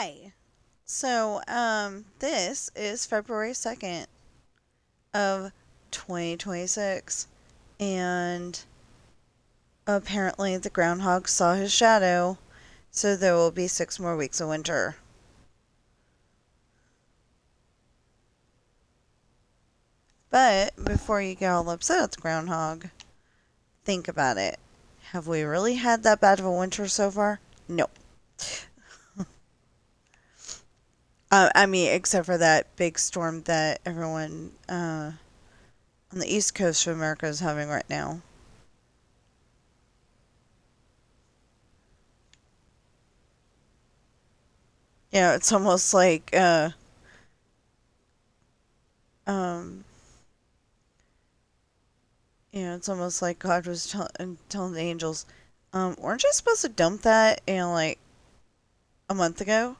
Hi. This is February 2nd of 2026, and apparently the groundhog saw his shadow, so there will be 6 more weeks of winter. But before you get all upset at the groundhog, think about it. Have we really had that bad of a winter so far? No. I mean, except for that big storm that everyone on the east coast of America is having right now. It's almost like um it's almost like God was telling the angels, weren't you supposed to dump that, like a month ago?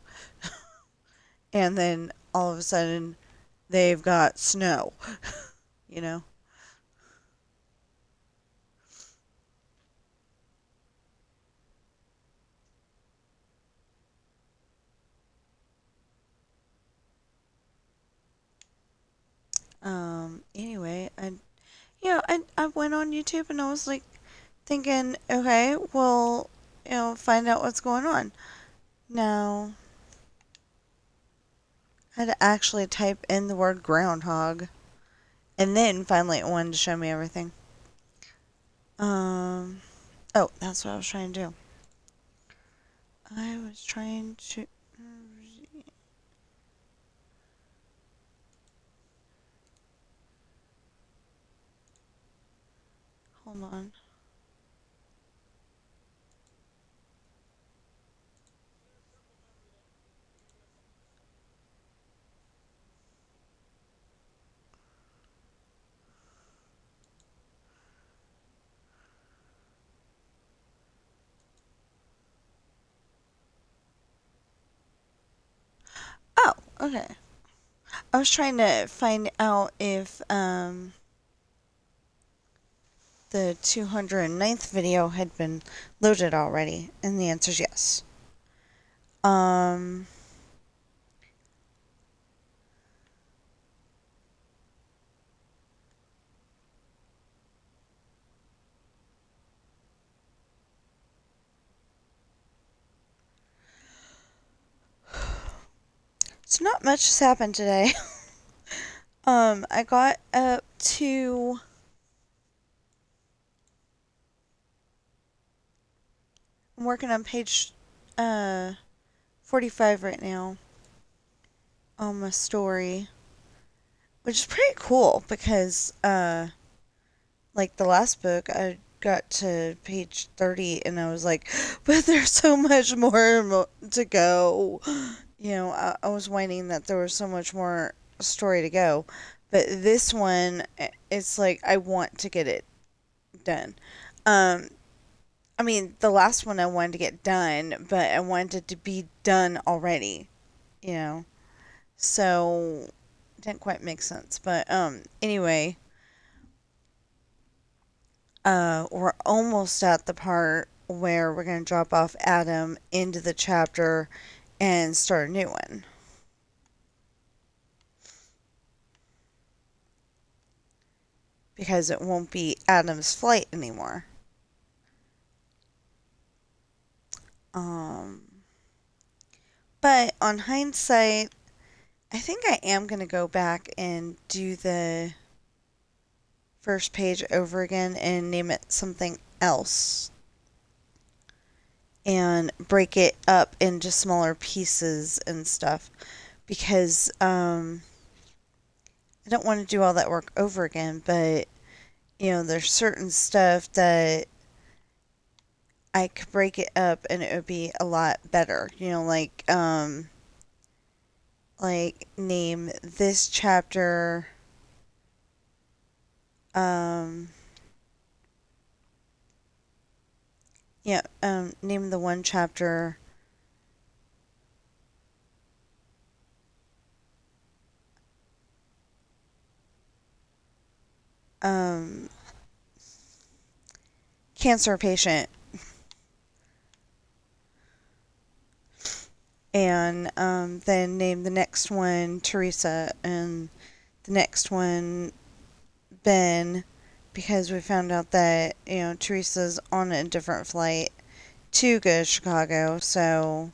And then all of a sudden they've got snow, you know? Anyway, I went on YouTube and I was like thinking, okay, well, find out what's going on. Now, I had to actually type in the word groundhog, and then finally it wanted to show me everything. Um, oh, that's what I was trying to do. I was trying to. Hold on. Oh, okay. I was trying to find out if the 209th video had been loaded already, and the answer is yes. Um, so not much has happened today. I got up to I'm working on page 45 right now on my story, which is pretty cool because like the last book I got to page 30 and I was like, but there's so much more to go. I was whining that there was so much more story to go, but this one, it's like I want to get it done. um I mean, the last one I wanted to get done, but I wanted it to be done already, you know. So it didn't quite make sense. But anyway, we're almost at the part where we're gonna drop off Adam into the chapter and start a new one. Because it won't be Adam's flight anymore. Um but on hindsight, I think I am gonna go back and do the first page over again and name it something else and break it up into smaller pieces and stuff because I don't want to do all that work over again, but there's certain stuff that I could break it up and it would be a lot better. Like name this chapter um name the one chapter um cancer patient, and then named the next one Teresa and the next one Ben, because we found out that, Teresa's on a different flight to go to Chicago. So,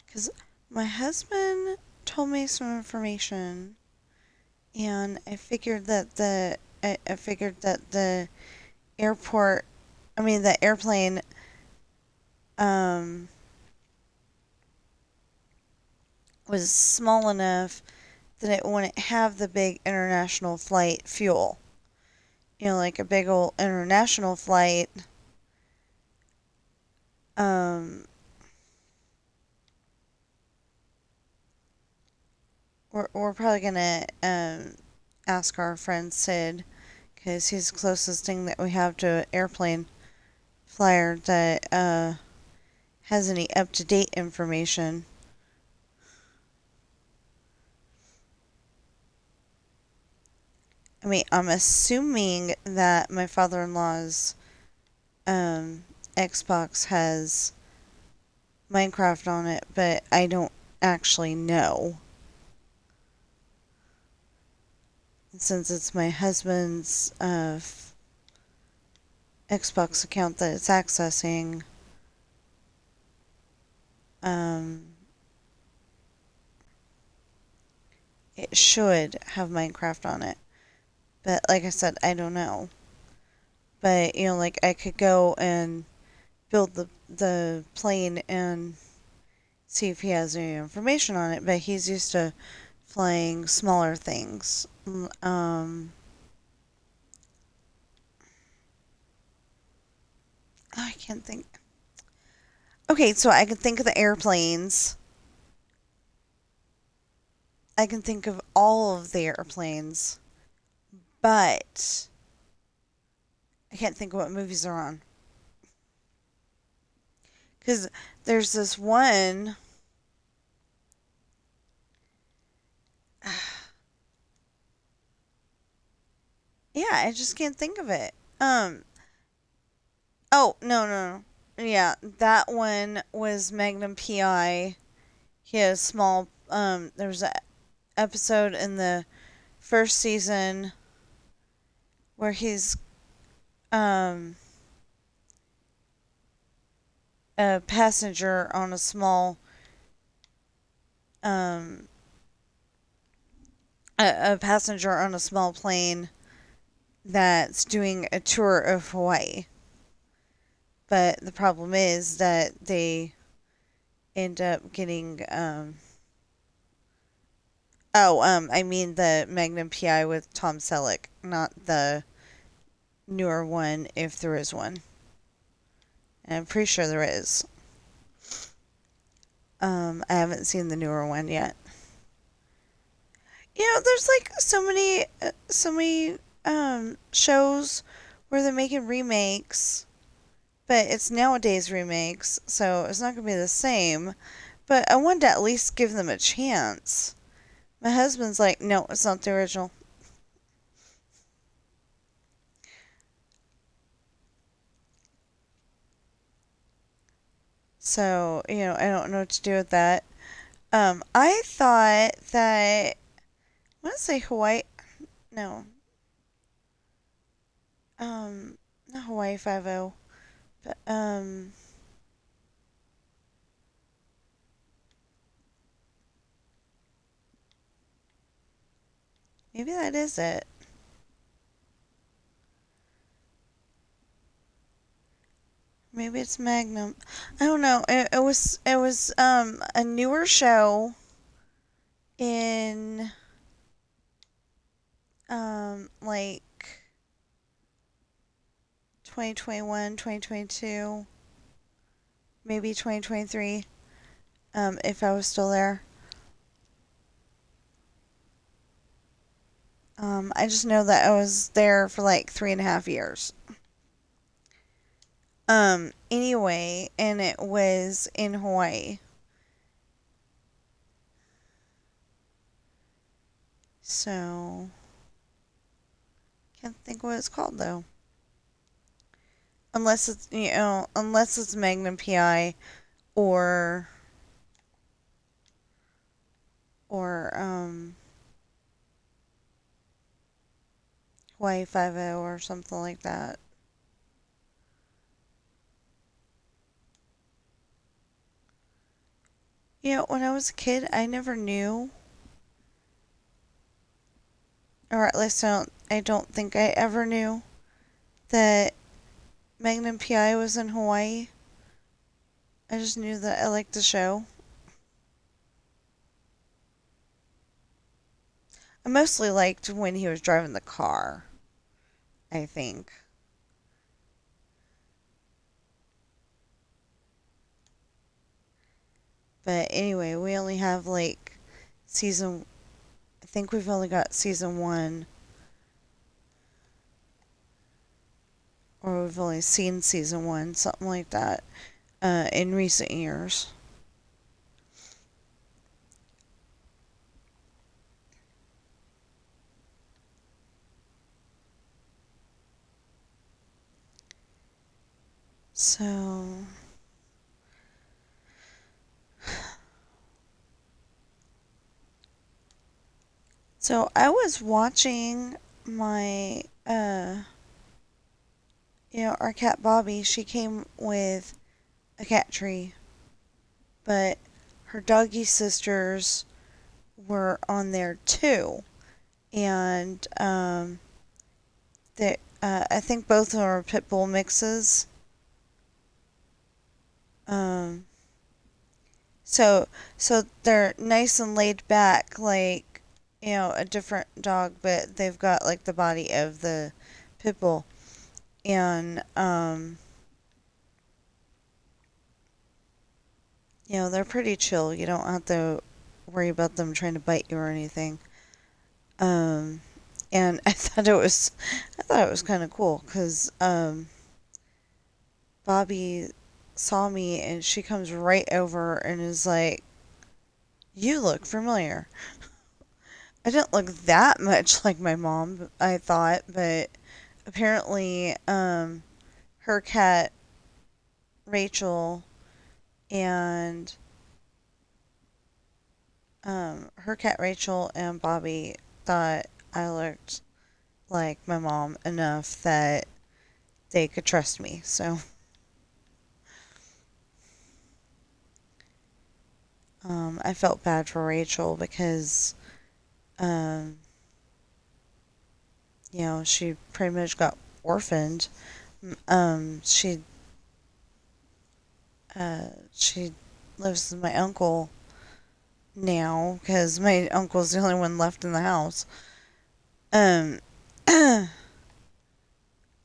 because my husband told me some information, and I figured that the airport, I mean the airplane, um, was small enough that it wouldn't have the big international flight fuel. Like a big old international flight. Um, we're probably gonna ask our friend Sid, because he's the closest thing that we have to an airplane flyer that has any up to date information. I mean, I'm assuming that my father in law's Xbox has Minecraft on it, but I don't actually know. Since it's my husband's Xbox account that it's accessing, um, it should have Minecraft on it. But like I said, I don't know. But like I could go and build the plane and see if he has any information on it. But he's used to flying smaller things. I can't think. Okay, so I can think of the airplanes. I can think of all of the airplanes, but I can't think of what movies they're on. Because there's this one. Yeah, I just can't think of it. Oh, no, no, no. Yeah, that one was Magnum PI. He had a small. There was an episode in the first season where he's um, a passenger on a small um, a passenger on a small plane that's doing a tour of Hawaii. But the problem is that they end up getting I mean the Magnum PI with Tom Selleck, not the newer one, if there is one. And I'm pretty sure there is. I haven't seen the newer one yet. There's like so many shows where they're making remakes, but it's nowadays remakes, so it's not gonna be the same. But I wanted to at least give them a chance. My husband's like, no, it's not the original. So, I don't know what to do with that. I thought that, I want to say Hawaii, no, not Hawaii 5-0, but, maybe that is it. Maybe it's Magnum. I don't know. It was a newer show in like 2021, 2022, maybe 2023. If I was still there. I just know that I was there for like 3.5 years. Anyway, and it was in Hawaii. So, Can't think what it's called though. Unless it's unless it's Magnum PI or or Hawaii 50 or something like that. When I was a kid, I never knew, or at least I don't think I ever knew that Magnum PI was in Hawaii. I just knew that I liked the show. I mostly liked when he was driving the car, I think. But anyway, we only have like season, I think we've only got season one, or we've only seen season one, something like that, in recent years. So, so I was watching my, our cat Bobby. She came with a cat tree, but her doggy sisters were on there too, and I think both are pit bull mixes. Um, so so they're nice and laid back, like a different dog, but they've got like the body of the pit bull, and they're pretty chill. You don't have to worry about them trying to bite you or anything. Um, and I thought it was kind of cool because Bobby saw me and she comes right over and is like, "You look familiar." I didn't look that much like my mom, I thought, but apparently, her cat Rachel and Bobby thought I looked like my mom enough that they could trust me. So, I felt bad for Rachel because, um, she pretty much got orphaned. She she lives with my uncle now because my uncle's the only one left in the house. Um,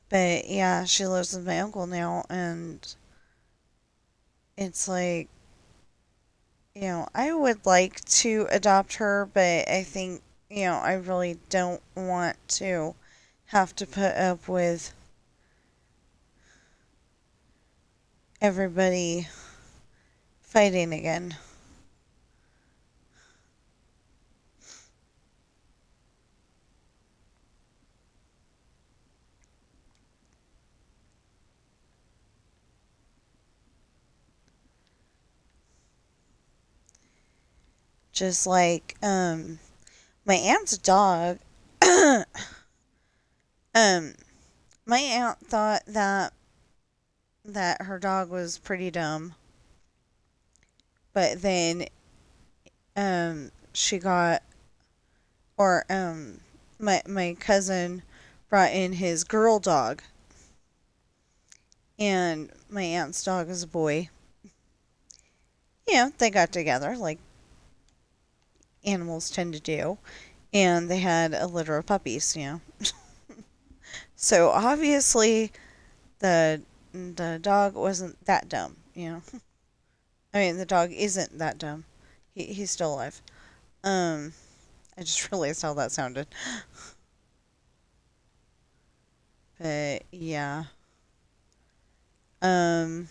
but yeah, she lives with my uncle now, and it's like, I would like to adopt her, but I think, I really don't want to have to put up with everybody fighting again. Just like, my aunt's dog, um, my aunt thought that her dog was pretty dumb, but then, she got, or, my cousin brought in his girl dog, and my aunt's dog is a boy. They got together like animals tend to do, and they had a litter of puppies. So obviously the dog wasn't that dumb. I mean, the dog isn't that dumb. He's still alive. Um, I just realized how that sounded. But yeah. Um,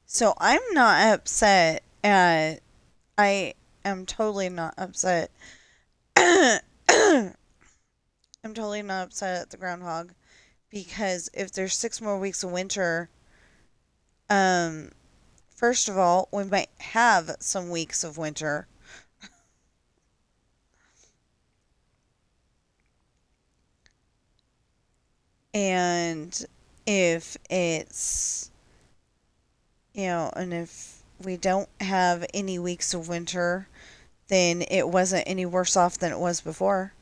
so I'm not upset at I am totally not upset I'm totally not upset at the groundhog because if there's 6 more weeks of winter, um, first of all, we might have some weeks of winter. And if it's, and if we don't have any weeks of winter, then it wasn't any worse off than it was before.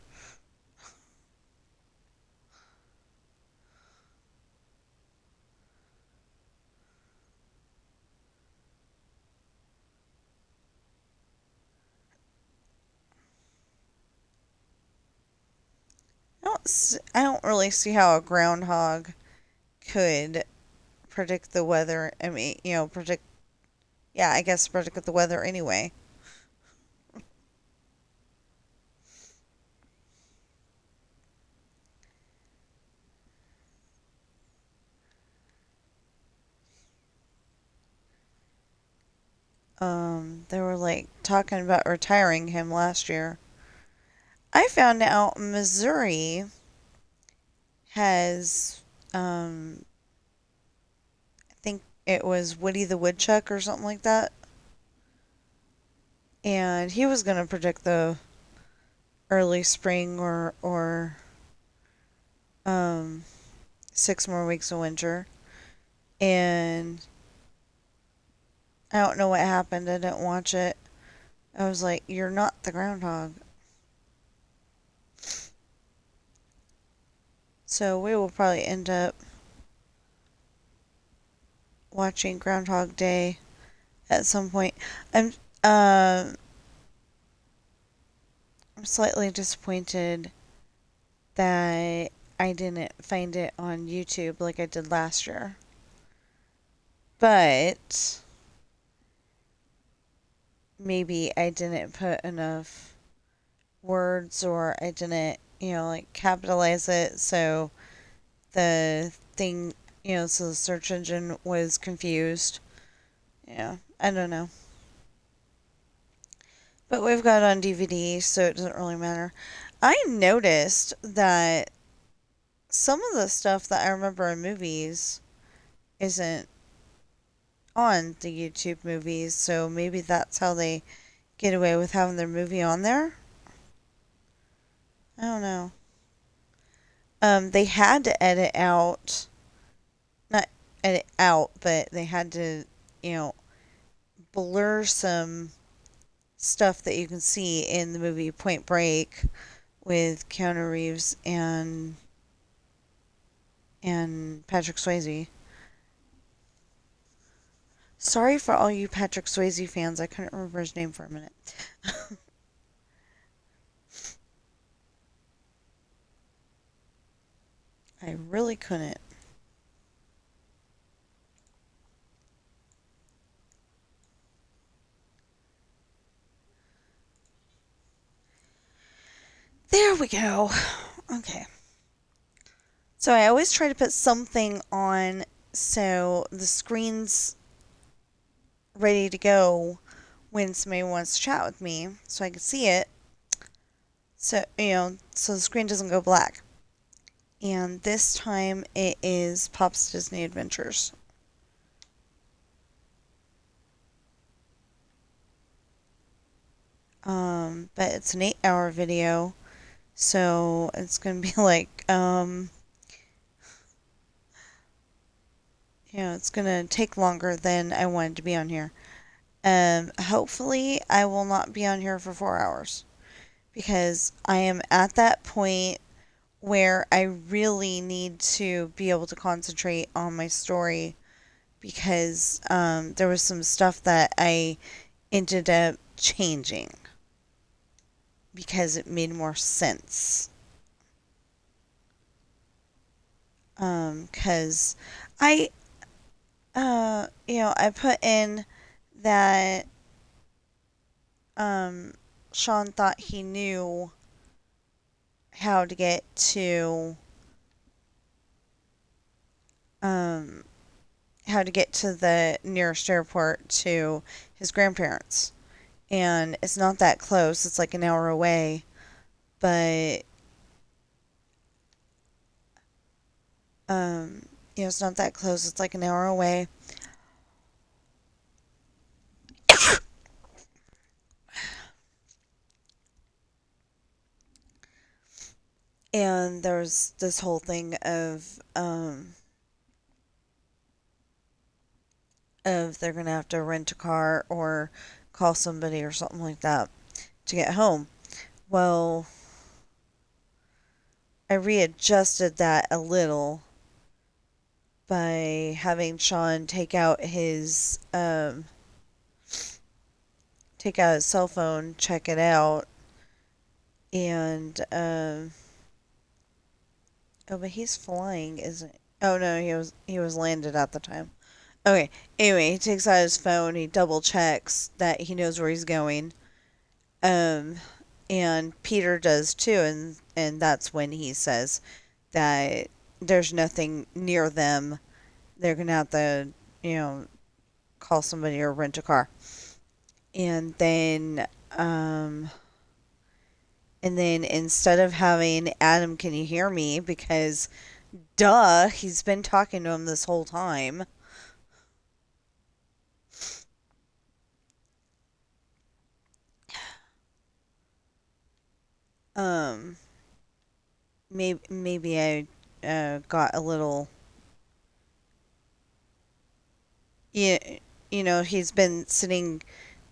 I don't really see how a groundhog could predict the weather. I mean, yeah, I guess predict the weather anyway. They were like talking about retiring him last year. I found out Missouri has, I think it was Woody the Woodchuck or something like that. And he was going to predict the early spring or 6 more weeks of winter. And I don't know what happened. I didn't watch it. I was like, you're not the groundhog. So we will probably end up watching Groundhog Day at some point. I'm um I'm slightly disappointed that I didn't find it on YouTube like I did last year. But maybe I didn't put enough words or I didn't, like capitalize it so the thing, so the search engine was confused. Yeah, I don't know. But we've got it on DVD, so it doesn't really matter. I noticed that some of the stuff that I remember in movies isn't on the YouTube movies, so maybe that's how they get away with having their movie on there. I don't know. They had to edit out, not edit out, but they had to, you know, blur some stuff that you can see in the movie Point Break with Keanu Reeves and Patrick Swayze. Sorry for all you Patrick Swayze fans. I couldn't remember his name for a minute. I really couldn't. There we go. Okay. So I always try to put something on so the screen's ready to go when somebody wants to chat with me so I can see it. So, so the screen doesn't go black. And this time it is Pop's Disney Adventures. But it's an 8-hour video, so it's gonna be like, it's gonna take longer than I wanted to be on here. Hopefully I will not be on here for 4 hours because I am at that point where I really need to be able to concentrate on my story because there was some stuff that I ended up changing because it made more sense. Because I, I put in that Sean thought he knew how to get to um, the nearest airport to his grandparents. And it's not that close. It's like an hour away. But Um, it's not that close. It's like an hour away. And there's this whole thing of they're gonna have to rent a car or call somebody or something like that to get home. Well, I readjusted that a little by having Sean take out his cell phone, check it out, and oh, but he's flying, isn't? Oh no, he was landed at the time. Okay. Anyway, he takes out his phone. He double checks that he knows where he's going. Um, and Peter does too, and that's when he says that there's nothing near them. They're gonna have to, you know, call somebody or rent a car. And then, um, and then instead of having Adam, can you hear me? Because, duh, he's been talking to him this whole time. Um, maybe I got a little, yeah, he's been sitting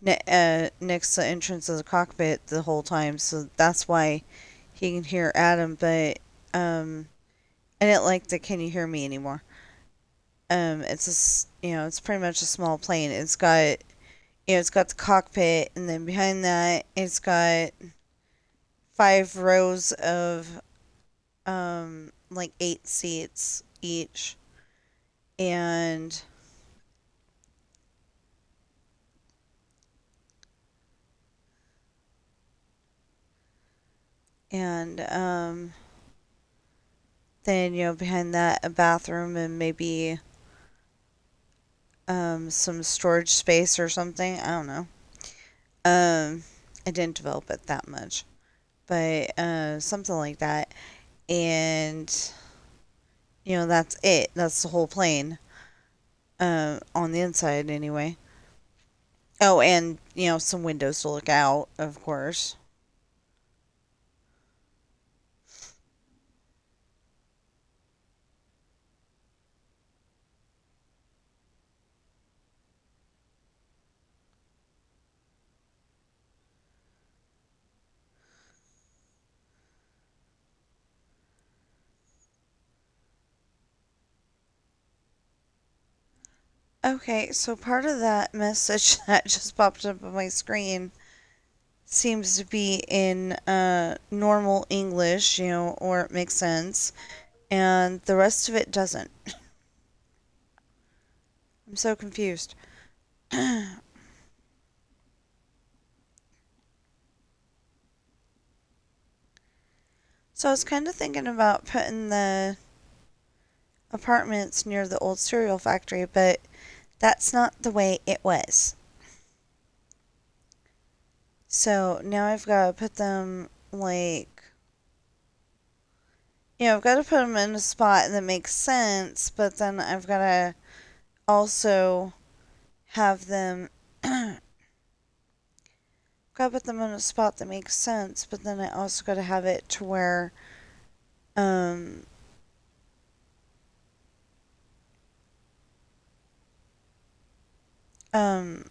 next to the entrance of the cockpit the whole time, so that's why he can hear Adam. But um, I didn't like the "Can you hear me" anymore. It's pretty much a small plane. It's got the cockpit, and then behind that, it's got 5 rows of like 8 seats each, and and then behind that a bathroom and maybe some storage space or something. I don't know. Um, I didn't develop it that much, but something like that. And that's it. That's the whole plane. On the inside anyway. Oh, and some windows to look out, of course. Okay, so part of that message that just popped up on my screen seems to be in normal English, or it makes sense, and the rest of it doesn't. I'm so confused. So I was kind of thinking about putting the apartments near the old cereal factory, but that's not the way it was. So now I've got to put them like, I've got to put them in a spot that makes sense, but then I've got to also have them, got to put them in a spot that makes sense, but then I also got to have it to where, um, um,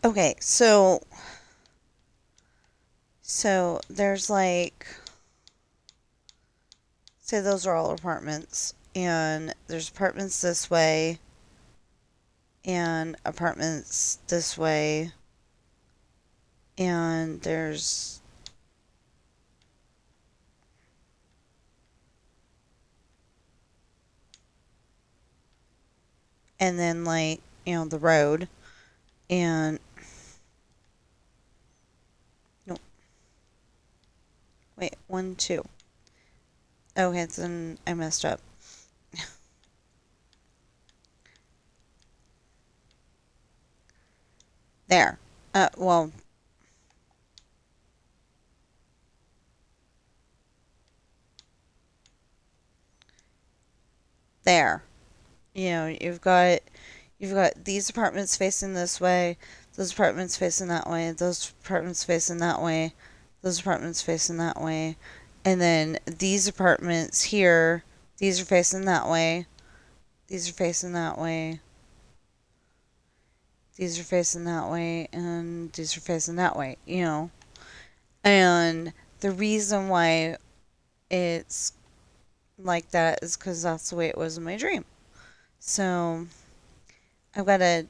okay, so there's like, say those are all apartments, and there's apartments this way, and apartments this way, and then like, the road, and, no, wait, one, two. Okay, then I messed up. There. Well, there. You know, you've got these apartments facing this way, those apartments facing that way, those apartments facing that way, those apartments facing that way, and then these apartments here, these are facing that way, these are facing that way, these are facing that way, and these are facing that way, you know. And the reason why it's like that is because that's the way it was in my dream. So I've got to,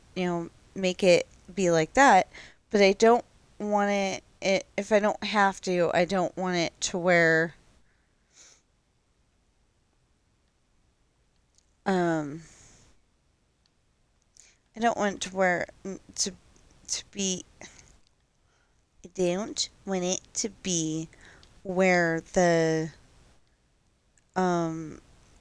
make it be like that, but I don't want if I don't have to, I don't want it to where, um, I don't want it to where, to be, I don't want it to be where the, um,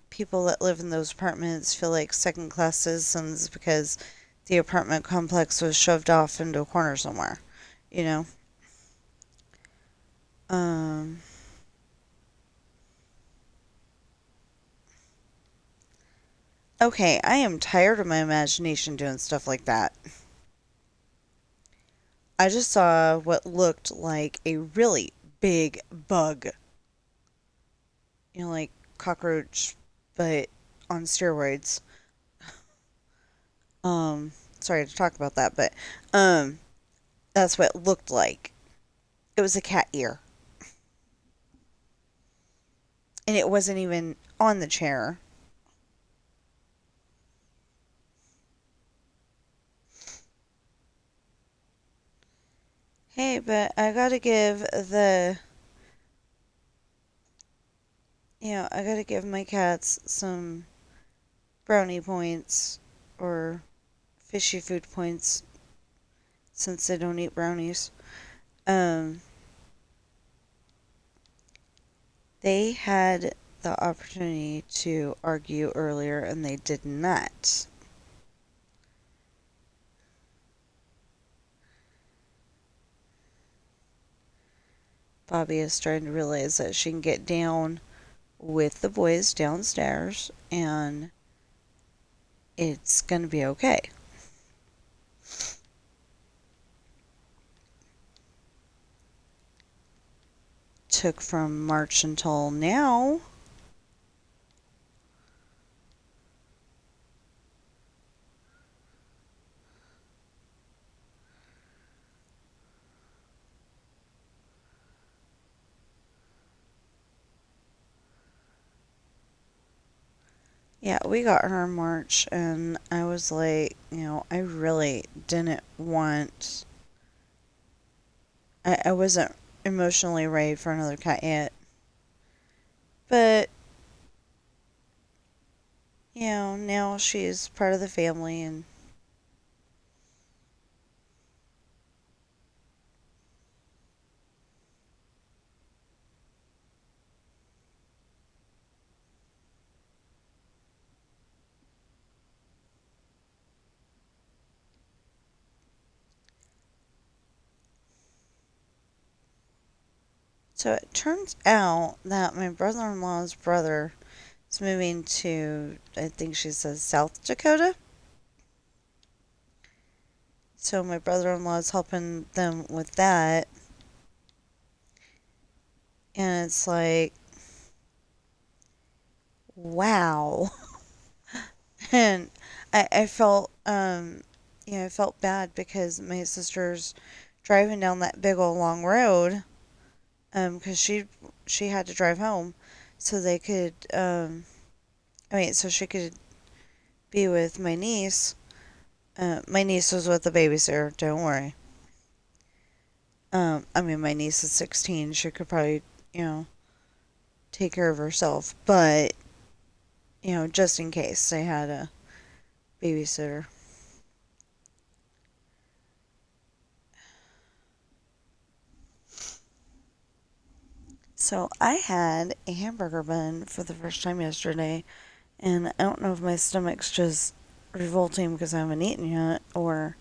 people that live in those apartments feel like second class citizens because the apartment complex was shoved off into a corner somewhere, you know? Um, okay, I am tired of my imagination doing stuff like that. I just saw what looked like a really big bug. Like cockroach, but on steroids. Sorry to talk about that, but um, that's what it looked like. It was a cat ear, and it wasn't even on the chair. Hey, but I gotta give my cats some brownie points or fishy food points since they don't eat brownies. Um, they had the opportunity to argue earlier and they did not. Bobby is starting to realize that she can get down with the boys downstairs and it's going to be okay. Took from March until now. Yeah, we got her in March, and I was like, I really didn't want. I wasn't emotionally ready for another cat yet. But, now she's part of the family, and so it turns out that my brother in law's brother is moving to, I think she says, South Dakota. So my brother in law is helping them with that. And it's like, wow. And I felt, I felt bad because my sister's driving down that big old long road, because she had to drive home, so they could, so she could be with my niece. My niece was with the babysitter. Don't worry. My niece is 16. She could probably, take care of herself, but just in case they had a babysitter. So I had a hamburger bun for the first time yesterday, and I don't know if my stomach's just revolting because I haven't eaten yet, or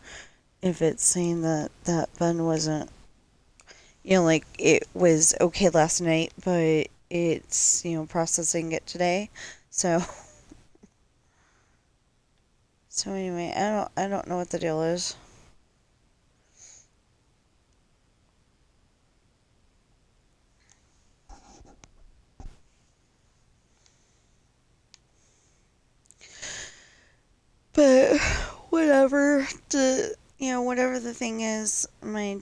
if it's saying that that bun wasn't, like it was okay last night, but it's, processing it today. So So anyway, I don't know what the deal is. But whatever whatever the thing is, my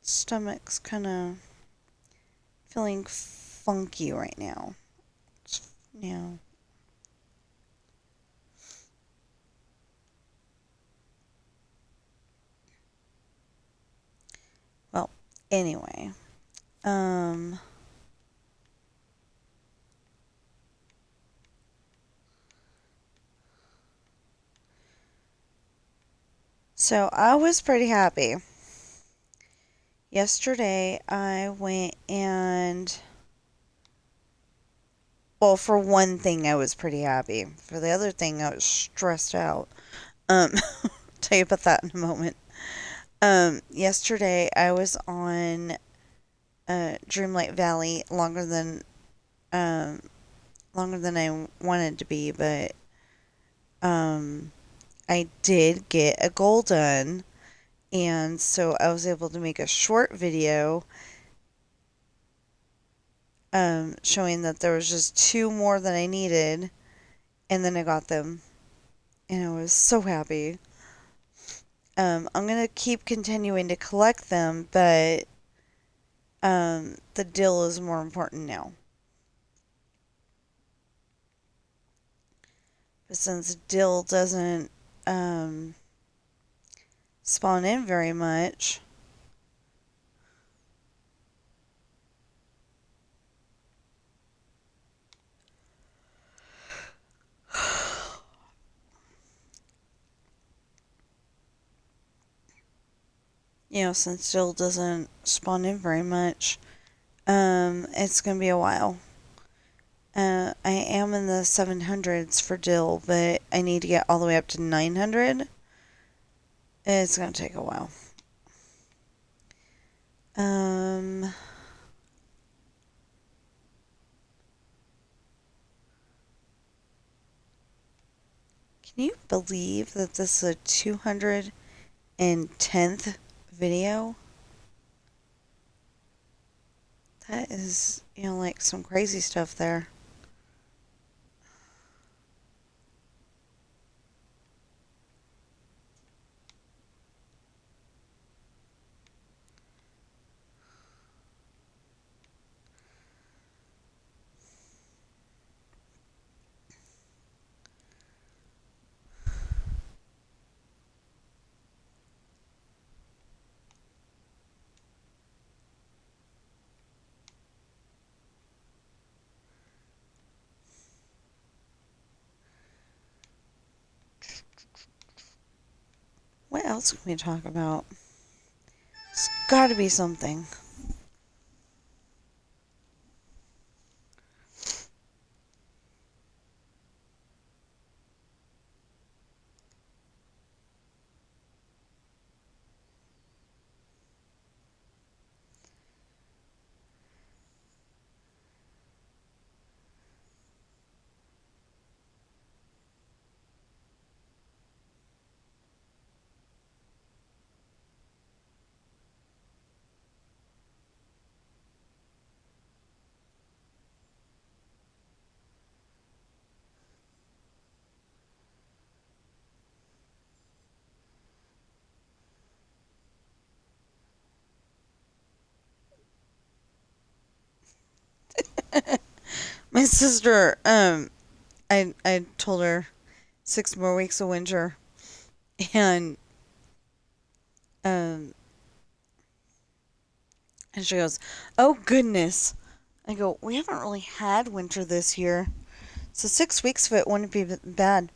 stomach's kind of feeling funky right now. Yeah. Well, anyway, um, so I was pretty happy. Yesterday, I went and, well, for one thing, I was pretty happy. For the other thing, I was stressed out. Um, tell you about that in a moment. Yesterday, I was on Dreamlight Valley um, longer than I wanted to be, but um, I did get a goal done, and so I was able to make a short video showing that there was just two more that I needed, and then I got them, and I was so happy. I'm gonna keep continuing to collect them, but the dill is more important now. But since dill doesn't um, spawn in very much, since dill doesn't spawn in very much, it's gonna be a while. I am in the 700s for dill, but I need to get all the way up to 900. It's gonna take a while. Um, can you believe that this is a 210th video? That is, like some crazy stuff there. What else can we talk about? It's gotta be something. My sister, I told her 6 more weeks of winter, and um, and she goes, "Oh goodness." I go, "We haven't really had winter this year, so 6 weeks of it wouldn't be bad."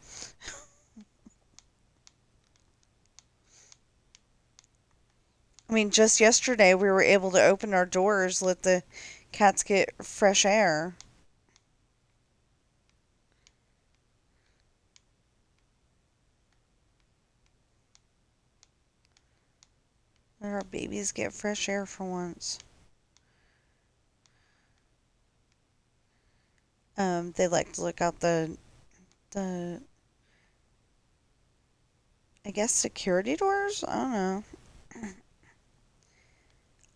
I mean, just yesterday we were able to open our doors, let the cats get fresh air. Let our babies get fresh air for once. They like to look out the I guess security doors? I don't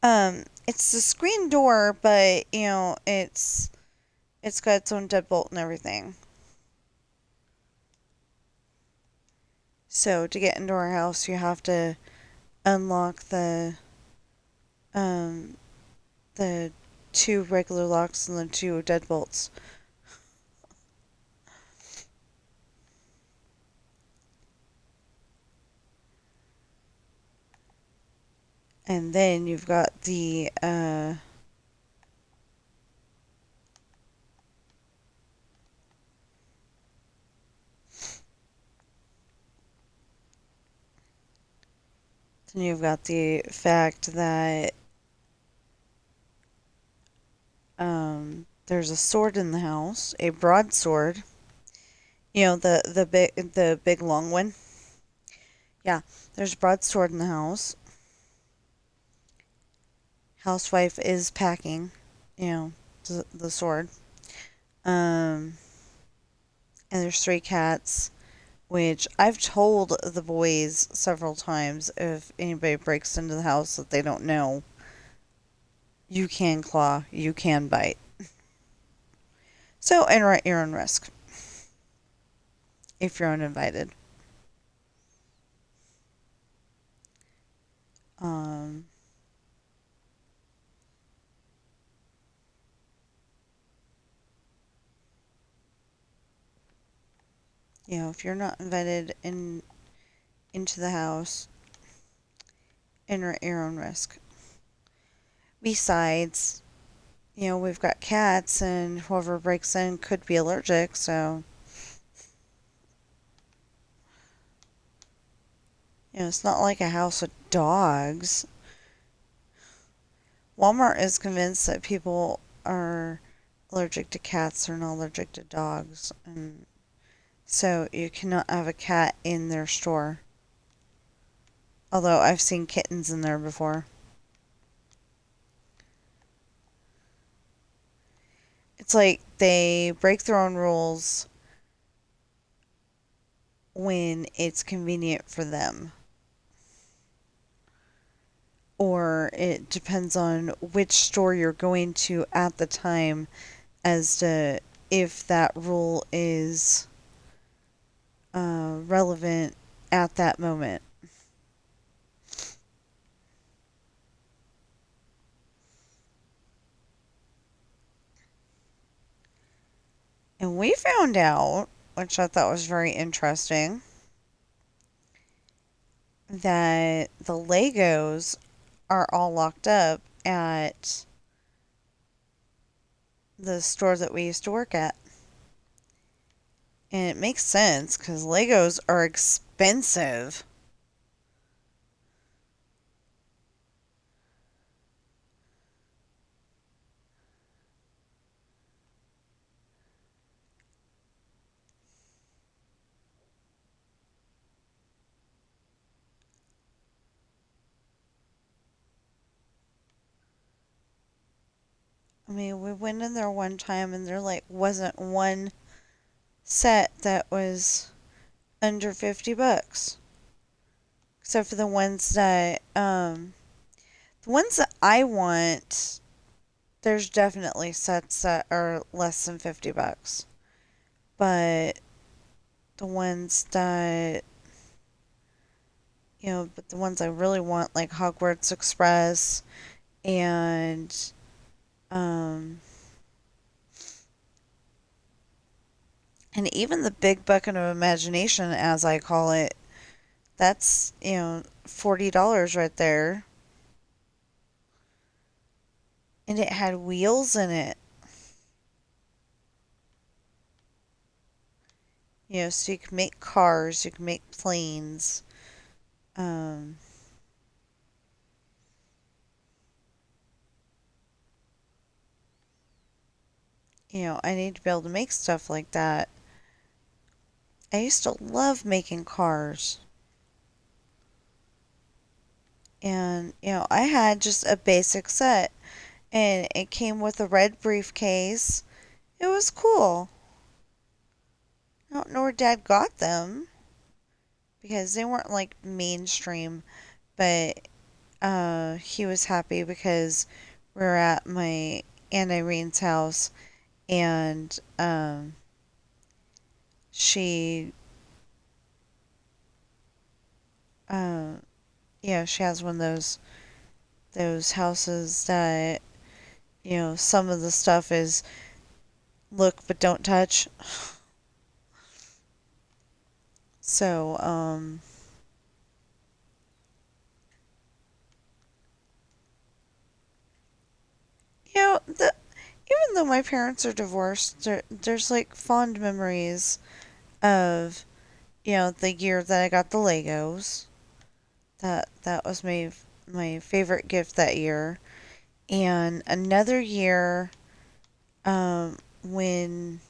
know. It's the screen door, but it's got its own deadbolt and everything. So to get into our house, you have to unlock um the two regular locks and the two deadbolts. And then you've got the fact that there's a sword in the house, a broadsword. The big long one. Yeah, there's a broadsword in the house. Housewife is packing, you know, the sword. Um, and there's three cats, which I've told the boys several times if anybody breaks into the house that they don't know, you can claw, you can bite. So enter at your own risk if you're uninvited. Um, if you're not invited into the house, enter at your own risk. Besides, we've got cats, and whoever breaks in could be allergic, so it's not like a house with dogs. Walmart is convinced that people are allergic to cats or not allergic to dogs, and so you cannot have a cat in their store. Although I've seen kittens in there before. It's like they break their own rules when it's convenient for them. Or it depends on which store you're going to at the time as to if that rule is relevant at that moment. And we found out, which I thought was very interesting, that the Legos are all locked up at the store that we used to work at. And it makes sense because Legos are expensive. I mean, we went in there one time and there wasn't one set that was under $50. Except for the ones that I want, there's definitely sets that are less than $50. But the ones that but the ones I really want, like Hogwarts Express and um and even the big bucket of imagination, as I call it, that's $40 right there. And it had wheels in it. So you can make cars, you can make planes. Um, I need to be able to make stuff like that. I used to love making cars. And, I had just a basic set. And it came with a red briefcase. It was cool. I don't know where Dad got them because they weren't like mainstream, but he was happy because we were at my Aunt Irene's house, and she uh, yeah, she has one of those houses that, some of the stuff is look but don't touch. So, the even though my parents are divorced, there's like fond memories of, the year that I got the Legos. That was my favorite gift that year. And another year, when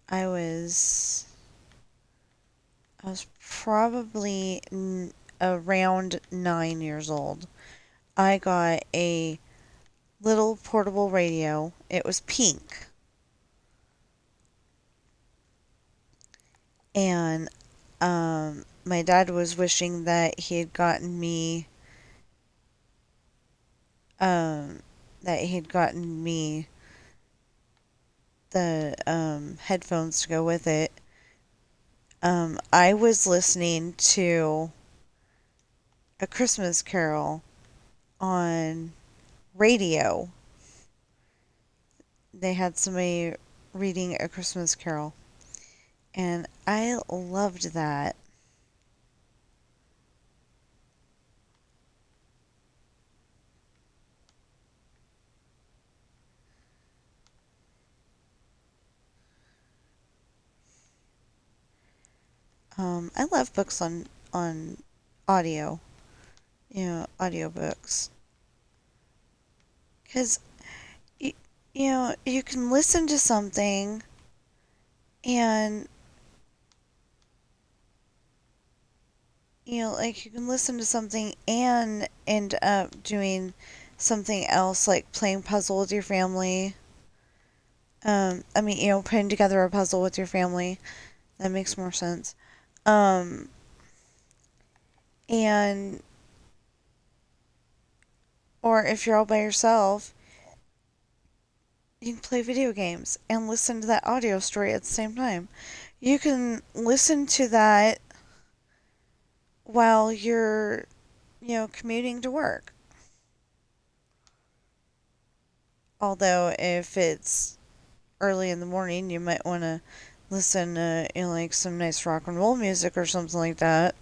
I was I was probably around 9 years old. I got a little portable radio. It was pink, and my dad was wishing um, that he had gotten me the headphones to go with it. I was listening to A Christmas Carol on radio. They had somebody reading A Christmas Carol, and I loved that. I love books on audio, audiobooks, because you, you can listen to something, and like you can listen to something and end up doing something else, like playing puzzle with your family. I mean, putting together a puzzle with your family. That makes more sense. Um, and or if you're all by yourself, you can play video games and listen to that audio story at the same time. You can listen to that while you're, commuting to work. Although if it's early in the morning, you might want to listen to, like some nice rock and roll music or something like that.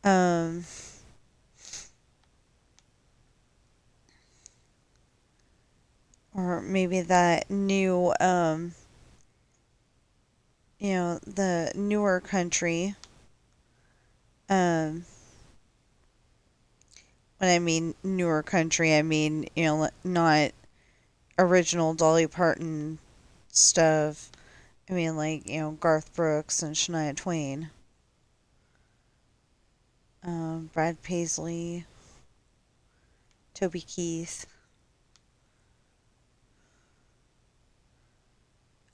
Um, or maybe that new, the newer country. Um, when I mean newer country, I mean, not original Dolly Parton stuff. I mean, like, Garth Brooks and Shania Twain, Brad Paisley, Toby Keith,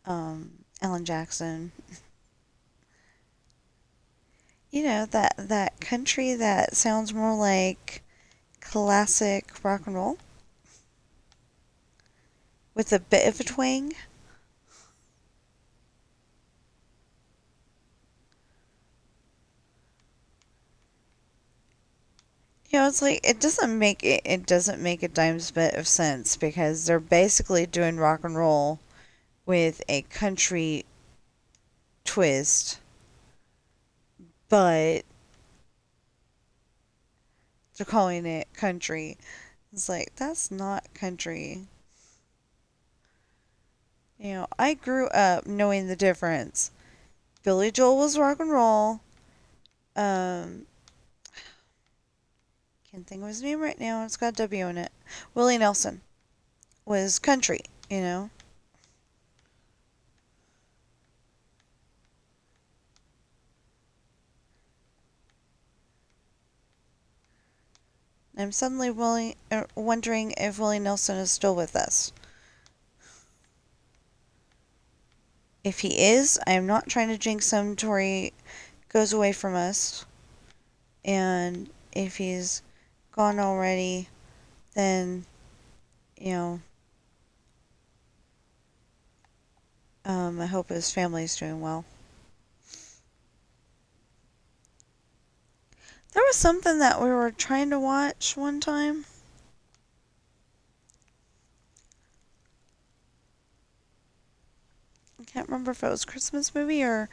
Alan Jackson. That country that sounds more like classic rock and roll with a bit of a twang. It's like it doesn't make a dime's bit of sense because they're basically doing rock and roll with a country twist, but they're calling it country. It's like that's not country. I grew up knowing the difference. Billy Joel was rock and roll. Um, can't think of his name right now. It's got a W in it. Willie Nelson was country. You know. I'm suddenly wondering if Willie Nelson is still with us. If he is, I am not trying to jinx him, Tori, goes away from us, and if he's gone already, then, you know, I hope his family's doing well. There was something that we were trying to watch one time. I can't remember if it was a Christmas movie or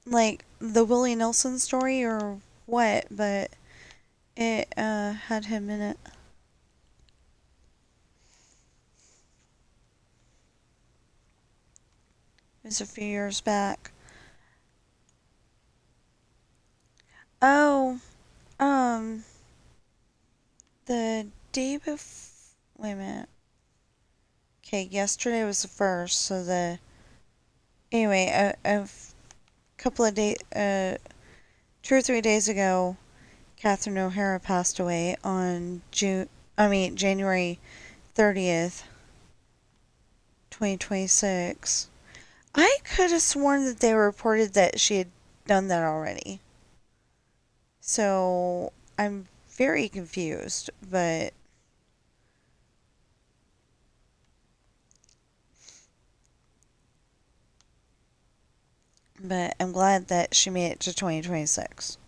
like the Willie Nelson story or what, but it had him in it. It was a few years back. Oh, um, the day before. Wait a minute. Okay, yesterday was the first, so the. Anyway, a couple of days. 2 or 3 days ago, Catherine O'Hara passed away on January 30th, 2026. I could have sworn that they reported that she had done that already. So I'm very confused, but I'm glad that she made it to 2026.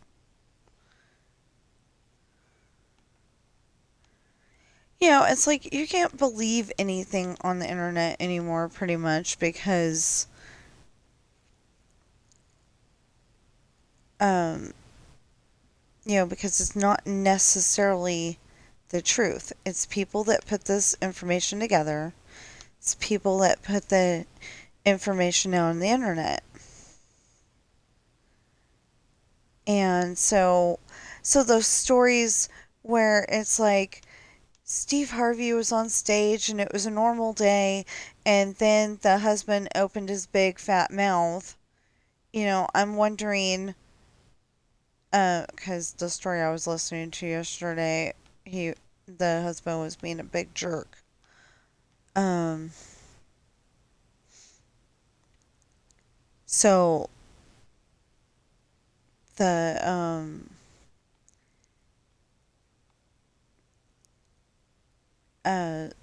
It's like you can't believe anything on the internet anymore, pretty much, um, because it's not necessarily the truth. It's people that put this information together. It's people that put the information out on the internet. And so those stories where it's like Steve Harvey was on stage and it was a normal day, and then the husband opened his big fat mouth. I'm wondering, because the story I was listening to yesterday, the husband was being a big jerk. Um, so the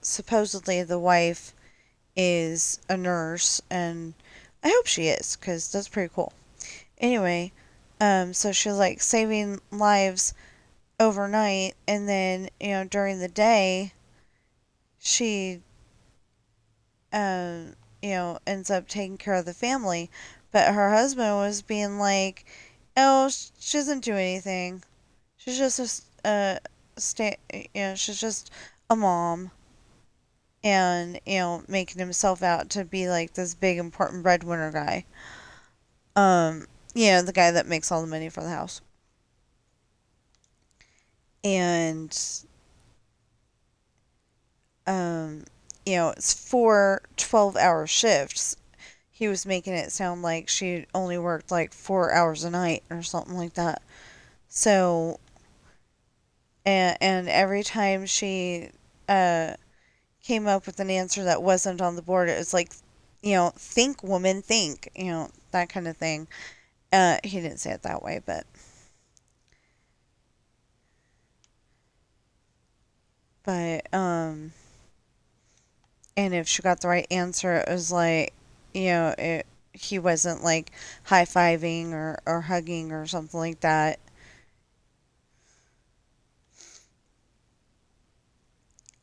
supposedly the wife is a nurse, and I hope she is, because that's pretty cool. Anyway, so she's like saving lives overnight, and then during the day she ends up taking care of the family, but her husband was being like, oh, she doesn't do anything, she's just she's just a mom, and making himself out to be like this big important breadwinner guy, um the guy that makes all the money for the house. And um, it's 4 12-hour shifts. He was making it sound like she only worked like 4 hours a night or something like that. So, and every time she uh, came up with an answer that wasn't on the board, it was like, think, woman, think, that kind of thing. He didn't say it that way, but and if she got the right answer, it was like, he wasn't like high fiving or hugging or something like that.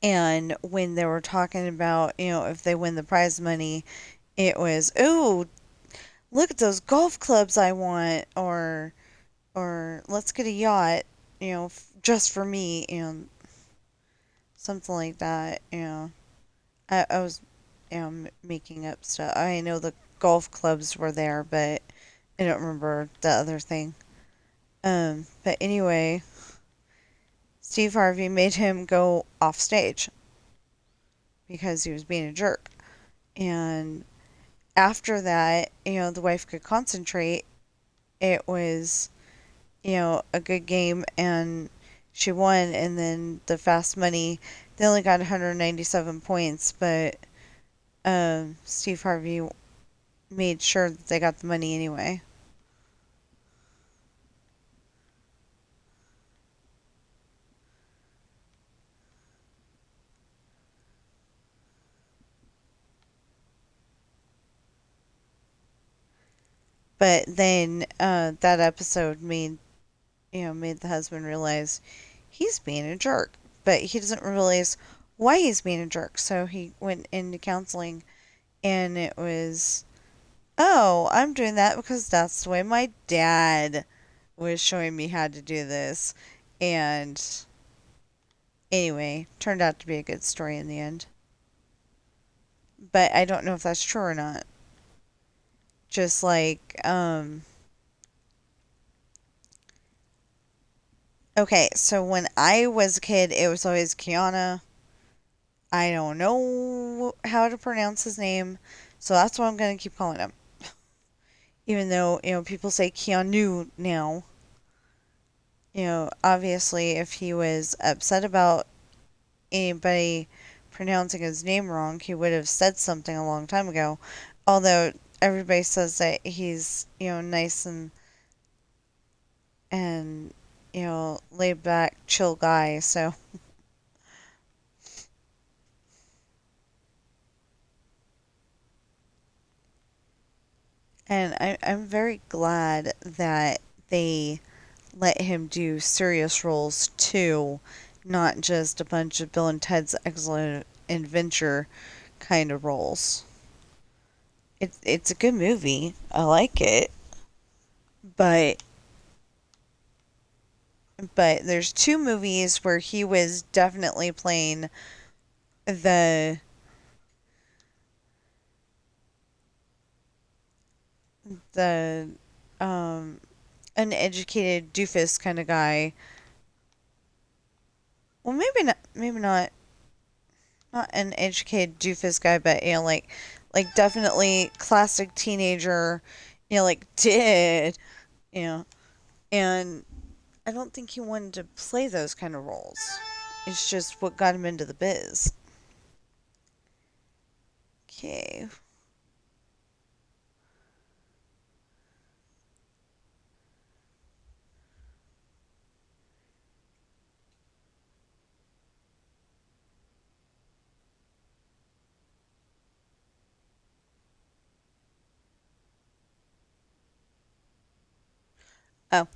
And when they were talking about, if they win the prize money, it was, ooh, look at those golf clubs I want, or let's get a yacht, just for me, something like that. I was, making up stuff. I know the golf clubs were there, but I don't remember the other thing. But anyway, Steve Harvey made him go off stage because he was being a jerk. And after that, the wife could concentrate. It was, a good game, and she won. And then the fast money, they only got 197 points, but Steve Harvey made sure that they got the money anyway. But then that episode made the husband realize he's being a jerk, but he doesn't realize why he's being a jerk. So he went into counseling, and it was, oh, I'm doing that because that's the way my dad was showing me how to do this. And anyway, turned out to be a good story in the end. But I don't know if that's true or not. Just like, okay, so when I was a kid, it was always Kiana. I don't know how to pronounce his name, so that's what I'm going to keep calling him. Even though, people say Keanu now. Obviously, if he was upset about anybody pronouncing his name wrong, he would have said something a long time ago. Although everybody says that he's, nice and laid back, chill guy. So, and I'm very glad that they let him do serious roles too, not just a bunch of Bill and Ted's Excellent Adventure kind of roles. It's a good movie. I like it, but there's two movies where he was definitely playing the the um uneducated doofus kind of guy. Well, maybe not an educated doofus guy, but like definitely classic teenager, like did, you know, and I don't think he wanted to play those kind of roles. It's just what got him into the biz. Okay. Oh,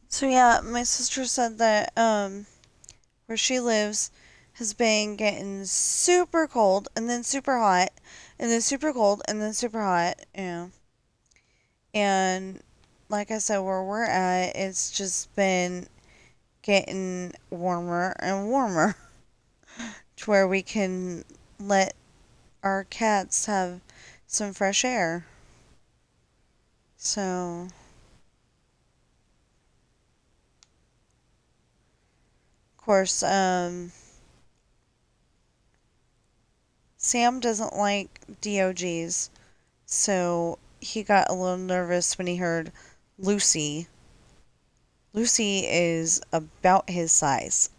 so yeah, my sister said that where she lives has been getting super cold and then super hot and then super cold and then super hot, and like I said, where we're at, it's just been getting warmer and warmer to where we can let our cats have some fresh air. So, of course, Sam doesn't like DOGs, so he got a little nervous when he heard Lucy. Lucy is about his size,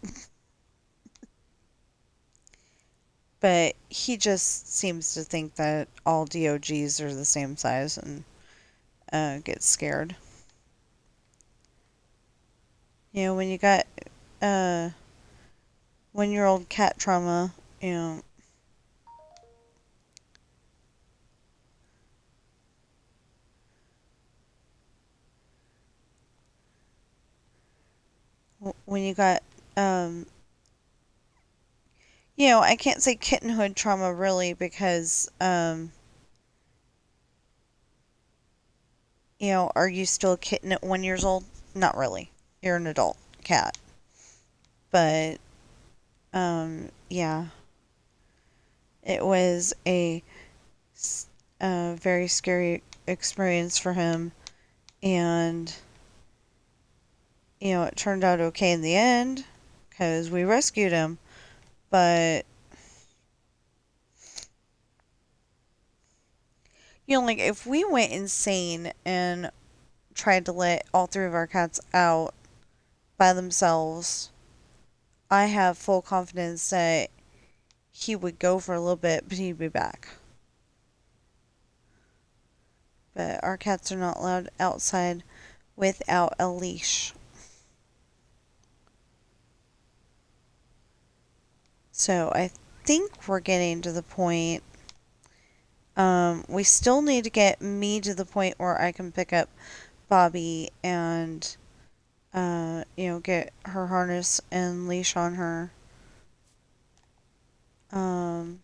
but he just seems to think that all DOGs are the same size and gets scared. When you got uh 1 year old cat trauma, when you got um I can't say kittenhood trauma really because are you still a kitten at 1 years old? Not really. You're an adult cat. But yeah, it was a very scary experience for him, and it turned out okay in the end because we rescued him. But, like if we went insane and tried to let all three of our cats out by themselves, I have full confidence that he would go for a little bit, but he'd be back. But our cats are not allowed outside without a leash. So I think we're getting to the point. We still need to get me to the point where I can pick up Bobby and, get her harness and leash on her. Um,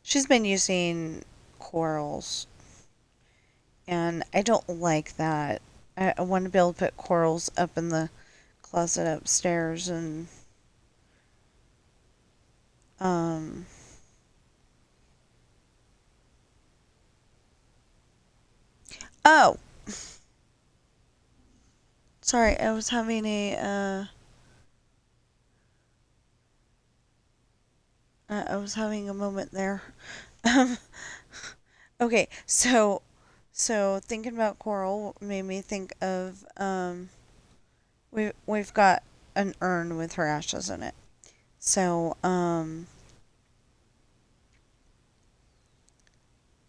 she's been using corals, and I don't like that. I want to be able to put corals up in the closet upstairs and, um, oh, sorry, I was having a moment there. Um, okay, so thinking about coral made me think of we've got an urn with her ashes in it. So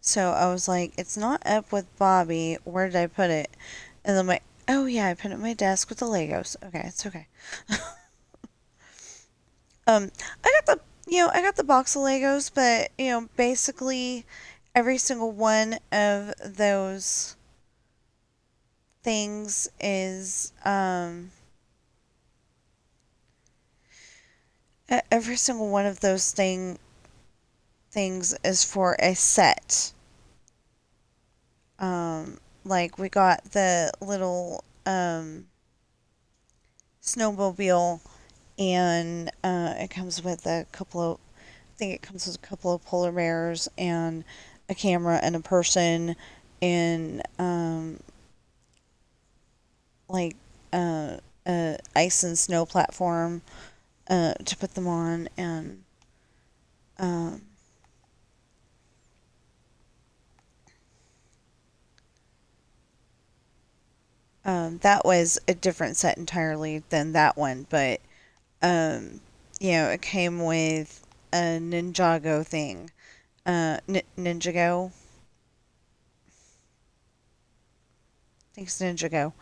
so I was like, it's not up with Bobby. Where did I put it? And then oh yeah, I put it at my desk with the Legos. Okay, it's okay. Um, I got the box of Legos, but basically every single one of those things is every single one of those things is for a set. Like we got the little snowmobile, and it comes with a couple of I think it comes with a couple of polar bears and a camera and a person and like a ice and snow platform to put them on, and um, that was a different set entirely than that one, but um, it came with a Ninjago thing, Ninjago. I think it's Ninjago.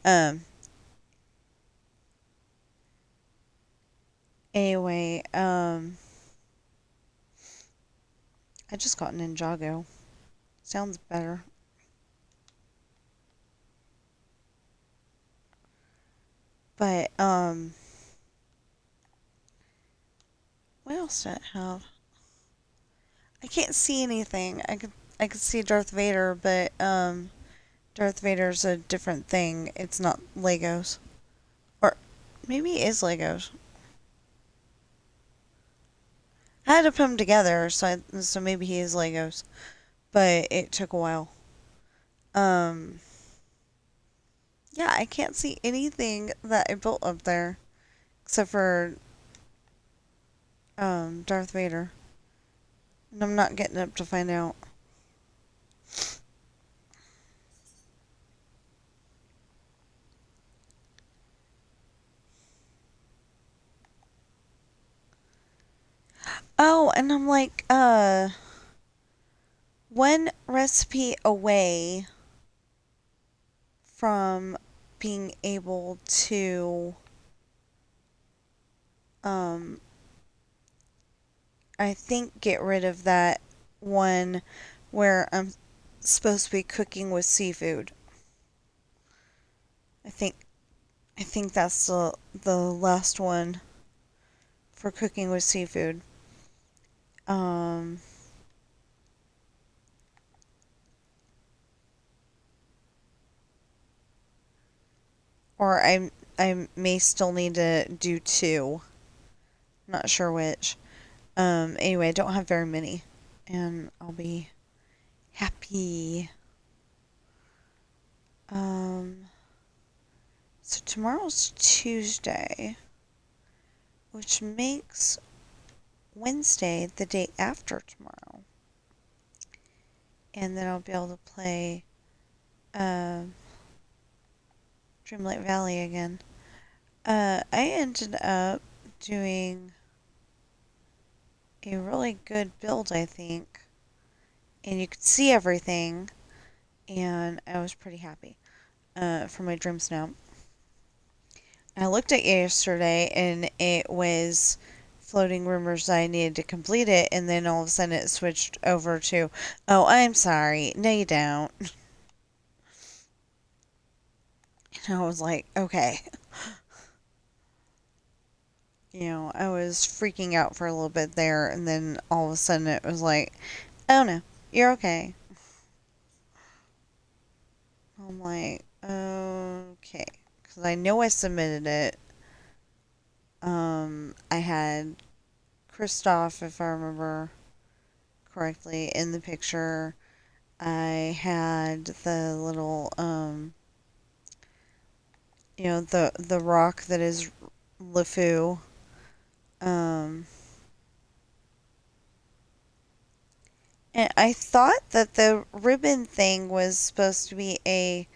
Um, anyway, I just got Ninjago. Sounds better. But what else did it have? I can't see anything. I could see Darth Vader, but Darth Vader's a different thing. It's not Legos. Or maybe it is Legos. I had to put them together, so maybe he is Legos. But it took a while. Um yeah, I can't see anything that I built up there except for Darth Vader. And I'm not getting up to find out. Oh, and I'm like, one recipe away from being able to, um, I think, get rid of that one where I'm supposed to be cooking with seafood. I think I think that's the last one for cooking with seafood. Um, or I may still need to do two. Not sure which. Anyway, I don't have very many, and I'll be happy. Um, So tomorrow's Tuesday, which makes Wednesday the day after tomorrow. And then I'll be able to play uh, Dreamlight Valley again. I ended up doing a really good build, I think. And you could see everything, and I was pretty happy for my Dream Snow. I looked at it yesterday, and it was floating rumors that I needed to complete it, and then all of a sudden it switched over to, oh, I'm sorry. No, you don't. And I was like, okay. I was freaking out for a little bit there, and then all of a sudden it was like, oh no, you're okay. I'm like, okay. Because I know I submitted it. I had Kristoff, if I remember correctly, in the picture. I had the little, the rock that is LeFou. Um, and I thought that the ribbon thing was supposed to be a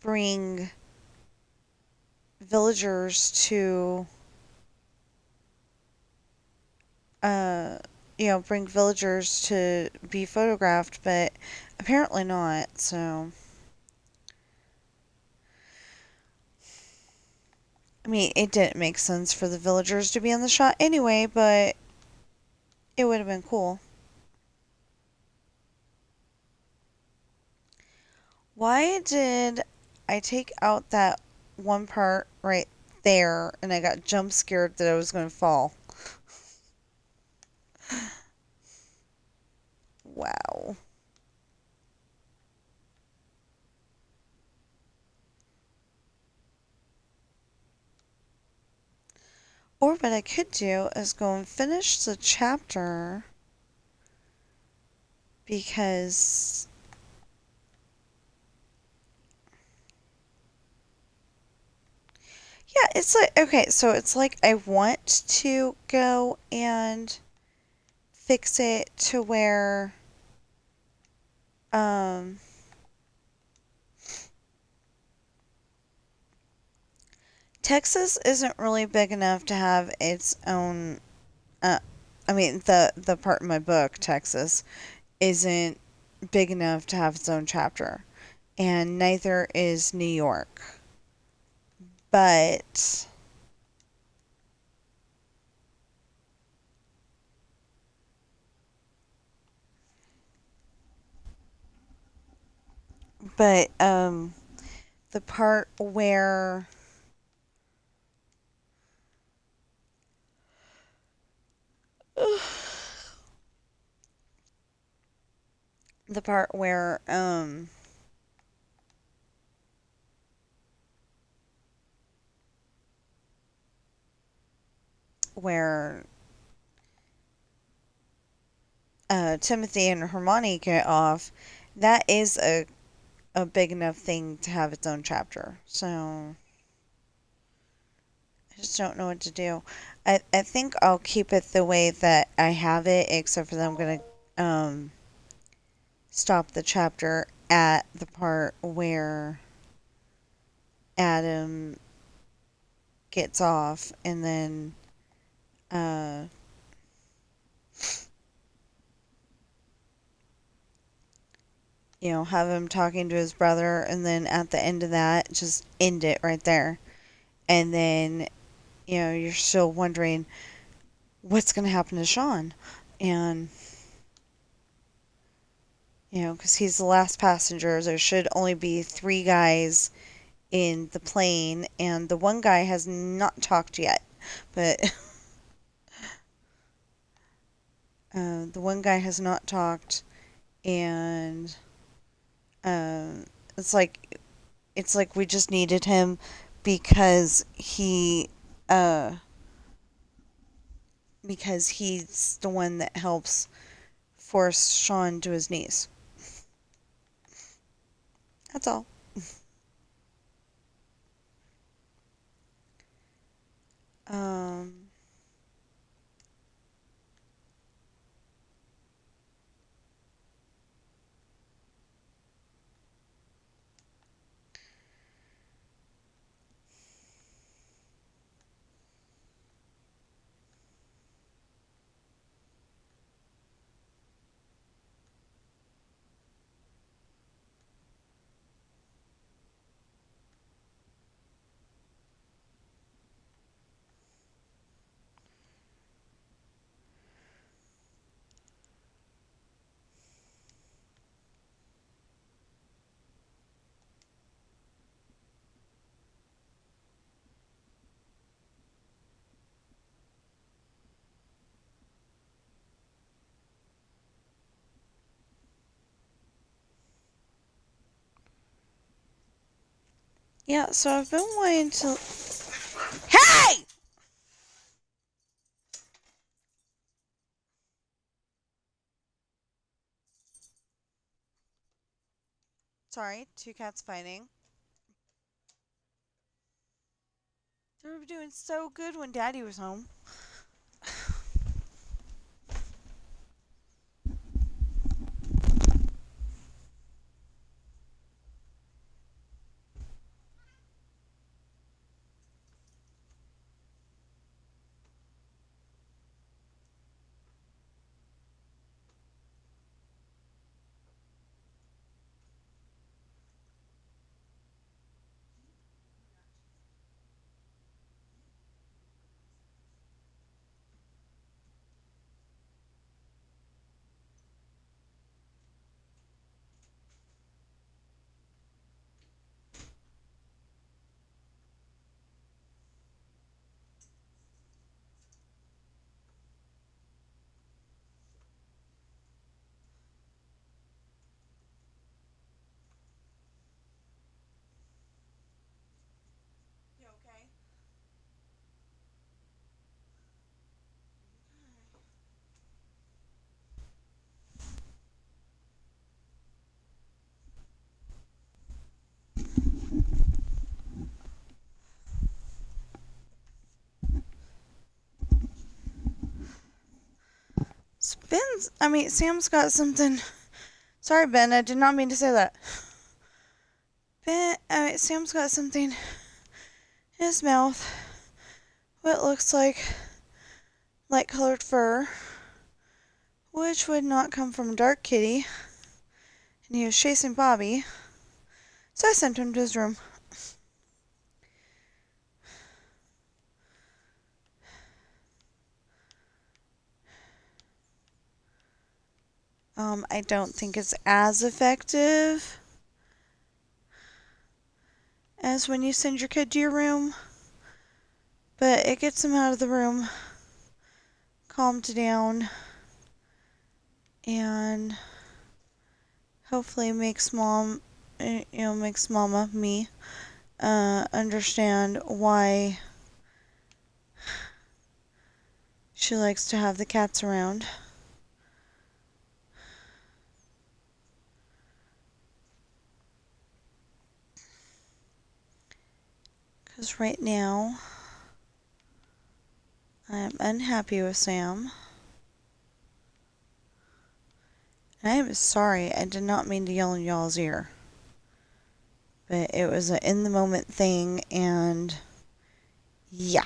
bring villagers to, uh, bring villagers to be photographed, but apparently not, so. I mean, it didn't make sense for the villagers to be in the shot anyway, but it would have been cool. Why did I take out that one part right there and I got jump scared that I was going to fall? Wow. Or what I could do is go and finish the chapter because yeah, it's like okay, so it's like I want to go and fix it to where um Texas isn't really big enough to have its own uh I mean the part in my book, Texas, isn't big enough to have its own chapter. And neither is New York. But but the part where the part where Timothy and Hermione get off, that is a big enough thing to have its own chapter. So I just don't know what to do. I think I'll keep it the way that I have it, except for that I'm gonna stop the chapter at the part where Adam gets off, and then uh, have him talking to his brother, and then at the end of that, just end it right there. And then, you're still wondering what's going to happen to Sean. And, because he's the last passenger, there should only be 3 guys in the plane, and the one guy has not talked yet. But the one guy has not talked, and um, it's like we just needed him because uh he's the one that helps force Sean to his knees. That's all. Yeah, so I've been wanting to. Hey! Sorry, two cats fighting. They were doing so good when Daddy was home. You okay? Sam's got something. Sorry, Ben, I did not mean to say that. Sam's got something in his mouth. What looks like light colored fur, which would not come from a dark kitty. And he was chasing Bobby, so I sent him to his room. I don't think it's as effective as when you send your kid to your room, but it gets him out of the room, calmed down, and hopefully makes makes Mama, me, understand why she likes to have the cats around. Because right now, I'm unhappy with Sam. And I am sorry, I did not mean to yell in y'all's ear. But it was an in the moment thing, and yeah.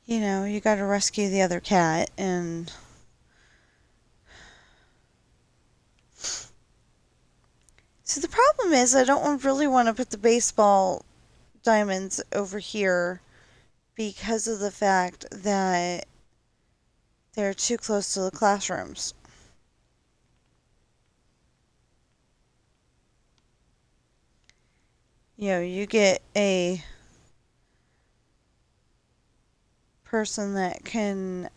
You gotta rescue the other cat, and see, the problem is I don't really want to put the baseball diamonds over here because of the fact that they're too close to the classrooms. You get a person that can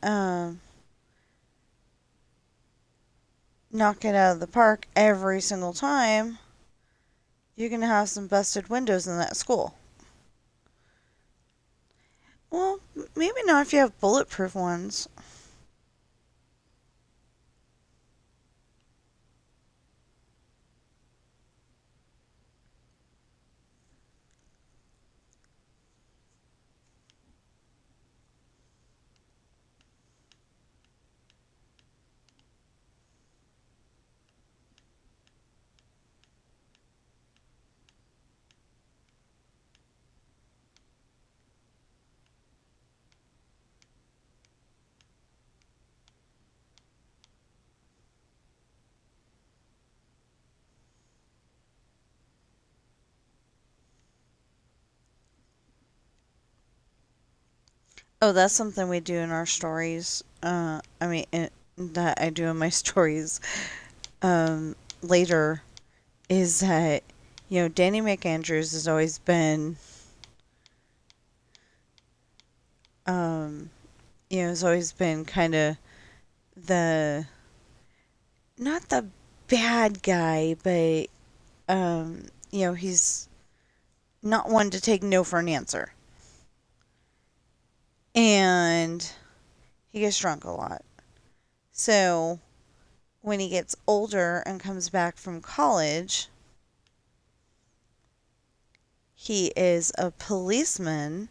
knock it out of the park every single time, you're going to have some busted windows in that school. Well, maybe not if you have bulletproof ones. Oh, that's something we do in our stories. That I do in my stories later is that, Danny McAndrews has always been kind of the not the bad guy, but he's not one to take no for an answer. And he gets drunk a lot. So when he gets older and comes back from college, he is a policeman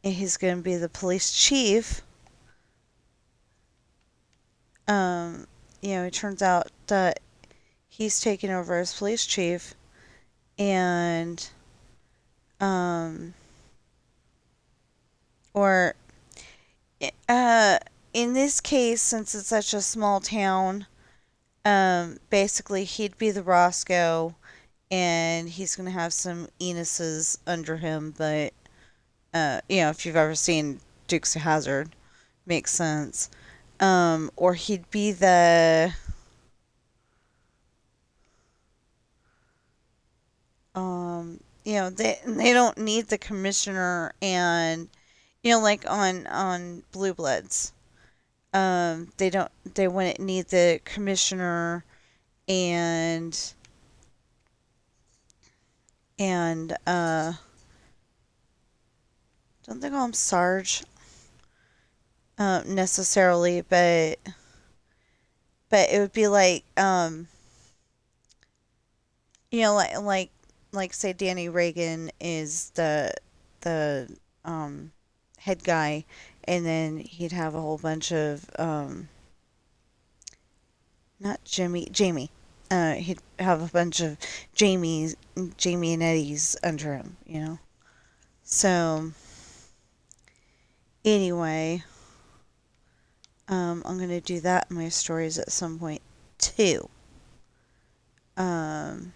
and he's going to be the police chief. Um, it turns out that he's taken over as police chief, and um, or uh, in this case, since it's such a small town, basically he'd be the Roscoe, and he's gonna have some Enuses under him. But if you've ever seen Dukes of Hazzard, makes sense. Or he'd be they don't need the commissioner, and like on Blue Bloods, they wouldn't need the commissioner and and don't they call him Sarge necessarily, but it would be like like say Danny Reagan is the um head guy, and then he'd have a whole bunch of not Jamie. He'd have a bunch of Jamie and Eddie's under him. So anyway, I'm gonna do that in my stories at some point too. Um,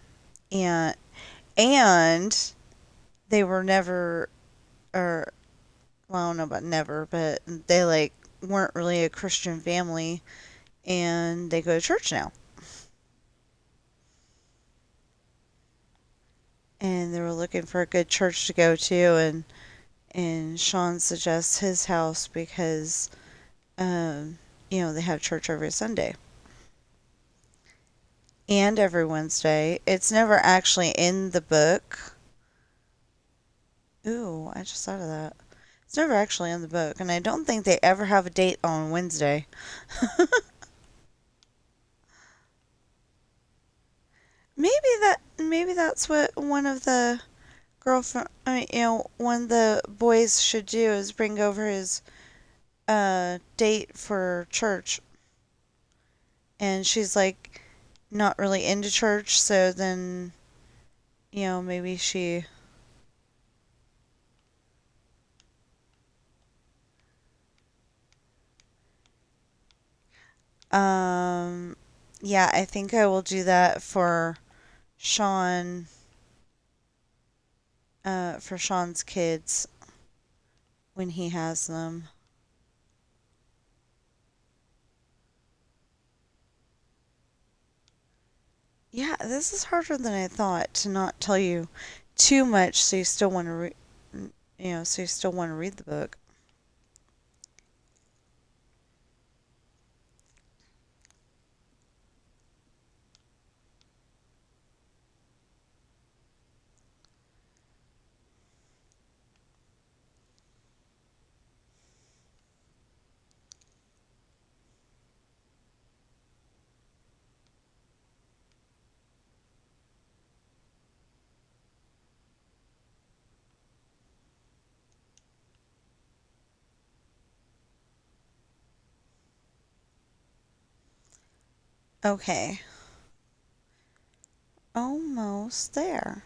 and and they were never, or well, I don't know about never, but they like weren't really a Christian family, and they go to church now. And they were looking for a good church to go to, and Sean suggests his house because they have church every Sunday and every Wednesday. It's never actually in the book. Ooh, I just thought of that. It's never actually in the book, and I don't think they ever have a date on Wednesday. Maybe that's what one of the girlfriend, one of the boys should do is bring over his date for church, and she's like not really into church, so then maybe she. Um, yeah, I think I will do that Sean, for Sean's kids when he has them. Yeah, this is harder than I thought to not tell you too much, so you still want to so you still want to read the book. Okay, almost there.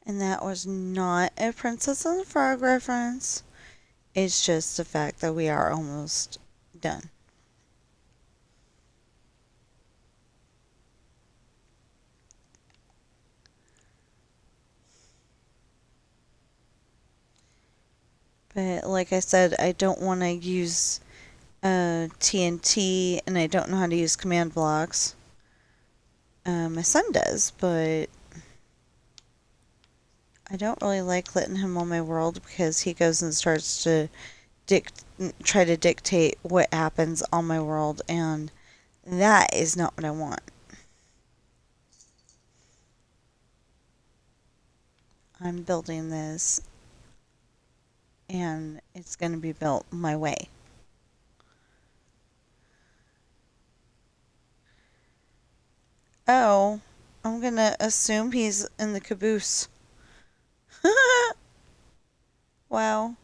And that was not a Princess and the Frog reference. It's just the fact that we are almost done. But like I said, I don't want to use TNT, and I don't know how to use command blocks. My son does, but I don't really like letting him on my world because he goes and starts to dict- try to dictate what happens on my world, and that is not what I want. I'm building this, and it's going to be built my way. Oh, I'm going to assume he's in the caboose. Wow.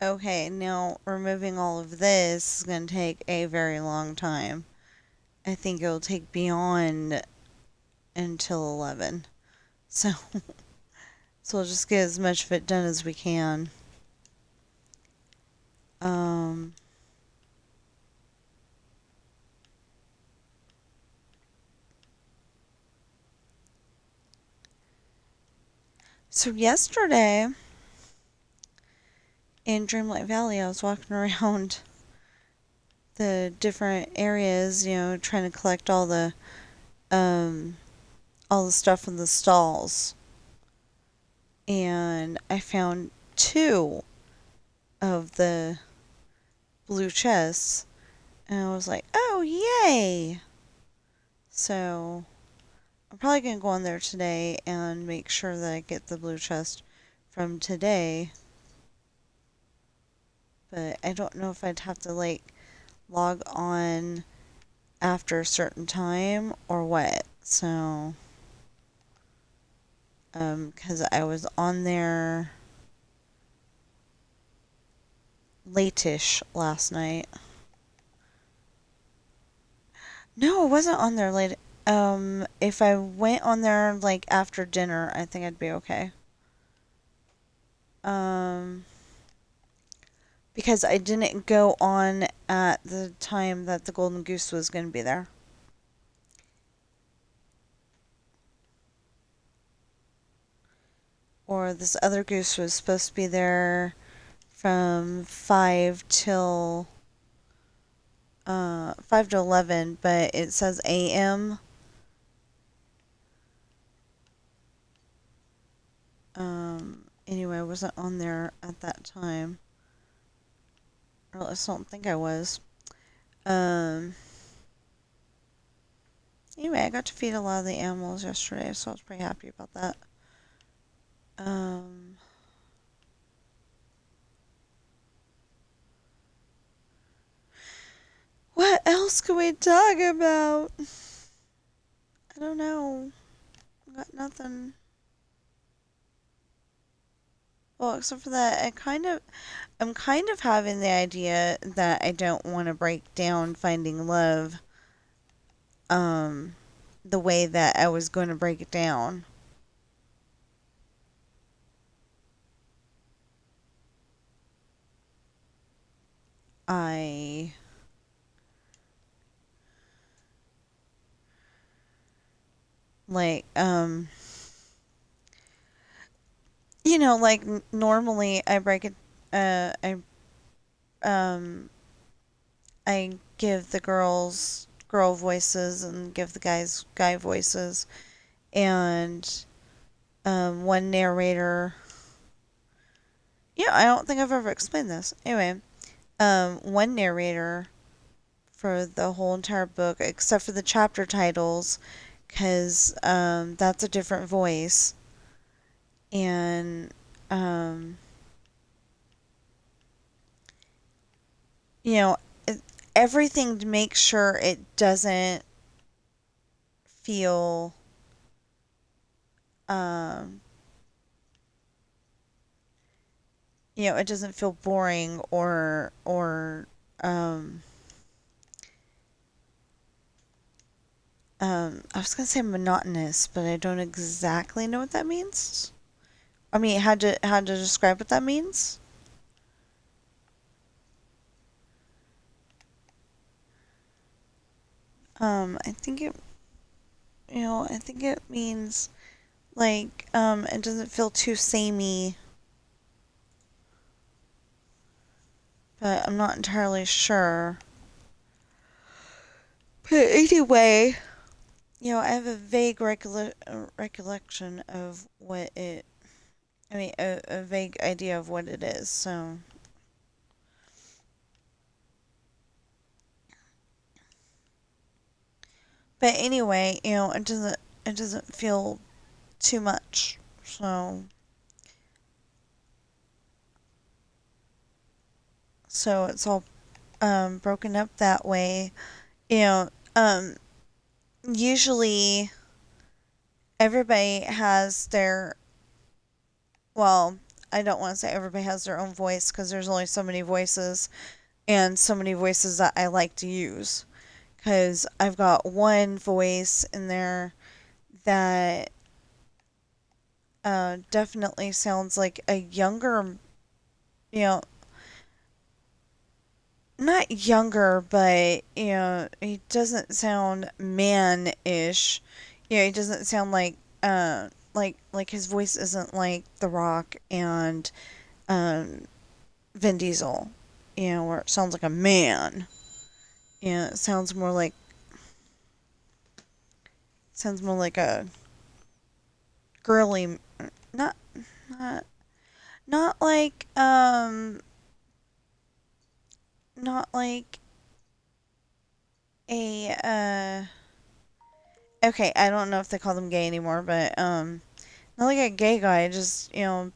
Okay, now removing all of this is going to take a very long time. I think it'll take beyond until 11. So, so we'll just get as much of it done as we can. Um, so yesterday in Dreamlight Valley, I was walking around the different areas, trying to collect um, all the stuff in the stalls, and I found two of the blue chests, and I was like, "Oh, yay!" So I'm probably gonna go on there today and make sure that I get the blue chest from today. But I don't know if I'd have to log on after a certain time or what. So, 'cause I was on there late-ish last night. No, I wasn't on there late. If I went on there after dinner, I think I'd be okay. Um, because I didn't go on at the time that the golden goose was going to be there. Or this other goose was supposed to be there from 5 to 11, but it says AM. Anyway, I wasn't on there at that time. Or at least I don't think I was. Um, anyway, I got to feed a lot of the animals yesterday, so I was pretty happy about that. Um, what else can we talk about? I don't know. I got nothing. Well, except for that, I'm kind of having the idea that I don't want to break down Finding Love, um, the way that I was going to break it down. I like, normally I break it, um, I give the girls girl voices and give the guys guy voices, and one narrator. Yeah, I don't think I've ever explained this. Anyway, one narrator for the whole entire book, except for the chapter titles, because that's a different voice, and um, you know, everything to make sure it doesn't feel um it doesn't feel boring um I was gonna say monotonous, but I don't exactly know what that means. I mean, how to describe what that means? I think I think it means like it doesn't feel too samey, but I'm not entirely sure. But anyway, I have a vague recollection of what it. I mean, a vague idea of what it is. So, but anyway, it doesn't feel too much. So it's all broken up that way. You know, usually everybody has their well, I don't want to say everybody has their own voice because there's only so many voices and so many voices that I like to use. Because I've got one voice in there that definitely sounds like a younger, you know, not younger, but he doesn't sound man-ish. He doesn't sound like his voice isn't like The Rock and um Vin Diesel. Where it sounds like a man. It sounds more like a girly, not not not like not like a okay, I don't know if they call them gay anymore, but not like a gay guy, just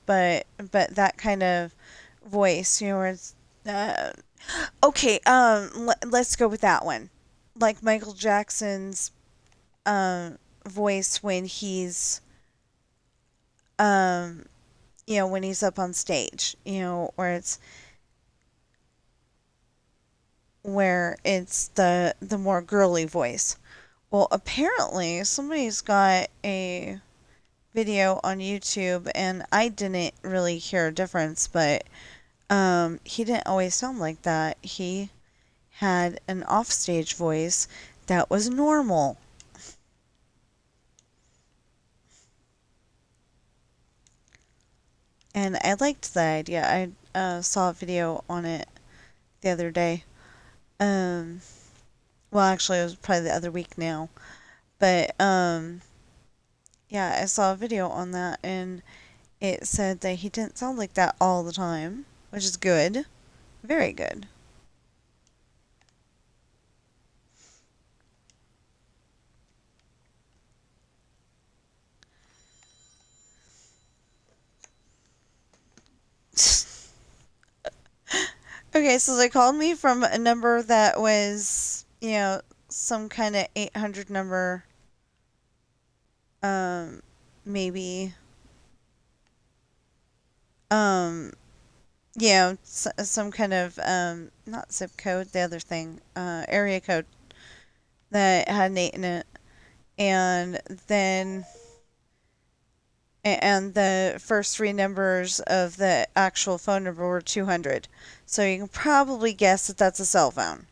but that kind of voice, where it's uh, okay. Let's go with that one, like Michael Jackson's voice when he's um when he's up on stage, where it's the more girly voice. Well, apparently somebody's got a video on YouTube, and I didn't really hear a difference, but he didn't always sound like that. He had an offstage voice that was normal. And I liked that idea. I saw a video on it the other day. Um, well, actually, it was probably the other week now. But yeah, I saw a video on that, and it said that he didn't sound like that all the time, which is good. Very good. Okay, so they called me from a number that was, some kind of 800 number, um, maybe, um, some kind of, not zip code, the other thing, area code that had an 8 in it. And then, and the first three numbers of the actual phone number were 200. So you can probably guess that that's a cell phone.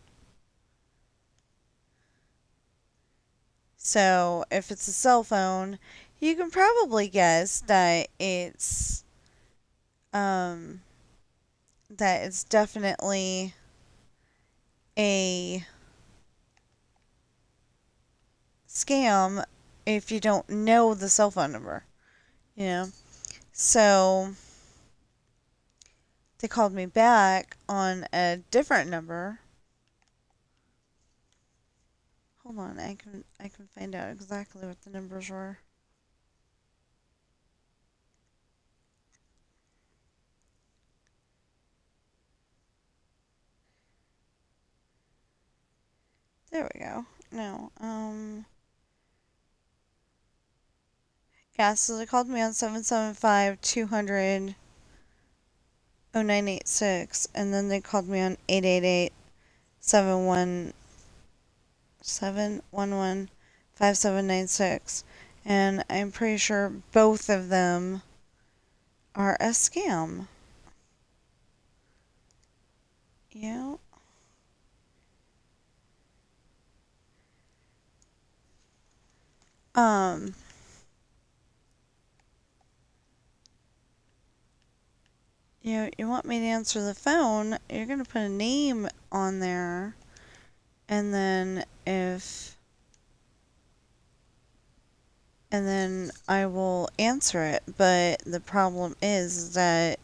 So if it's a cell phone, you can probably guess um that it's definitely a scam if you don't know the cell phone number. You know. So they called me back on a different number. Hold on, I can find out exactly what the numbers were. There we go. No. Yeah, so they called me on 775-200-0986, and then they called me on 888-717-115796. And I'm pretty sure both of them are a scam. Yeah. Um, you want me to answer the phone, you're going to put a name on there, and then and then I will answer it. But the problem is that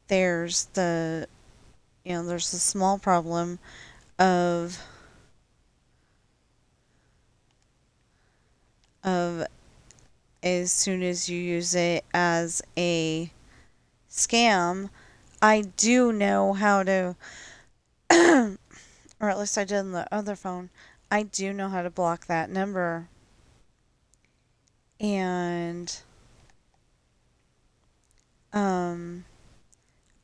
there's the, there's the small problem of of as soon as you use it as a scam, I do know how to, or at least I did on the other phone, I do know how to block that number. And um,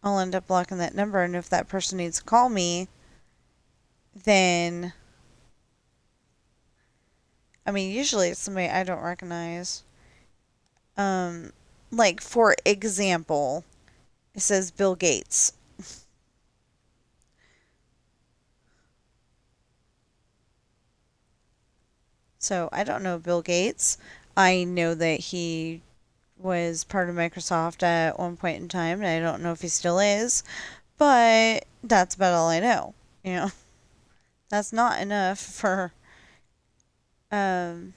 I'll end up blocking that number. And if that person needs to call me, then, I mean, usually it's somebody I don't recognize. Um, like, for example, it says Bill Gates. So I don't know Bill Gates. I know that he was part of Microsoft at one point in time, and I don't know if he still is, but that's about all I know. You know, that's not enough for, um,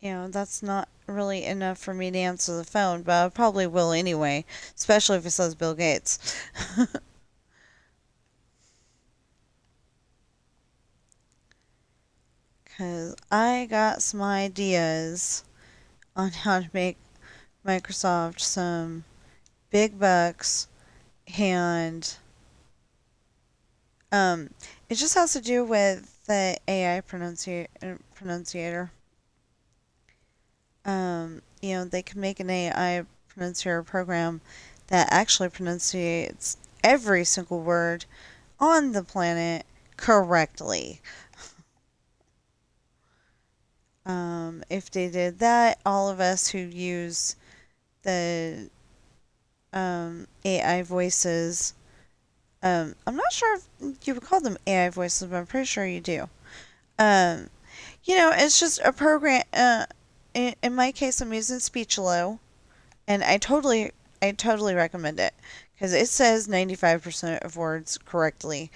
that's not really enough for me to answer the phone, but I probably will anyway, especially if it says Bill Gates. Because I got some ideas on how to make Microsoft some big bucks, and um, it just has to do with the AI pronunciator. They can make an AI pronunciator program that actually pronunciates every single word on the planet correctly. If they did that, all of us who use the AI voices, I'm not sure if you would call them AI voices, but I'm pretty sure you do. Um, it's just a program. In my case, I'm using Speechelo, and I totally recommend it because it says 95% of words correctly.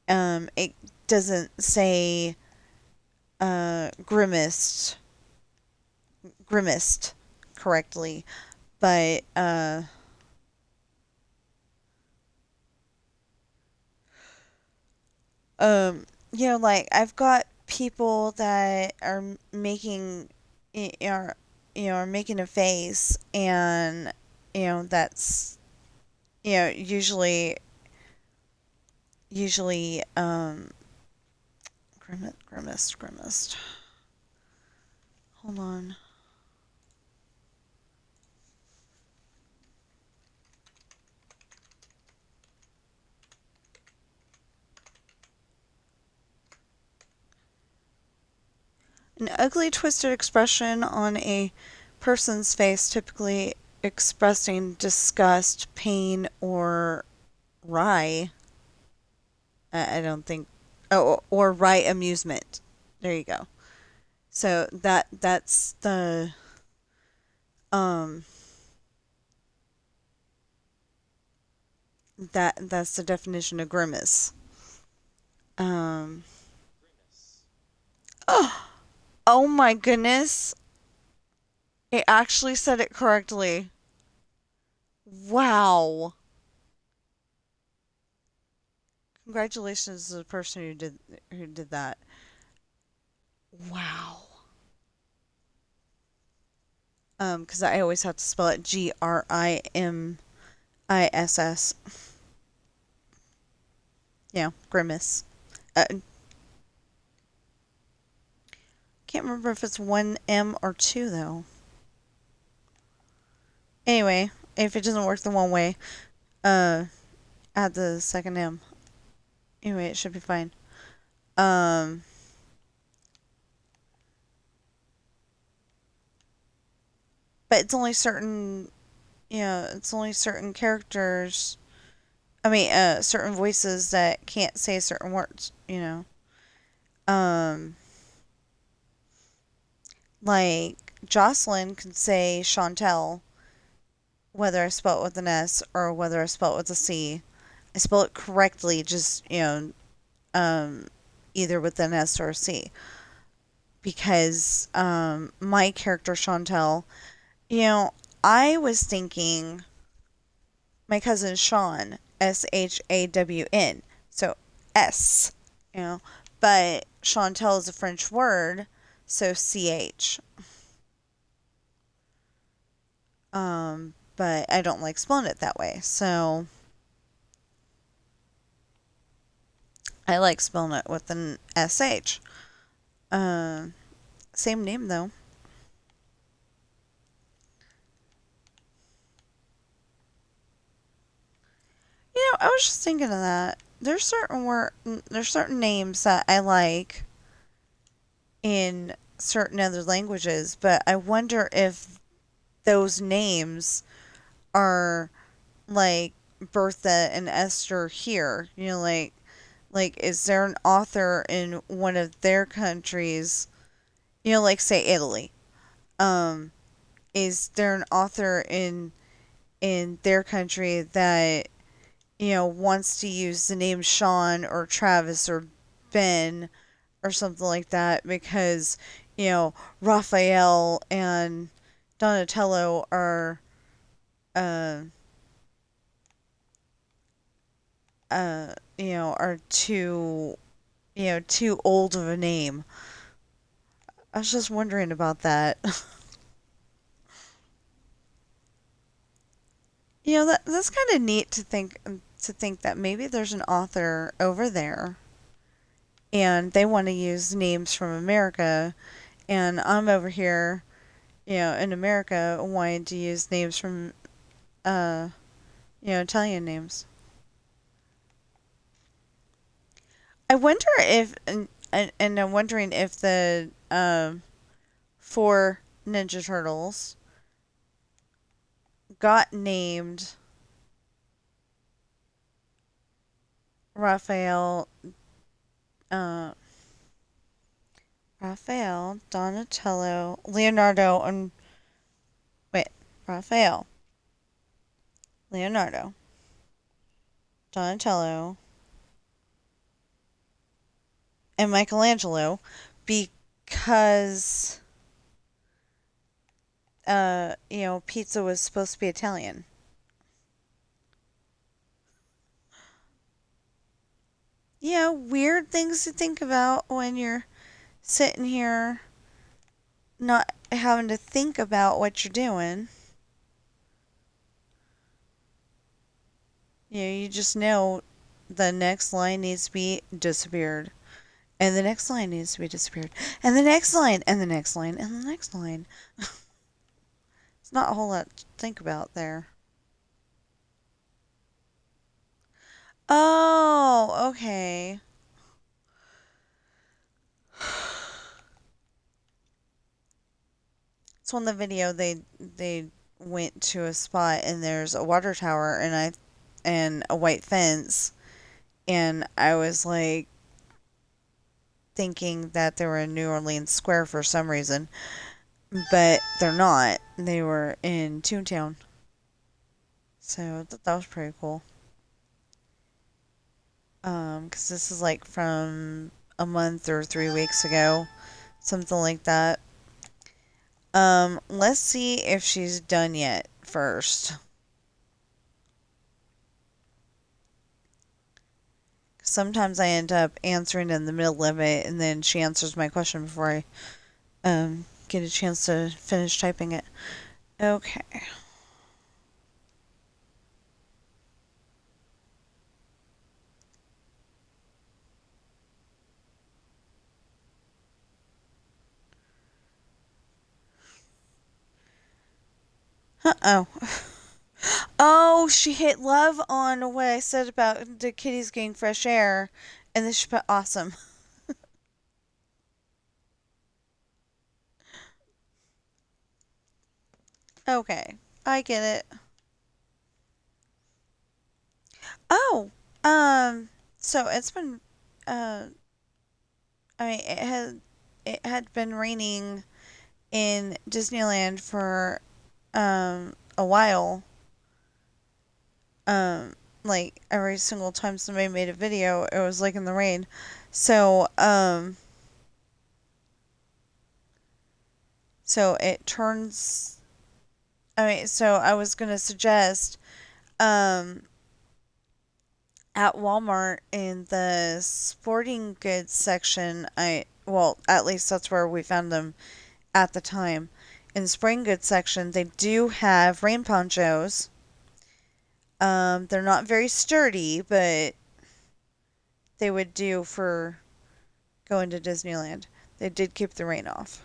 It doesn't say grimaced correctly, but like I've got people that are making are are making a face, and that's usually grimaced. Hold on. An ugly, twisted expression on a person's face, typically expressing disgust, pain, or wry. I don't think. Oh, or wry amusement. There you go. So that's um that's the definition of grimace. Um. Oh, oh my goodness! It actually said it correctly. Wow! Congratulations to the person who did that. Wow. Because I always have to spell it Grimiss. Grimace. Can't remember if it's one M or two though. Anyway, if it doesn't work the one way, uh, add the second M. Anyway, it should be fine. Um, but it's only certain, it's only certain characters. I mean, certain voices that can't say certain words. Um, like Jocelyn can say Chantel, whether I spell it with an S or whether I spell it with a C. I spell it correctly, just, um, either with an S or a C. Because my character Chantel, you know, I was thinking my cousin Sean, Shawn. So S, you know, but Chantel is a French word, so CH. But I don't like spelling it that way, so I like spelling it with an SH. Uh, Same name though. I was just thinking of that. There's certain names that I like in certain other languages, but I wonder if those names are like Bertha and Esther here. Like is there an author in one of their countries? Like say Italy. Um, is there an author in their country that wants to use the name Sean or Travis or Ben or something like that because, Raphael and Donatello uh, are too old of a name. I was just wondering about that. That's kind of neat to think that maybe there's an author over there and they want to use names from America, and I'm over here, in America wanting to use names from, uh, Italian names. I wonder if, and I'm wondering if the, four Ninja Turtles got named Raphael, uh, Raphael, Donatello, Leonardo, and, wait, Raphael, Leonardo, Donatello, and Michelangelo because pizza was supposed to be Italian. Yeah, weird things to think about when you're sitting here not having to think about what you're doing. You just know the next line needs to be disappeared. And the next line needs to be disappeared. And the next line, and the next line, and the next line. It's not a whole lot to think about there. Oh, okay. So in the video they went to a spot and there's a water tower and a white fence, and I was like thinking that they were in New Orleans Square for some reason, but they're not. They were in Toontown. So that was pretty cool. 'Cause this is like from a month or 3 weeks ago, something like that. Let's see if she's done yet first. Sometimes I end up answering in the middle of it, and then she answers my question before I get a chance to finish typing it. Okay. Uh-oh. Oh, she hit love on what I said about the kitties getting fresh air, and then she put awesome. Okay, I get it. Oh, um, so it's been, uh, I mean, it had been raining in Disneyland for a while. Um, like every single time somebody made a video, it was like in the rain. So, so it turns. I mean, so I was gonna suggest, um, at Walmart in the sporting goods section. Well, at least that's where we found them at the time. In the sporting goods section, they do have rain ponchos. They're not very sturdy, but they would do for going to Disneyland. They did keep the rain off.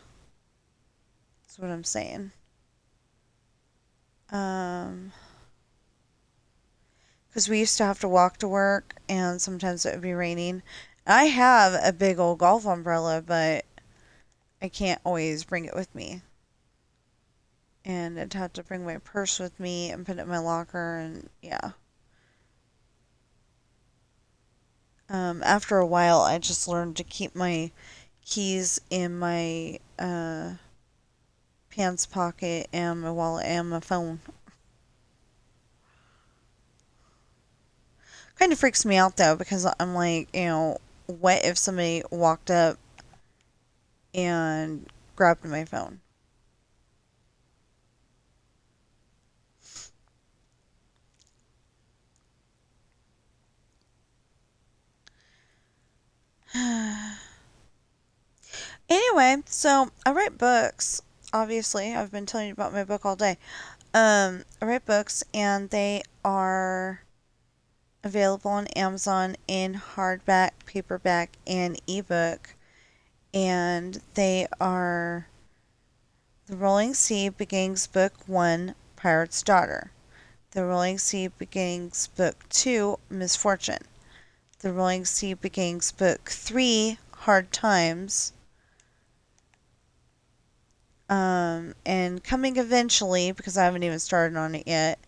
That's what I'm saying. Um, because we used to have to walk to work, and sometimes it would be raining. I have a big old golf umbrella, but I can't always bring it with me. And I'd have to bring my purse with me and put it in my locker, and yeah. After a while, I just learned to keep my keys in my pants pocket and my wallet and my phone. Kind of freaks me out though because I'm like, what if somebody walked up and grabbed my phone? Anyway, so I write books. Obviously, I've been telling you about my book all day. I write books, and they are available on Amazon in hardback, paperback, and ebook. And they are The Rolling Sea Begins Book 1, Pirate's Daughter. The Rolling Sea Begins Book 2, Misfortune. The Rolling Sea Begins Book 3, Hard Times. And coming eventually, because I haven't even started on it yet,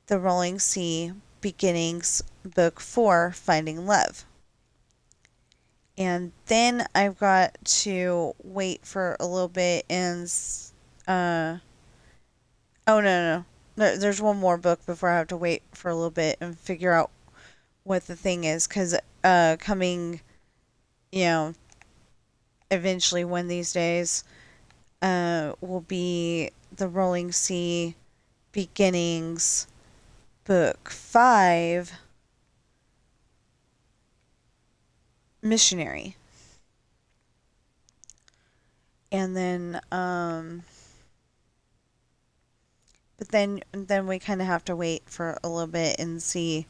The Rolling Sea Beginnings Book 4, Finding Love. And then I've got to wait for a little bit and, uh, oh no, there's one more book before I have to wait for a little bit and figure out what the thing is, because, coming, you know, eventually one of these days, will be The Rolling Sea Beginnings Book 5, Missionary. And then, but then we kind of have to wait for a little bit and see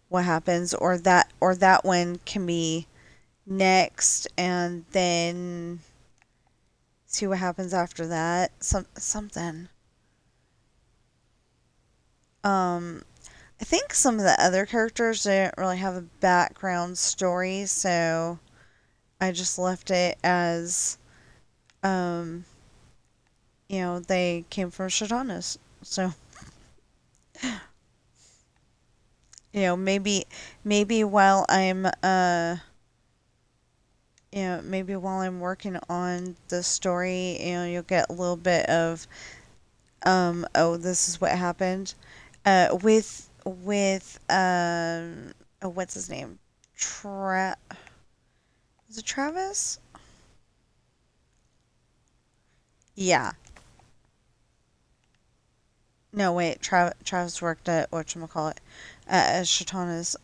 what happens, or that one can be next, and then see what happens after that. Something. Um, I think some of the other characters didn't really have a background story, so I just left it as, um, they came from Shadanas. So, maybe while I'm working on the story, you'll get a little bit of, oh, this is what happened, with oh, what's his name? Is it Travis? Yeah. No, wait. Travis worked at whatchamacallit, at Shatana's.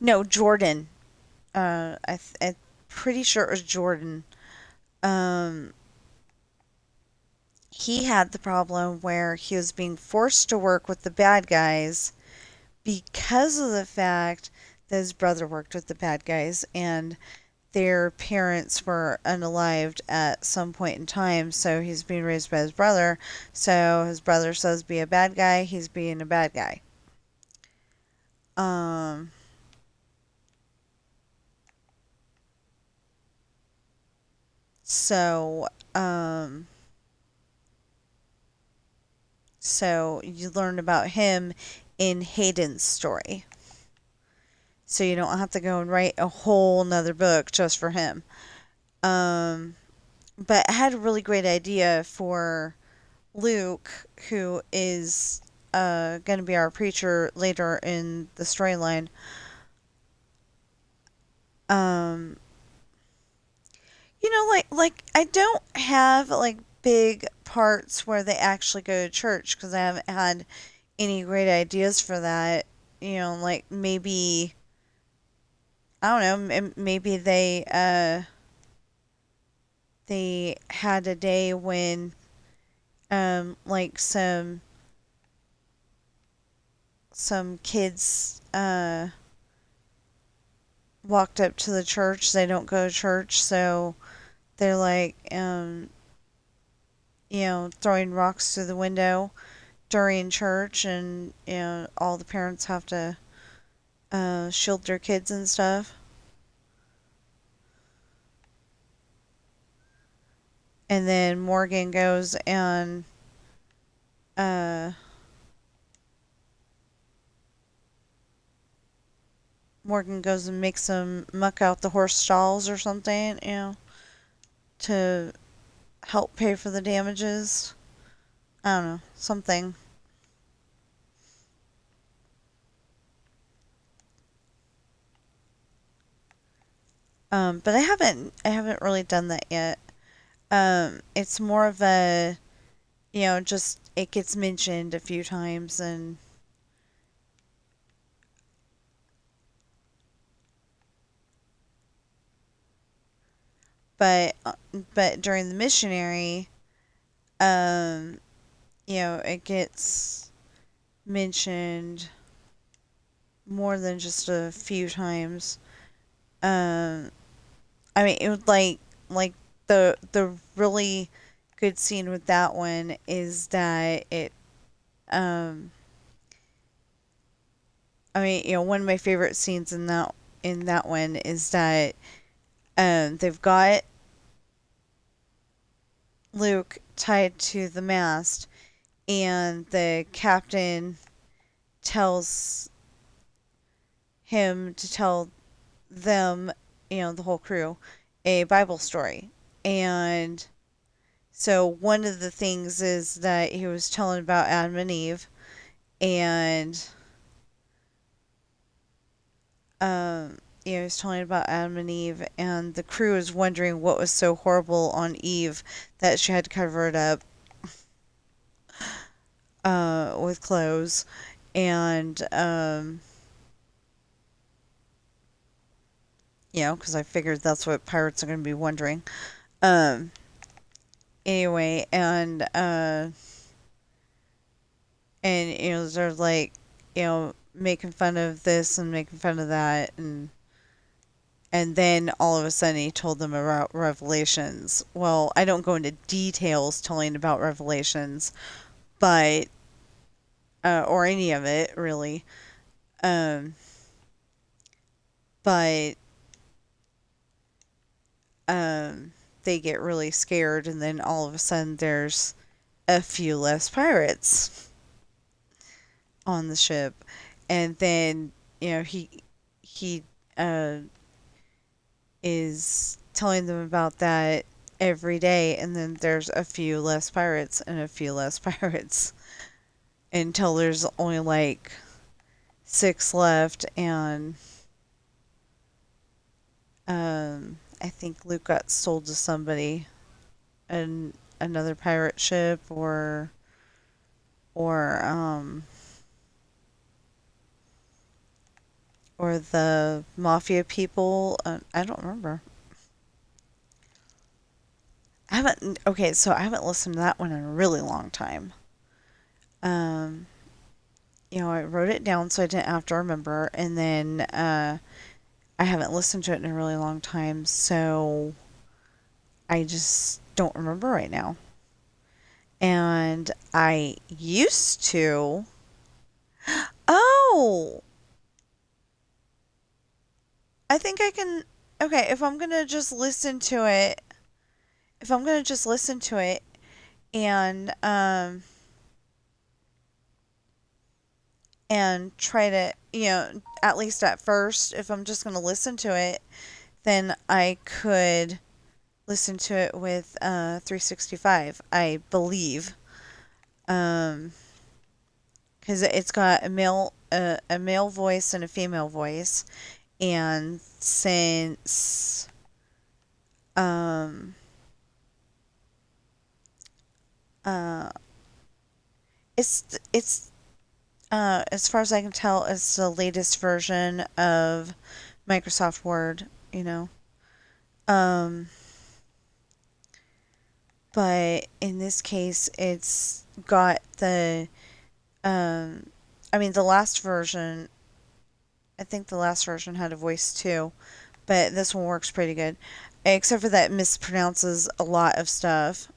No, Jordan. I'm pretty sure it was Jordan. Um, he had the problem where he was being forced to work with the bad guys because of the fact that his brother worked with the bad guys, and their parents were unalived at some point in time, so he's being raised by his brother. So his brother says be a bad guy, he's being a bad guy. Um, so, um, so you learn about him in Hayden's story. So you don't have to go and write a whole nother book just for him. Um, but I had a really great idea for Luke, who is going to be our preacher later in the storyline. Um, like I don't have like big parts where they actually go to church because I haven't had any great ideas for that. Like maybe I don't know. Maybe they had a day when like some kids walked up to the church. They don't go to church, so they're like throwing rocks through the window during church, and all the parents have to shield their kids and stuff. And then uh, Morgan goes and makes them muck out the horse stalls or something, to help pay for the damages. I don't know, something. But I haven't really done that yet. It's more of a, just it gets mentioned a few times, but but during the missionary, um, it gets mentioned more than just a few times. Um, I mean, it would like the really good scene with that one is that um I mean, one of my favorite scenes in that one is that they've got Luke tied to the mast, and the captain tells him to tell them, the whole crew, a Bible story. And so one of the things is that he was telling about Adam and Eve, and he was telling about Adam and Eve, and the crew is wondering what was so horrible on Eve that she had to cover it up with clothes, and because I figured that's what pirates are going to be wondering. Um, anyway, and they're like, making fun of this and making fun of that, and then all of a sudden he told them about Revelations. Well, I don't go into details telling about Revelations, but or any of it really. Um, but they get really scared, and then all of a sudden there's a few less pirates on the ship, and then he uh, is telling them about that every day, and then there's a few less pirates and a few less pirates until there's only like six left, and I think Luke got sold to somebody, and another pirate ship, or or the mafia people. I don't remember. I haven't listened to that one in a really long time. Um, I wrote it down so I didn't have to remember, and then I haven't listened to it in a really long time, so I just don't remember right now. And I used to. Oh, I think I can. Okay, if I'm gonna just listen to it, if I'm gonna just listen to it and try to, at least at first, if I'm just gonna listen to it, then I could listen to it with 365, I believe. Um, because it's got a male voice and a female voice, and since um uh it's as far as I can tell, it's the latest version of Microsoft Word, you know. Um, but in this case, it's got um, I mean, the last version, I think the last version had a voice too, but this one works pretty good. Except for that it mispronounces a lot of stuff.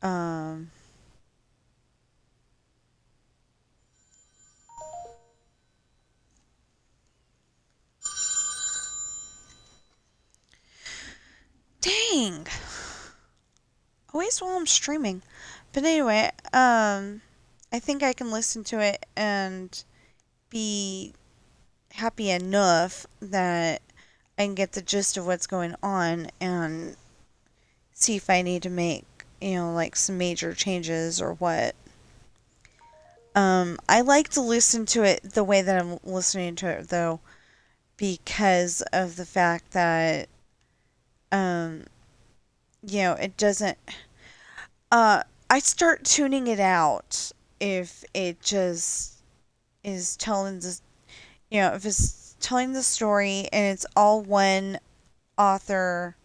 Um, Dang! Always while I'm streaming. But anyway, I think I can listen to it and be happy enough that I can get the gist of what's going on and see if I need to make, like some major changes or what. I like to listen to it the way that I'm listening to it though, because of the fact that, um, it doesn't, I start tuning it out if it just is telling the, if it's telling the story and it's all one author,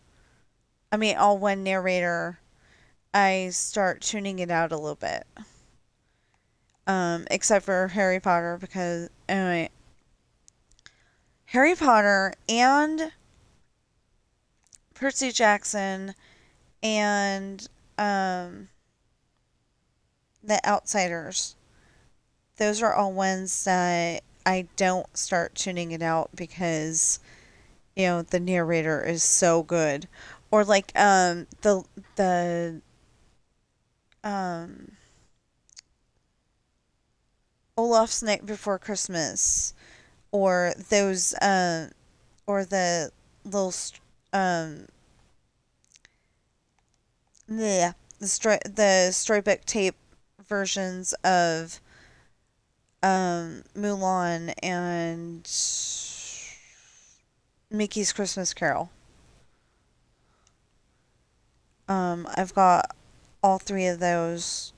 I mean, all one narrator, I start tuning it out a little bit. Except for Harry Potter, because, anyway, Harry Potter and Percy Jackson and, The Outsiders, those are all ones that I don't start tuning it out because, the narrator is so good. Or like, the, um, Olaf's Night Before Christmas, or those, or the little, um, the storybook tape versions of, Mulan and Mickey's Christmas Carol. I've got all three of those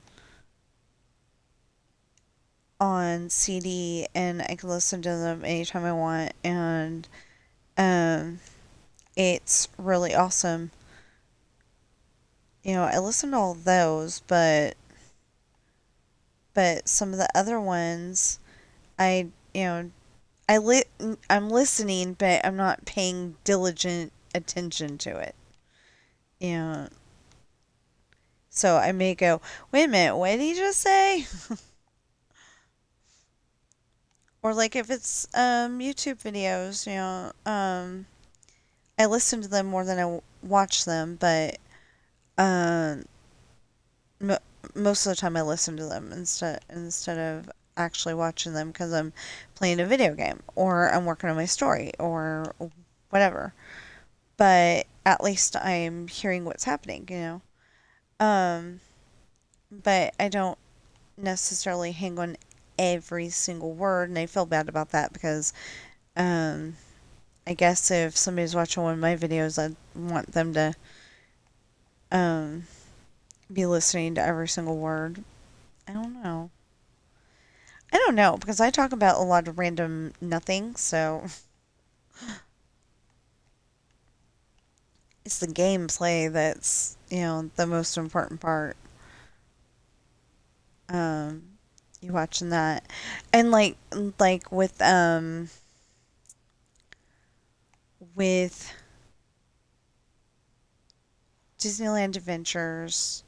on CD, and I can listen to them anytime I want, and um, it's really awesome. I listen to all those, but some of the other ones, I you know I'm listening, but I'm not paying diligent attention to it. You know, so I may go, wait a minute, what did he just say? Or like if it's YouTube videos, I listen to them more than I watch them, but um, m- most of the time I listen to them instead of actually watching them because I'm playing a video game or I'm working on my story or whatever. But at least I'm hearing what's happening. Um, but I don't necessarily hang on every single word, and I feel bad about that because um, I guess if somebody's watching one of my videos, I'd want them to um, be listening to every single word. I don't know. I don't know because I talk about a lot of random nothing, so it's the gameplay that's, the most important part. Um, You watching that? And like with Disneyland Adventures,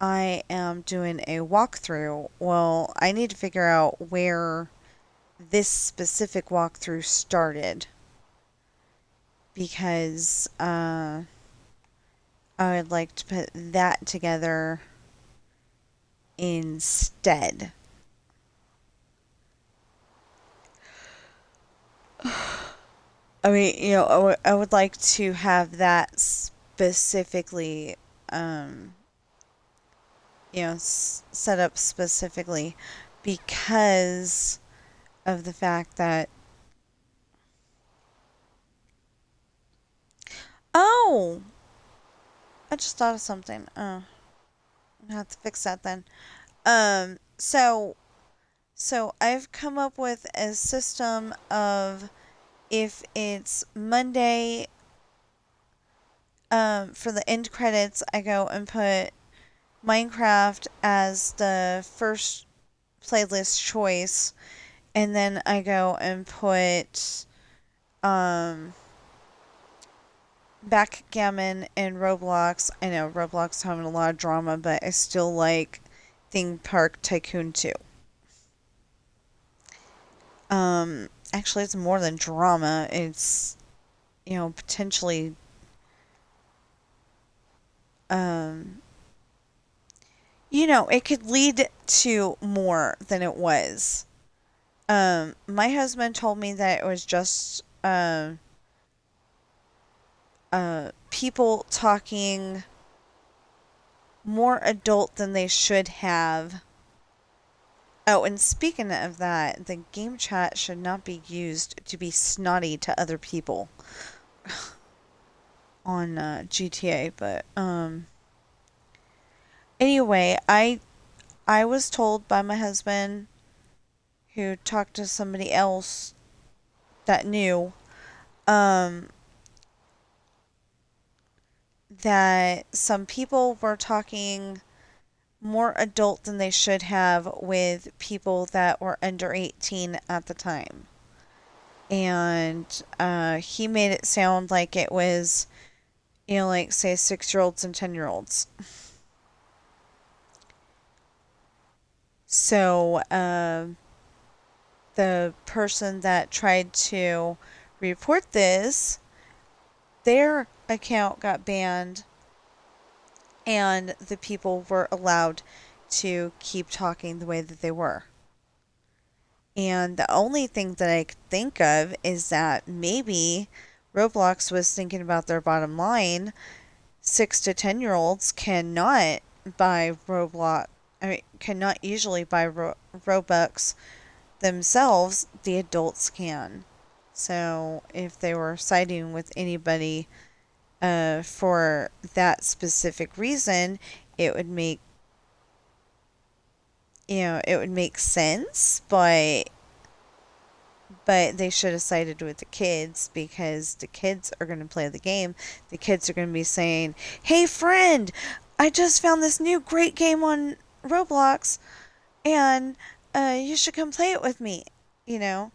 I am doing a walkthrough. Well, I need to figure out where this specific walkthrough started because I would like to put that together instead. I mean, I would like to have that specifically, um, set up specifically because of the fact that, oh, I just thought of something. Oh, I have to fix that then. So I've come up with a system of if it's Monday, for the end credits, I go and put Minecraft as the first playlist choice, and then I go and put um, backgammon and Roblox. I know Roblox is having a lot of drama, but I still like Theme Park Tycoon 2. Actually, it's more than drama. It's, potentially, um, it could lead to more than it was. My husband told me that it was just people talking more adult than they should have. Oh, and speaking of that, the game chat should not be used to be snotty to other people on GTA. But anyway, I was told by my husband, who talked to somebody else that knew, um, that some people were talking more adult than they should have with people that were under 18 at the time. And he made it sound like it was, like, say, 6-year-olds and 10-year-olds. So the person that tried to report this, their account got banned, and the people were allowed to keep talking the way that they were. And the only thing that I could think of is that maybe Roblox was thinking about their bottom line. 6 to 10-year-olds cannot buy Roblox. I mean, cannot usually buy Robux themselves. The adults can. So if they were siding with anybody for that specific reason, it would make it would make sense, but they should have sided with the kids because the kids are going to play the game. The kids are going to be saying, "Hey friend, I just found this new great game on Roblox, and you should come play it with me." You know,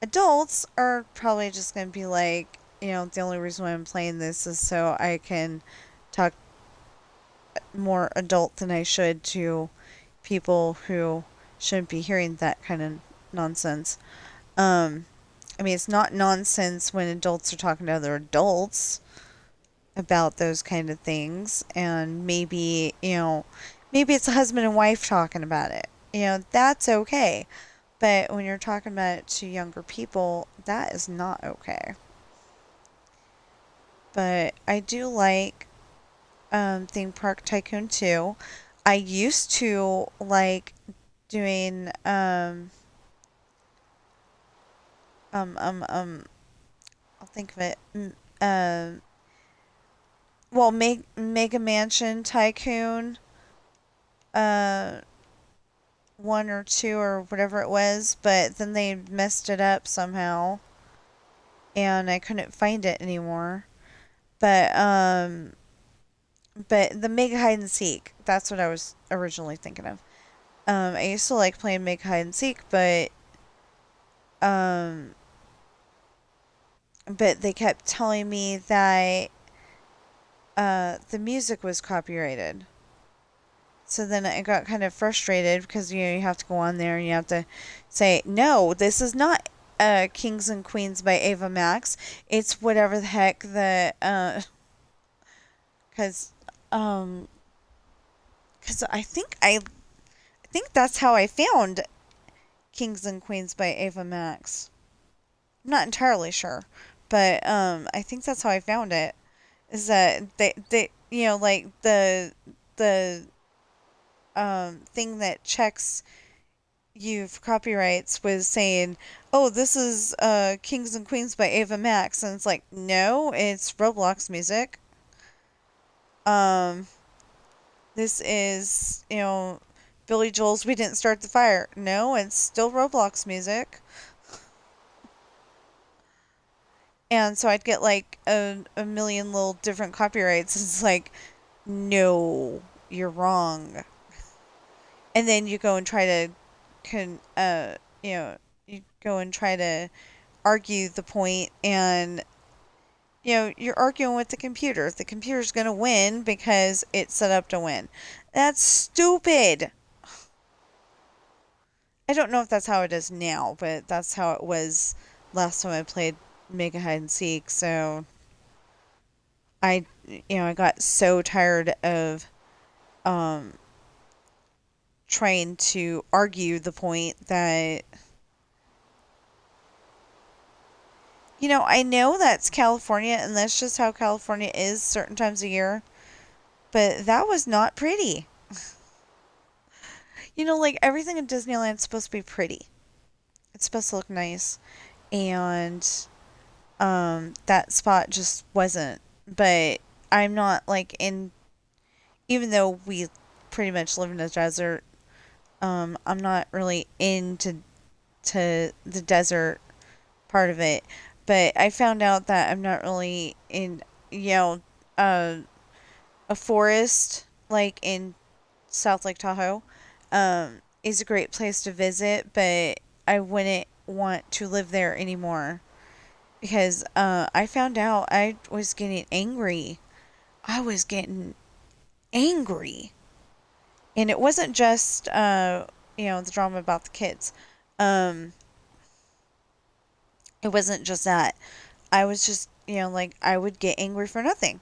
adults are probably just going to be like, the only reason why I'm playing this is so I can talk more adult than I should to people who shouldn't be hearing that kind of nonsense. Um, I mean, it's not nonsense when adults are talking to other adults about those kind of things, and maybe it's a husband and wife talking about it. That's okay. But when you're talking about it to younger people, that is not okay. But I do like Theme Park Tycoon 2. I used to like doing um um um I'll think of it. Well, Mega Mansion Tycoon, uh, 1 or 2 or whatever it was, but then they messed it up somehow, and I couldn't find it anymore. But but the Mega Hide and Seek, that's what I was originally thinking of. I used to like playing make hide and seek, um, but they kept telling me that the music was copyrighted. So then I got kind of frustrated because you have to go on there and you have to say, no, this is not Kings and Queens by Ava Max. It's whatever the heck the because um because I think that's how I found Kings and Queens by Ava Max. I'm not entirely sure, but I think that's how I found it. Is that they like the thing that checks you for copyrights was saying, "Oh, this is Kings and Queens by Ava Max," and it's like, no, it's Roblox music. Um, this is Billy Joel's "We Didn't Start the Fire." No, it's still Roblox music. And so I'd get like a million little different copyrights. It's like, no, you're wrong. And then you go and try to can you go and try to argue the point, and you're arguing with the computer. The computer's going to win because it's set up to win. That's stupid. I don't know if that's how it is now, but that's how it was last time I played Mega Hide and Seek. So I got so tired of um trying to argue the point that I know that's California and that's just how California is certain times of year, but that was not pretty. Like everything in Disneyland's supposed to be pretty. It's supposed to look nice. And that spot just wasn't. But I'm not like in even though we pretty much live in a desert, I'm not really into the desert part of it. But I found out that I'm not really in you know, uh a forest like in South Lake Tahoe is a great place to visit, but I wouldn't want to live there anymore because I found out I was getting angry. I was getting angry. And it wasn't just, the drama about the kids. Um, it wasn't just that. I was just, like, I would get angry for nothing.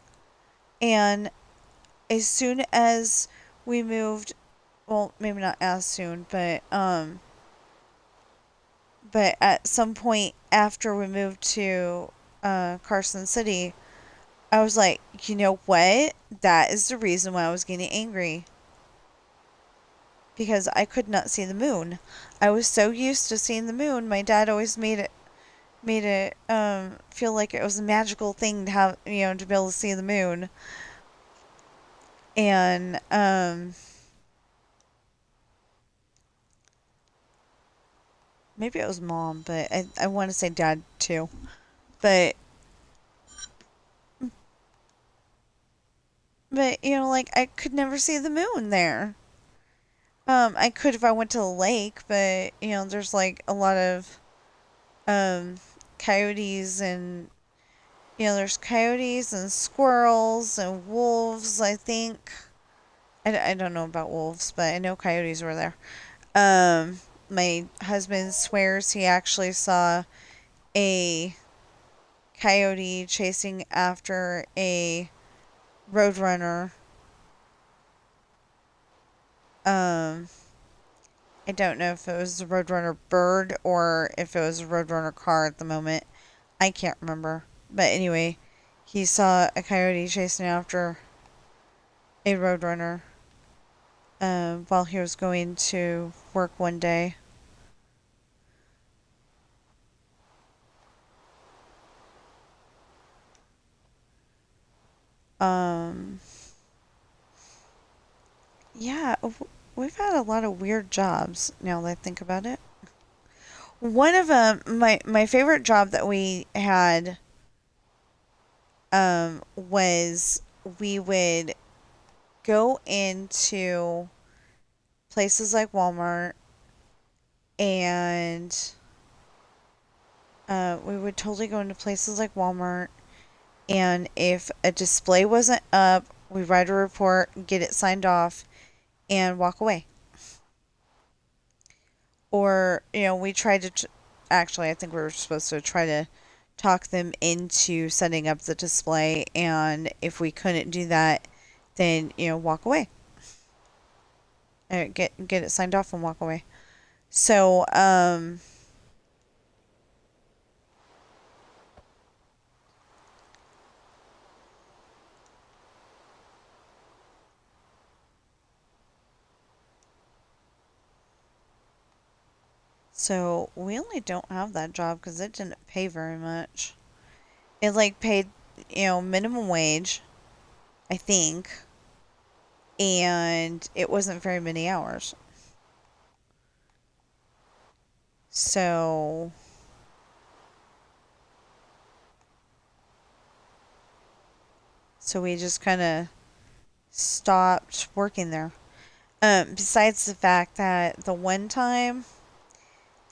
And as soon as we moved, well, maybe not as soon, but at some point after we moved to Carson City, I was like, you know what? That is the reason why I was getting angry. Because I could not see the moon. I was so used to seeing the moon. My dad always made it feel like it was a magical thing to have, to be able to see the moon. And maybe it was mom, but I want to say dad too. But like I could never see the moon there. I could if I went to the lake, but there's like a lot of um coyotes and there's coyotes and squirrels and wolves, I think. I don't know about wolves, but I know coyotes were there. My husband swears he actually saw a coyote chasing after a roadrunner. Um, I don't know if it was a roadrunner bird or if it was a roadrunner car at the moment. I can't remember. But anyway, he saw a coyote chasing after a roadrunner while he was going to work one day. Um, yeah, we've had a lot of weird jobs now that I think about it. One of them, my favorite job that we had was we would go into places like Walmart, and we would totally go into places like Walmart. And if a display wasn't up, we write a report, get it signed off, and walk away. Or, we tried to, actually, I think we were supposed to try to talk them into setting up the display. And if we couldn't do that, then, walk away. Get it signed off and walk away. So, so we only don't have that job because it didn't pay very much. It like paid, minimum wage, I think, and it wasn't very many hours. So, so we just kind of stopped working there. Besides the fact that the one time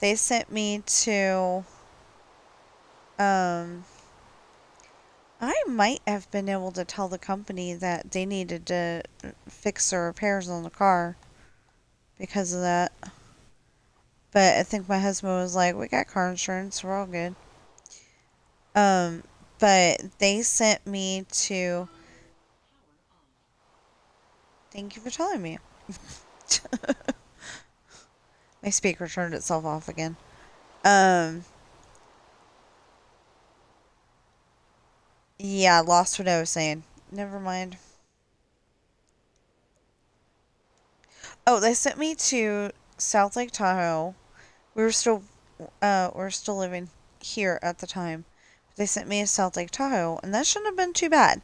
they sent me to, um, I might have been able to tell the company that they needed to fix the repairs on the car because of that. But I think my husband was like, "We got car insurance, we're all good." Um, but they sent me to. Thank you for telling me. My speaker turned itself off again. Um, yeah, lost what I was saying. Never mind. Oh, they sent me to South Lake Tahoe. We were still living here at the time. They sent me to South Lake Tahoe, and that shouldn't have been too bad,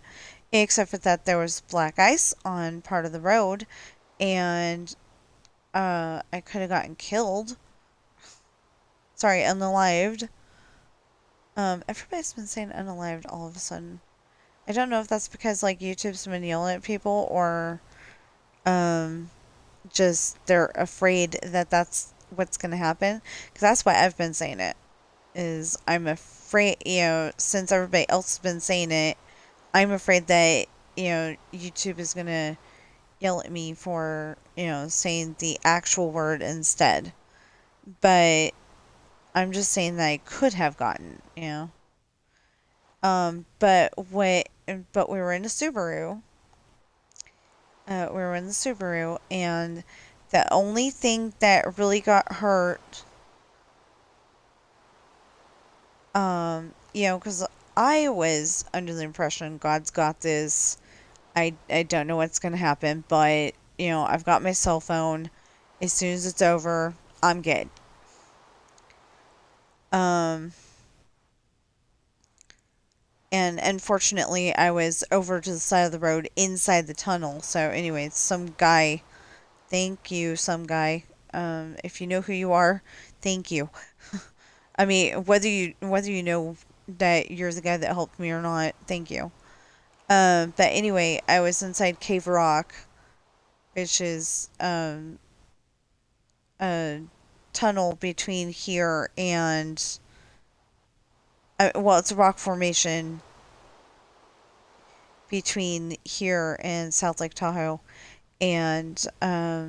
except for that there was black ice on part of the road, and I could have gotten killed. Sorry, unalived. Everybody's been saying unalived all of a sudden. I don't know if that's because like YouTube's been yelling at people or um just they're afraid that that's what's gonna happen. Because that's why I've been saying it. Is I'm afraid, since everybody else has been saying it, I'm afraid that YouTube is gonna yell at me for saying the actual word instead. But I'm just saying that I could have gotten. But we were in a Subaru. We were in the Subaru, and the only thing that really got hurt, because I was under the impression God's got this. I don't know what's gonna happen, but I've got my cell phone. As soon as it's over, I'm good. Um, and unfortunately, I was over to the side of the road inside the tunnel. So, anyways, some guy, thank you, some guy. If you know who you are, thank you. I mean, whether you know that you're the guy that helped me or not, thank you. But anyway, I was inside Cave Rock, which is a tunnel between here and well, it's a rock formation between here and South Lake Tahoe, and uh,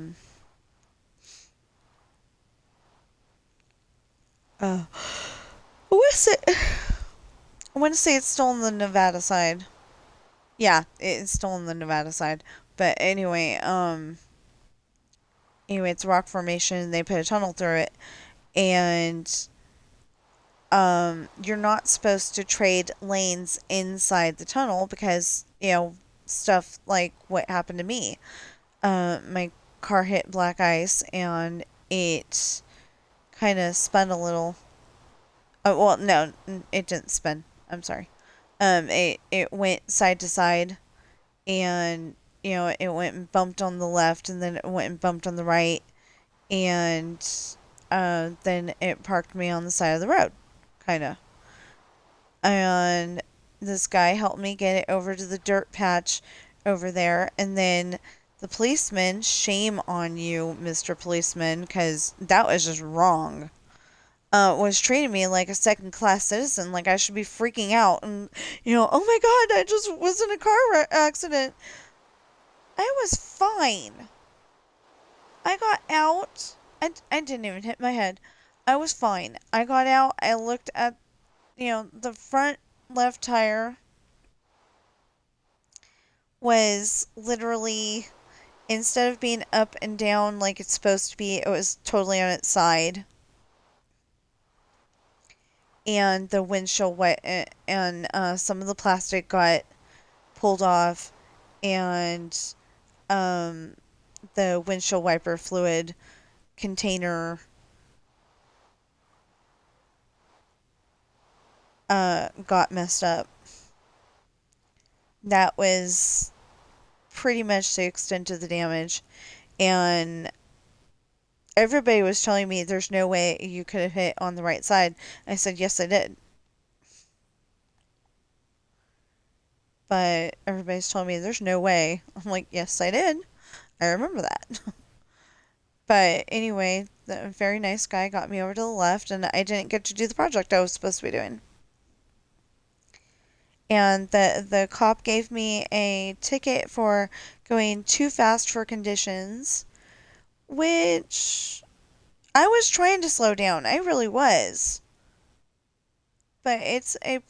what's it? I want to say it's still on the Nevada side. Yeah, it's still on the Nevada side. But anyway, it's a rock formation. They put a tunnel through it, and you're not supposed to trade lanes inside the tunnel because stuff like what happened to me. My car hit black ice and it kind of spun a little. Oh, well, no, it didn't spin. I'm sorry. It went side to side, and it went and bumped on the left, and then it went and bumped on the right, and then it parked me on the side of the road, kind of. And this guy helped me get it over to the dirt patch over there, and then The policeman, shame on you, Mr. Policeman, because that was just wrong. Was treating me like a second class citizen, like I should be freaking out and, oh my god, I just was in a car accident. I was fine. I got out. I didn't even hit my head. I was fine. I got out. I looked at, the front left tire was literally, instead of being up and down like it's supposed to be, it was totally on its side. And the windshield wet, and some of the plastic got pulled off, and um, the windshield wiper fluid container got messed up. That was pretty much the extent of the damage. And everybody was telling me there's no way you could have hit on the right side. I said, yes, I did. But everybody's telling me there's no way. I'm like, yes, I did. I remember that. But anyway, the very nice guy got me over to the left, and I didn't get to do the project I was supposed to be doing. And the cop gave me a ticket for going too fast for conditions, which I was trying to slow down. I really was. But it's a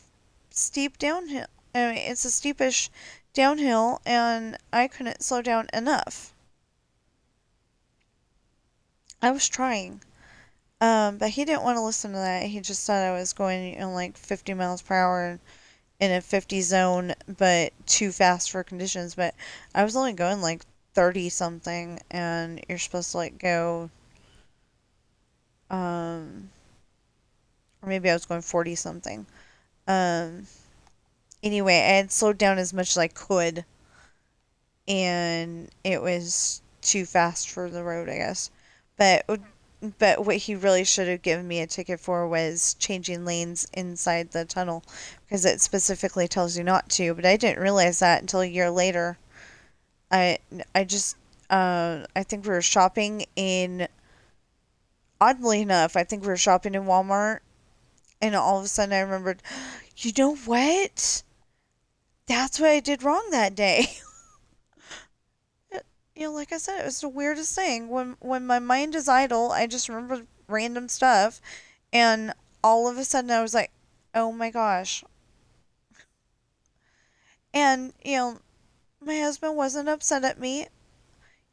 steep downhill. I mean, it's a steepish downhill, and I couldn't slow down enough. I was trying. But he didn't want to listen to that. He just thought I was going, like 50 miles per hour in a 50 zone, but too fast for conditions. But I was only going like 30 something, and you're supposed to like go, um, or maybe I was going 40 something. Um, anyway, I had slowed down as much as I could, and it was too fast for the road, I guess. But but what he really should have given me a ticket for was changing lanes inside the tunnel, because it specifically tells you not to. But I didn't realize that until a year later. I I just I think we were shopping in, oddly enough, I think we were shopping in Walmart, and all of a sudden I remembered, you know what? That's what I did wrong that day. Like I said, it was the weirdest thing. When my mind is idle, I just remember random stuff, and all of a sudden I was like, "Oh my gosh!" And my husband wasn't upset at me,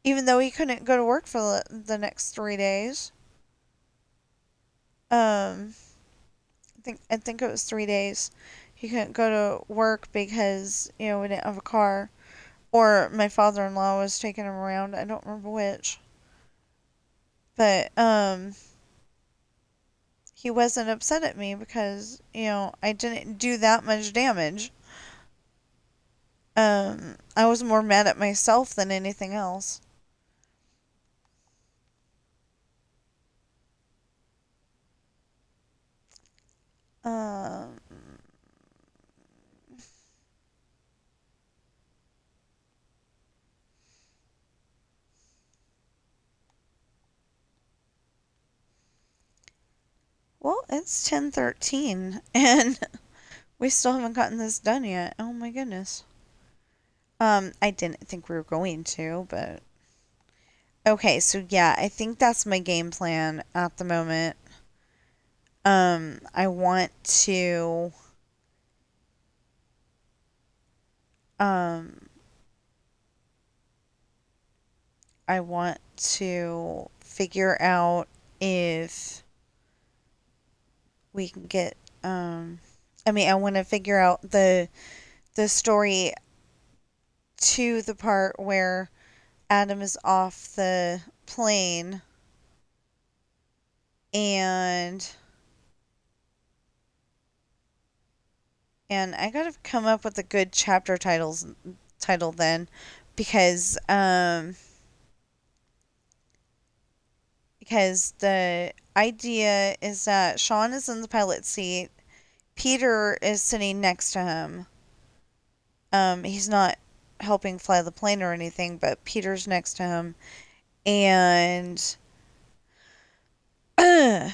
even though he couldn't go to work for the next 3 days. Um, I think it was 3 days. He couldn't go to work because we didn't have a car, or my father-in-law was taking him around. I don't remember which, but he wasn't upset at me because, I didn't do that much damage. I was more mad at myself than anything else. Um, well, it's 10:13 and we still haven't gotten this done yet. Oh my goodness. I didn't think we were going to, but okay, so yeah, I think that's my game plan at the moment. I want to um I want to figure out if we can get I want to figure out the story to the part where Adam is off the plane, and I gotta come up with a good chapter title then, because the idea is that Sean is in the pilot seat, Peter is sitting next to him. He's not helping fly the plane or anything, but Peter's next to him, and and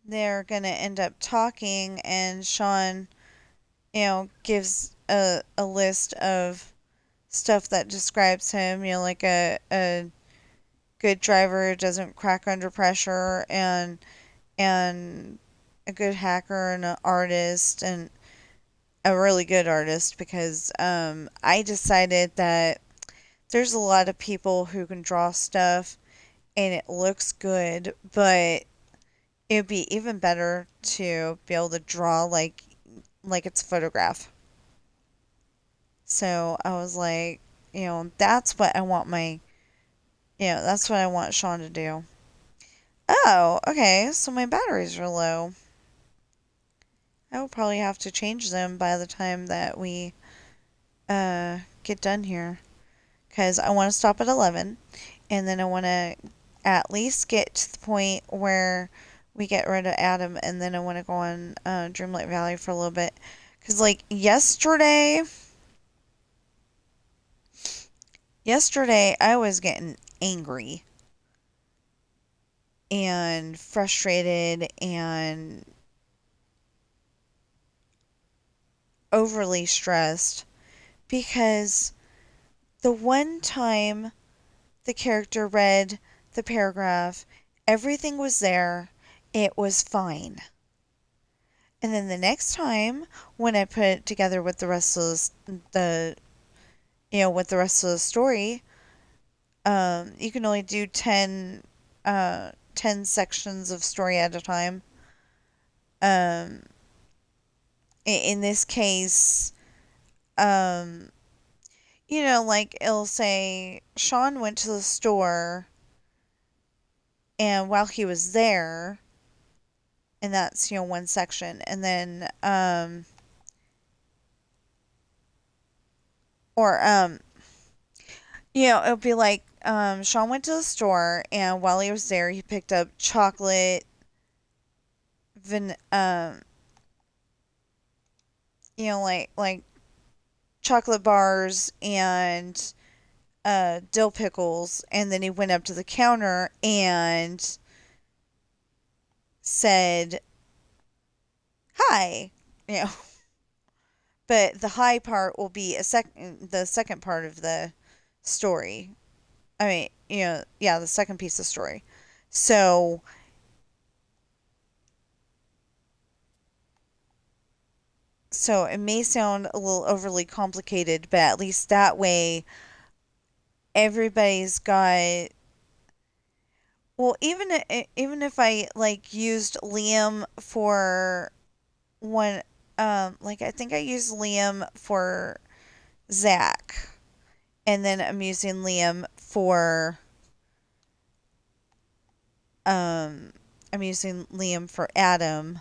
they're gonna end up talking, and Sean, gives a list of stuff that describes him, like a good driver who doesn't crack under pressure, and a good hacker and an artist, and a really good artist, because I decided that there's a lot of people who can draw stuff and it looks good, but it would be even better to be able to draw like it's a photograph. So I was like, that's what I want that's what I want Sean to do. Oh, okay, so my batteries are low. I will probably have to change them by the time that we get done here, because I want to stop at 11, and then I want to at least get to the point where we get rid of Adam, and then I want to go on Dreamlight Valley for a little bit. Because, like, yesterday I was getting angry and frustrated and overly stressed, because the one time the character read the paragraph, everything was there, it was fine. And then the next time, when I put it together with the rest of with the rest of the story, you can only do 10 sections of story at a time. Um, in this case, um, like it'll say Sean went to the store, and while he was there, and that's, one section. And then, or, it'll be like, Sean went to the store, and while he was there, he picked up chocolate, van, like chocolate bars and dill pickles, and then he went up to the counter and said hi, you know. But the hi part will be the second part of the story. I mean, yeah, the second piece of story. So, so it may sound a little overly complicated, but at least that way everybody's got, well, even if I like used Liam for one, like I think I used Liam for Zach, and then I'm using Liam for um I'm using Liam for Adam.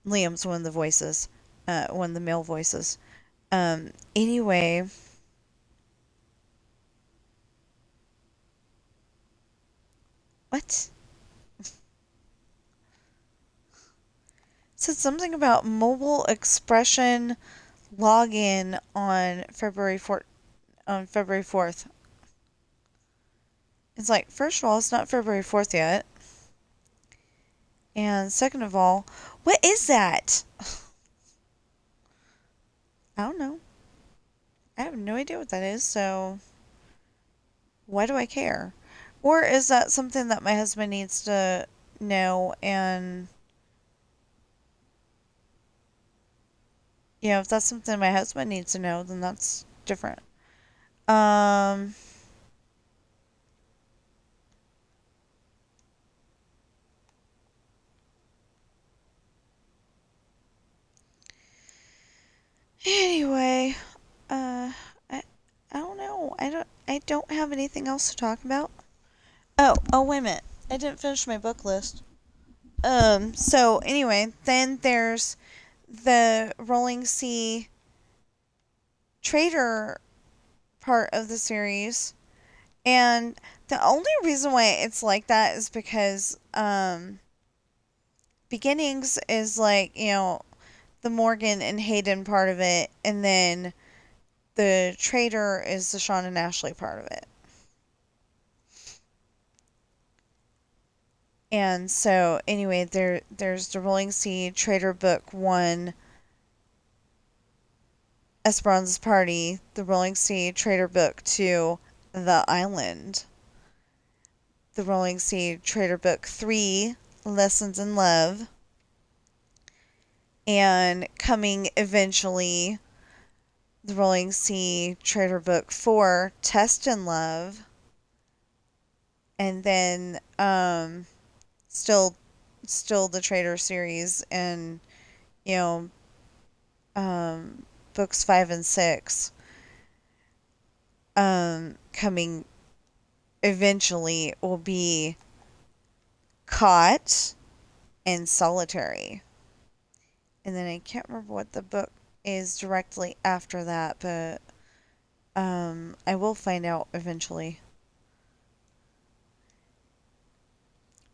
Liam's one of the voices, one of the male voices. Anyway, what? Said something about mobile expression login on February 4th. It's like, first of all, it's not February 4th yet. And second of all, what is that? I don't know. I have no idea what that is, so why do I care? Or is that something that my husband needs to know? And, if that's something my husband needs to know, then that's different. Um, anyway, uh, I, I don't know. I don't have anything else to talk about. Oh, wait a minute. I didn't finish my book list. So anyway, then there's the Rolling Sea Traitor part of the series. And the only reason why it's like that is because, Beginnings is like, the Morgan and Hayden part of it, and then the Traitor is the Sean and Ashley part of it. And so anyway, there's the Rolling Sea Traitor Book 1, Esperanza's Party, the Rolling Sea Traitor Book 2, The Island, the Rolling Sea Traitor Book 3, Lessons in Love, and coming eventually, the Rolling Sea Traitor Book 4, Test in Love, and then still the Traitor series, and you know books 5 and 6 coming eventually will be Caught and Solitary. And then I can't remember what the book is directly after that, but I will find out eventually.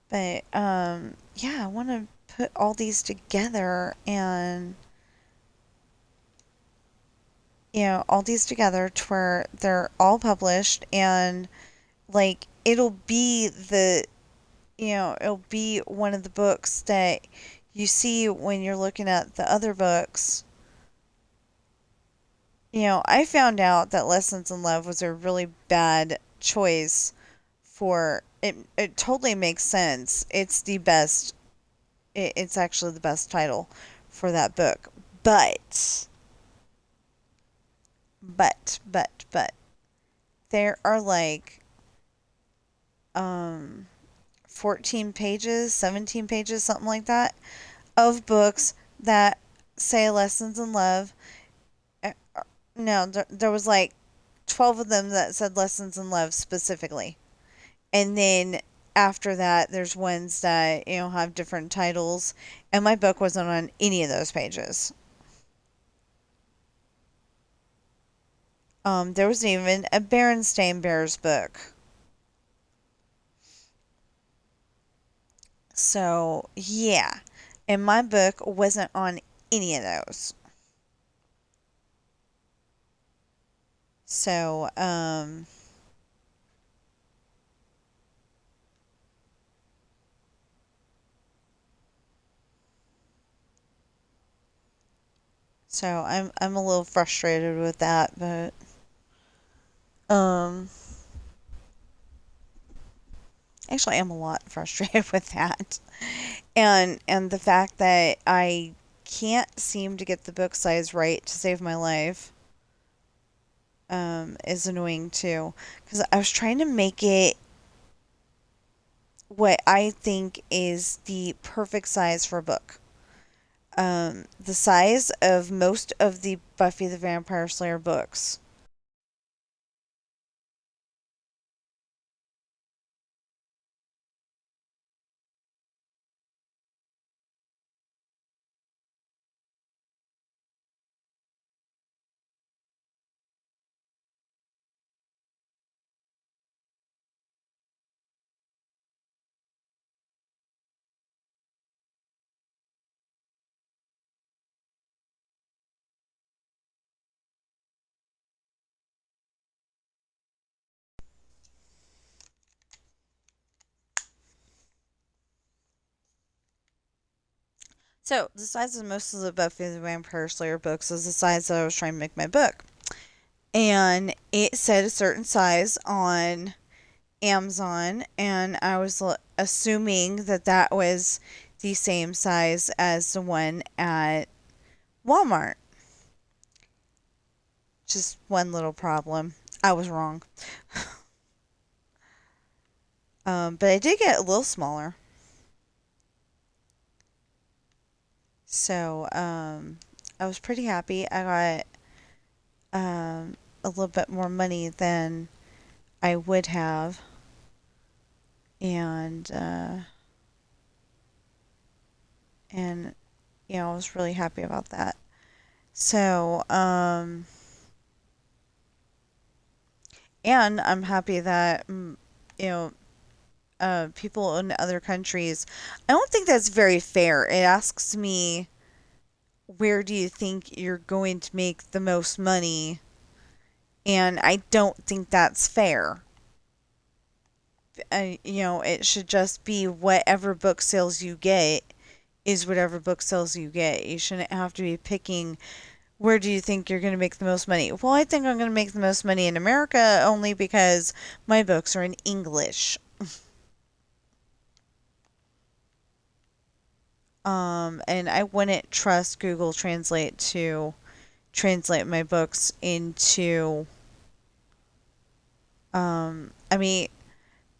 But yeah, I want to put all these together and all these together to where they're all published, and like it'll be one of the books that you see when you're looking at the other books. I found out that Lessons in Love was a really bad choice for it. It totally makes sense. It's the best. It's actually the best title for that book. But there are like um 14 pages, 17 pages, something like that, of books that say Lessons in Love. No, there was like 12 of them that said Lessons in Love specifically. And then after that, there's ones that, have different titles. And my book wasn't on any of those pages. There was even a Berenstain Bears book. So, yeah. And my book wasn't on any of those. So, I'm a little frustrated with that, but um actually I am a lot frustrated with that. And the fact that I can't seem to get the book size right to save my life is annoying too, because I was trying to make it what I think is the perfect size for a book. The size of most of the Buffy the Vampire Slayer books. So the size of most of the Buffy the Vampire Slayer books is the size that I was trying to make my book. And it said a certain size on Amazon, and I was assuming that that was the same size as the one at Walmart. Just one little problem. I was wrong. But I did get a little smaller. So, I was pretty happy. I got a little bit more money than I would have. And, and, I was really happy about that. So, and I'm happy that, you know, people in other countries. I don't think that's very fair. It asks me, where do you think you're going to make the most money? And I don't think that's fair. It should just be whatever book sales you get is whatever book sales you get. You shouldn't have to be picking, where do you think you're going to make the most money? Well, I think I'm going to make the most money in America only because my books are in English. And I wouldn't trust Google Translate to translate my books into, I mean,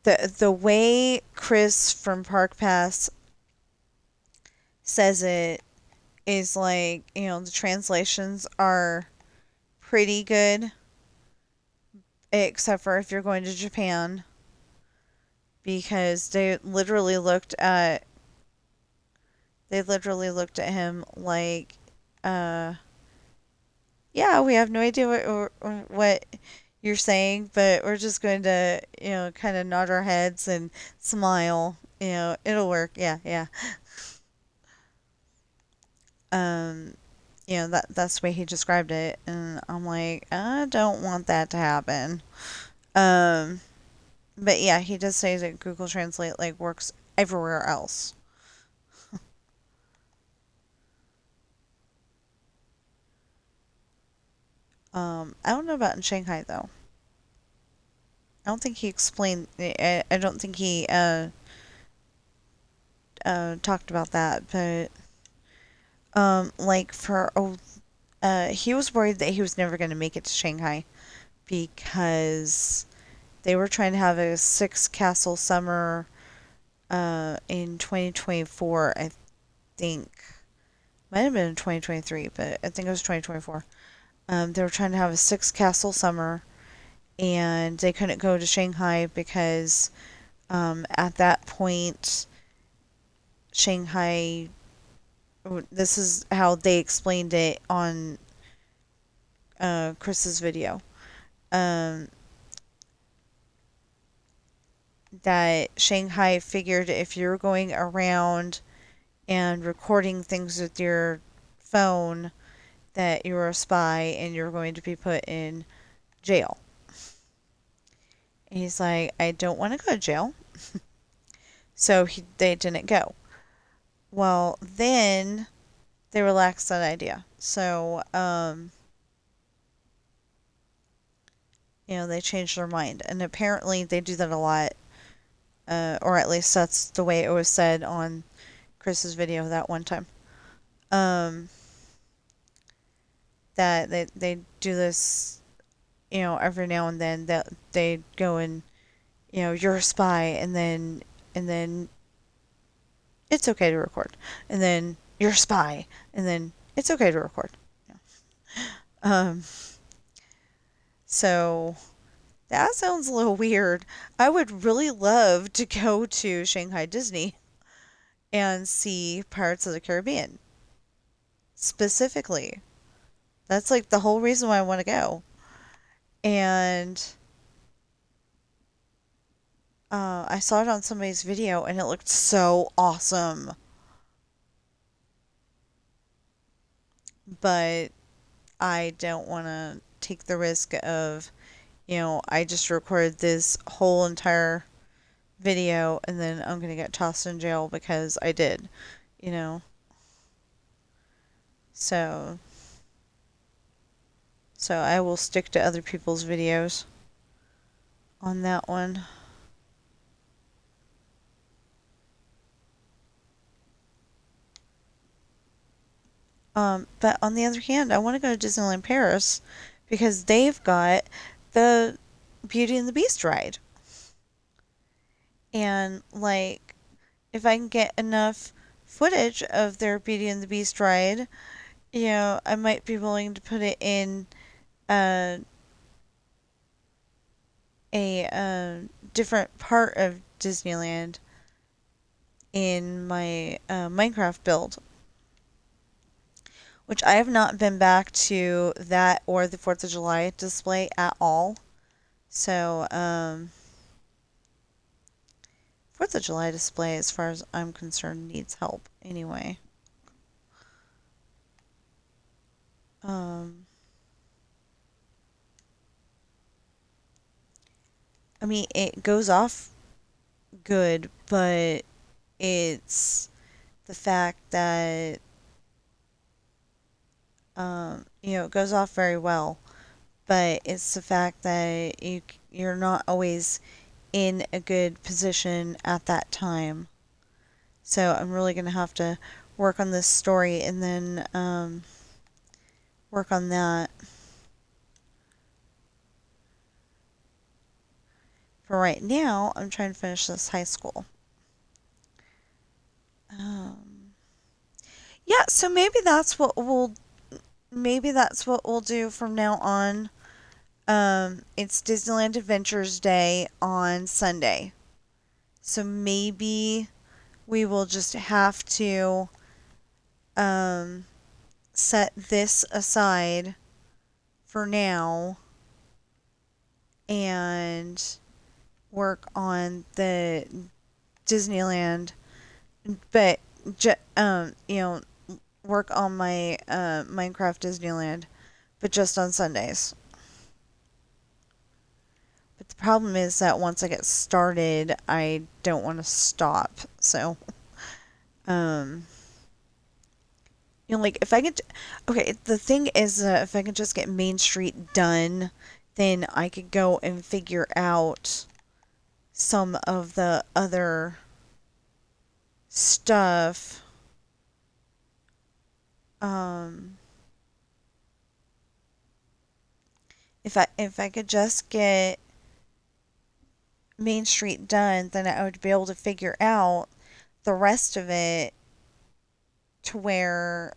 the way Chris from Park Pass says it is like, the translations are pretty good, except for if you're going to Japan, because they literally looked at him like, uh, yeah, we have no idea what you're saying, but we're just going to, kind of nod our heads and smile. It'll work. Yeah, yeah. Um, that's the way he described it, and I'm like, I don't want that to happen. Um, but yeah, he does say that Google Translate like works everywhere else. I don't know about in Shanghai though. I don't think he explained. I don't think he talked about that, but like he was worried that he was never going to make it to Shanghai because they were trying to have a six castle summer in 2024. I think might have been in 2023, but I think it was 2024. They were trying to have a six castle summer, and they couldn't go to Shanghai because at that point, Shanghai. This is how they explained it on Chris's video. Um, that Shanghai figured if you're going around and recording things with your phone, that you're a spy and you're going to be put in jail. And he's like, I don't want to go to jail. So they didn't go. Well, then they relaxed that idea. So, they changed their mind. And apparently they do that a lot. Or at least that's the way it was said on Chris's video that one time. Um, that they do this, every now and then, that they go and, you're a spy, and then it's okay to record. And then you're a spy, and then it's okay to record. Um, so that sounds a little weird. I would really love to go to Shanghai Disney and see Pirates of the Caribbean specifically. That's like the whole reason why I want to go. And I saw it on somebody's video and it looked so awesome. But I don't want to take the risk of, I just recorded this whole entire video and then I'm going to get tossed in jail because I did, you know. So so I will stick to other people's videos on that one. But on the other hand, I want to go to Disneyland Paris because they've got the Beauty and the Beast ride. And like, if I can get enough footage of their Beauty and the Beast ride, I might be willing to put it in uh, a different part of Disneyland in my Minecraft build, which I have not been back to that or the 4th of July display at all. So, Fourth of July display, as far as I'm concerned, needs help anyway. Um, I mean, it goes off good, but it's the fact that it goes off very well, but it's the fact that you're not always in a good position at that time. So I'm really gonna have to work on this story and then work on that. For right now, I'm trying to finish this high school. Um, yeah, so maybe that's what we'll do from now on. It's Disneyland Adventures Day on Sunday. So maybe we will just have to um, set this aside for now and work on the Disneyland, but work on my Minecraft Disneyland, but just on Sundays. But the problem is that once I get started, I don't want to stop. So, um, like if I could, okay, the thing is that if I could just get Main Street done, then I could go and figure out some of the other stuff. Um, if I could just get Main Street done, then I would be able to figure out the rest of it to where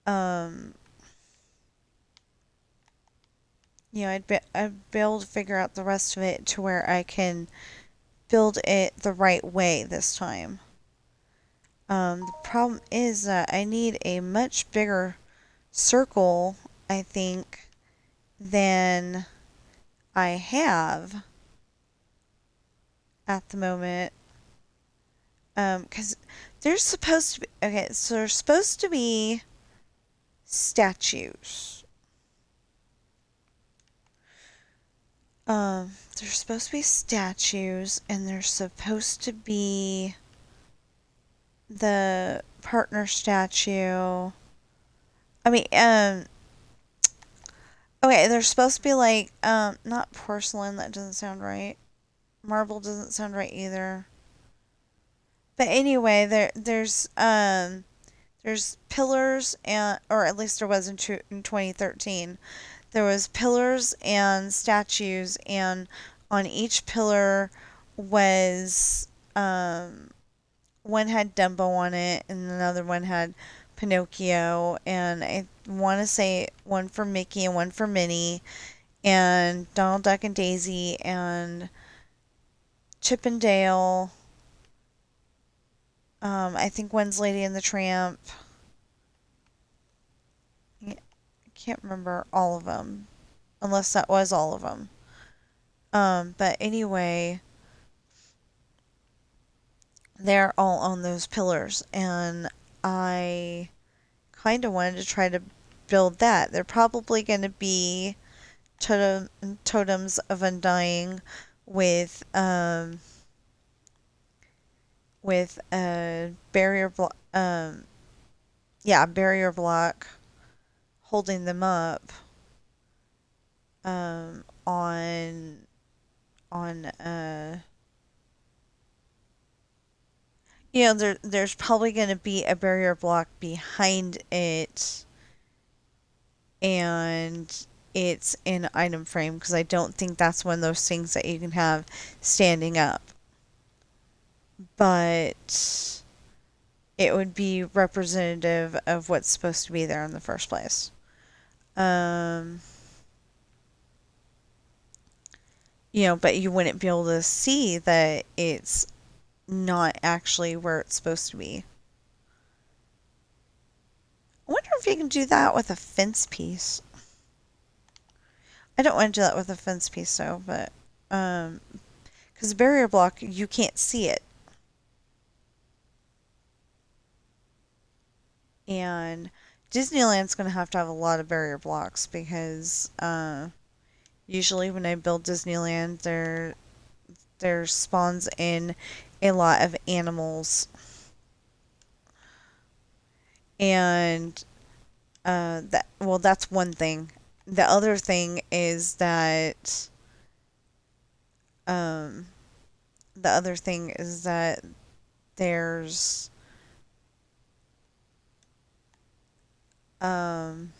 um I'd be able to figure out the rest of it to where I can build it the right way this time. The problem is that I need a much bigger circle, I think, than I have at the moment. Because there's supposed to be, okay, so there's supposed to be statues. There's supposed to be statues, and there's supposed to be the partner statue. I mean, okay, there's supposed to be like, not porcelain, that doesn't sound right. Marble doesn't sound right either. But anyway, there's pillars and, or at least there was in 2013. There was pillars and statues, and on each pillar was one had Dumbo on it, and another one had Pinocchio, and I want to say one for Mickey and one for Minnie, and Donald Duck and Daisy, and Chip and Dale. I think one's Lady and the Tramp. I can't remember all of them, unless that was all of them. But anyway, they're all on those pillars, and I kind of wanted to try to build that. They're probably going to be totems of undying with a barrier block. Barrier block holding them up on on there's probably going to be a barrier block behind it, and it's an item frame, because I don't think that's one of those things that you can have standing up. But it would be representative of what's supposed to be there in the first place. Um, but you wouldn't be able to see that it's not actually where it's supposed to be. I wonder if you can do that with a fence piece. I don't want to do that with a fence piece, though, but Because a barrier block, you can't see it. And Disneyland's going to have a lot of barrier blocks because usually when I build Disneyland, there spawns in a lot of animals. And that's one thing. The other thing is that um, the other thing is that there's um,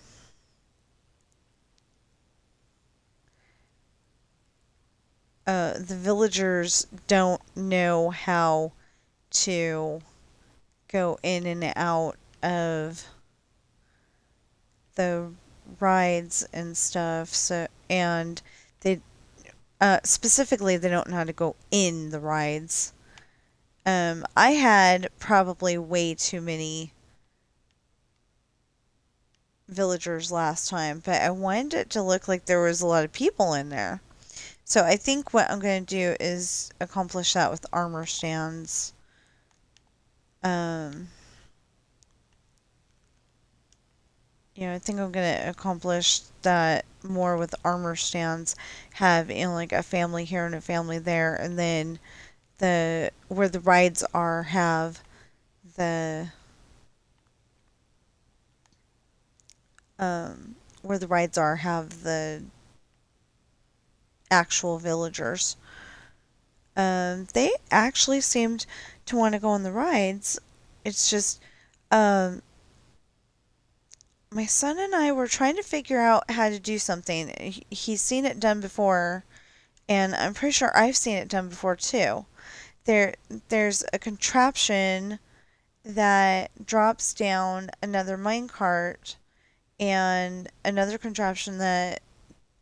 the villagers don't know how to go in and out of the rides and stuff. So and they specifically they don't know how to go in the rides. I had probably way too many villagers last time, but I wanted it to look like there was a lot of people in there. So I think what I'm going to do is accomplish that with armor stands. Um, I think I'm going to accomplish that more with armor stands. Have, like a family here and a family there, and then where the rides are have the where the rides are have the actual villagers. They actually seemed to want to go on the rides. It's just, um, my son and I were trying to figure out how to do something. He's seen it done before, and I'm pretty sure I've seen it done before too. There, there's a contraption that drops down another minecart and another contraption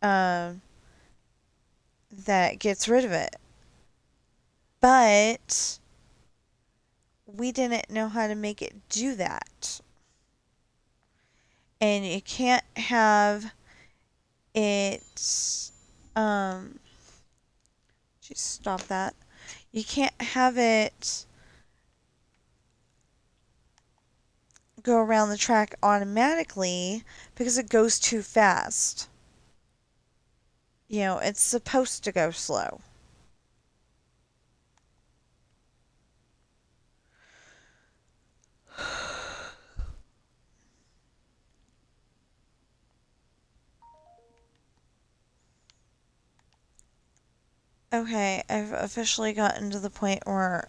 um, that gets rid of it. But we didn't know how to make it do that. And you can't have it just stop that. You can't have it go around the track automatically because it goes too fast. It's supposed to go slow. Okay, I've officially gotten to the point where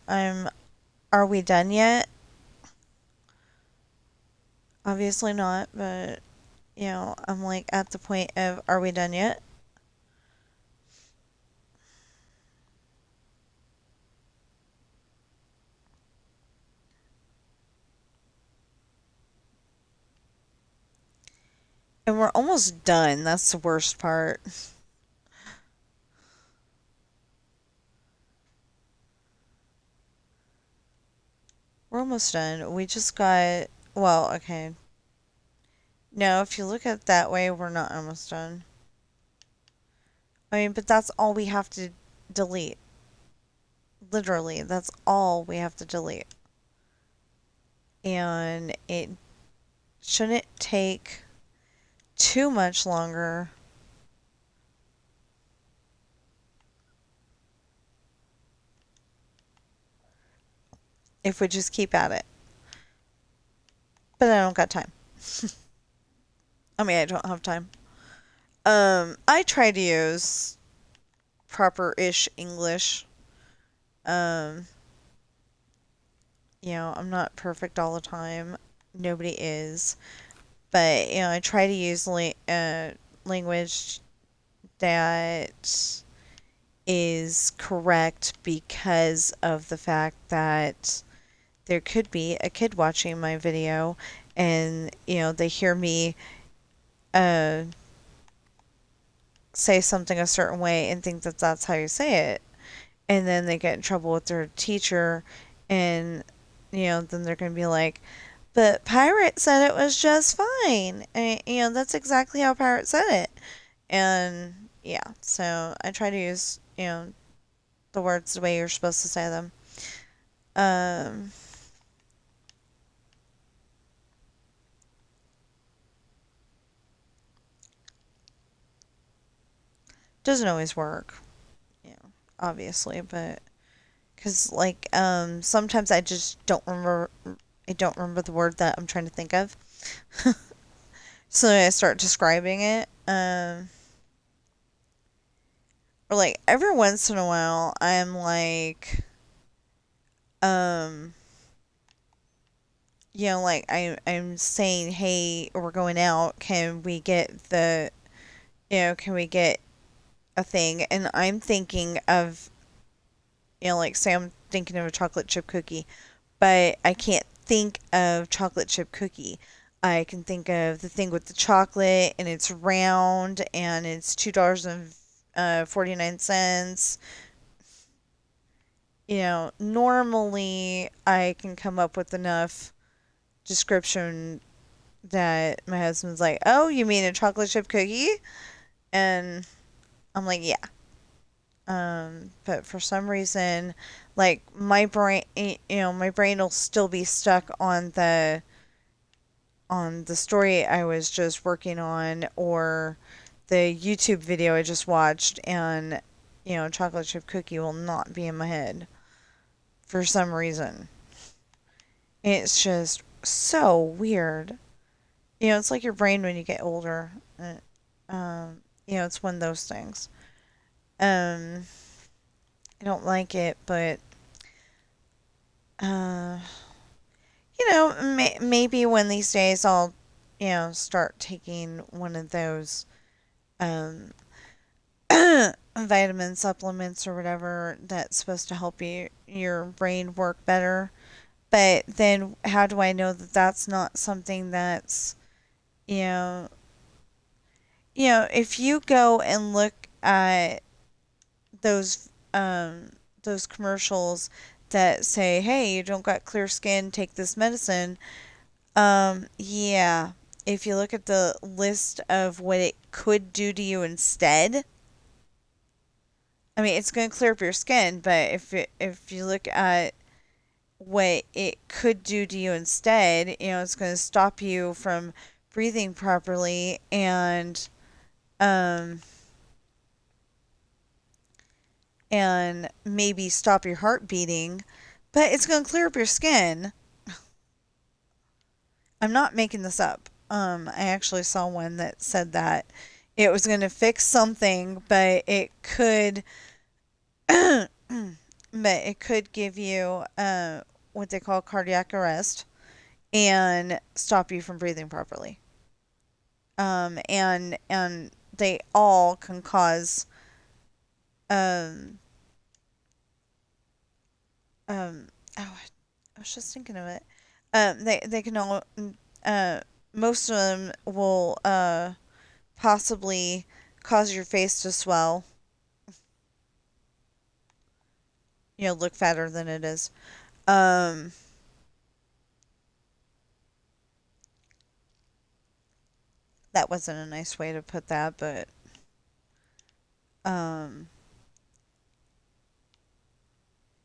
are we done yet? Obviously not, but I'm like at the point of are we done yet? And we're almost done. That's the worst part. We're almost done. We just got, well, okay. No, if you look at it that way, we're not almost done. I mean, but that's all we have to delete. Literally, that's all we have to delete. And it shouldn't take too much longer if we just keep at it. But I don't got time. I mean, I don't have time. I try to use proper-ish English. Um, I'm not perfect all the time. Nobody is. But, I try to use language that is correct because of the fact that there could be a kid watching my video and, they hear me uh, say something a certain way and think that that's how you say it. And then they get in trouble with their teacher and, then they're going to be like, but Pirate said it was just fine. And, that's exactly how Pirate said it. And, yeah, so I try to use, the words the way you're supposed to say them. Um, doesn't always work, you know, obviously, but because like sometimes I just don't remember. I don't remember the word that I'm trying to think of. So I start describing it. Or like every once in a while, I'm like, um, like I'm saying, hey, we're going out. Can we get can we get a thing? And I'm thinking of, like say I'm thinking of a chocolate chip cookie, but I can't think of chocolate chip cookie. I can think of the thing with the chocolate and it's round and it's $2.49. Normally I can come up with enough description that my husband's like, "Oh, you mean a chocolate chip cookie?" And I'm like, "Yeah." But for some reason, like my brain will still be stuck on the story I was just working on or the YouTube video I just watched, and chocolate chip cookie will not be in my head for some reason. It's just so weird. It's like your brain when you get older. It's one of those things. Um, I don't like it, but uh, maybe one of these days I'll, start taking one of those um vitamin supplements or whatever that's supposed to help your brain work better. But then how do I know that that's not something that's, you know, if you go and look at those those commercials that say, "Hey, you don't got clear skin, take this medicine." Yeah. If you look at the list of what it could do to you instead, I mean, it's going to clear up your skin, but if you look at what it could do to you instead, it's going to stop you from breathing properly um and maybe stop your heart beating, but it's going to clear up your skin. I'm not making this up. I actually saw one that said that it was going to fix something, but but it could give you what they call cardiac arrest and stop you from breathing properly. And they all can cause um oh, I was just thinking of it. They can all uh most of them will possibly cause your face to swell, look fatter than it is. Um, that wasn't a nice way to put that, but um,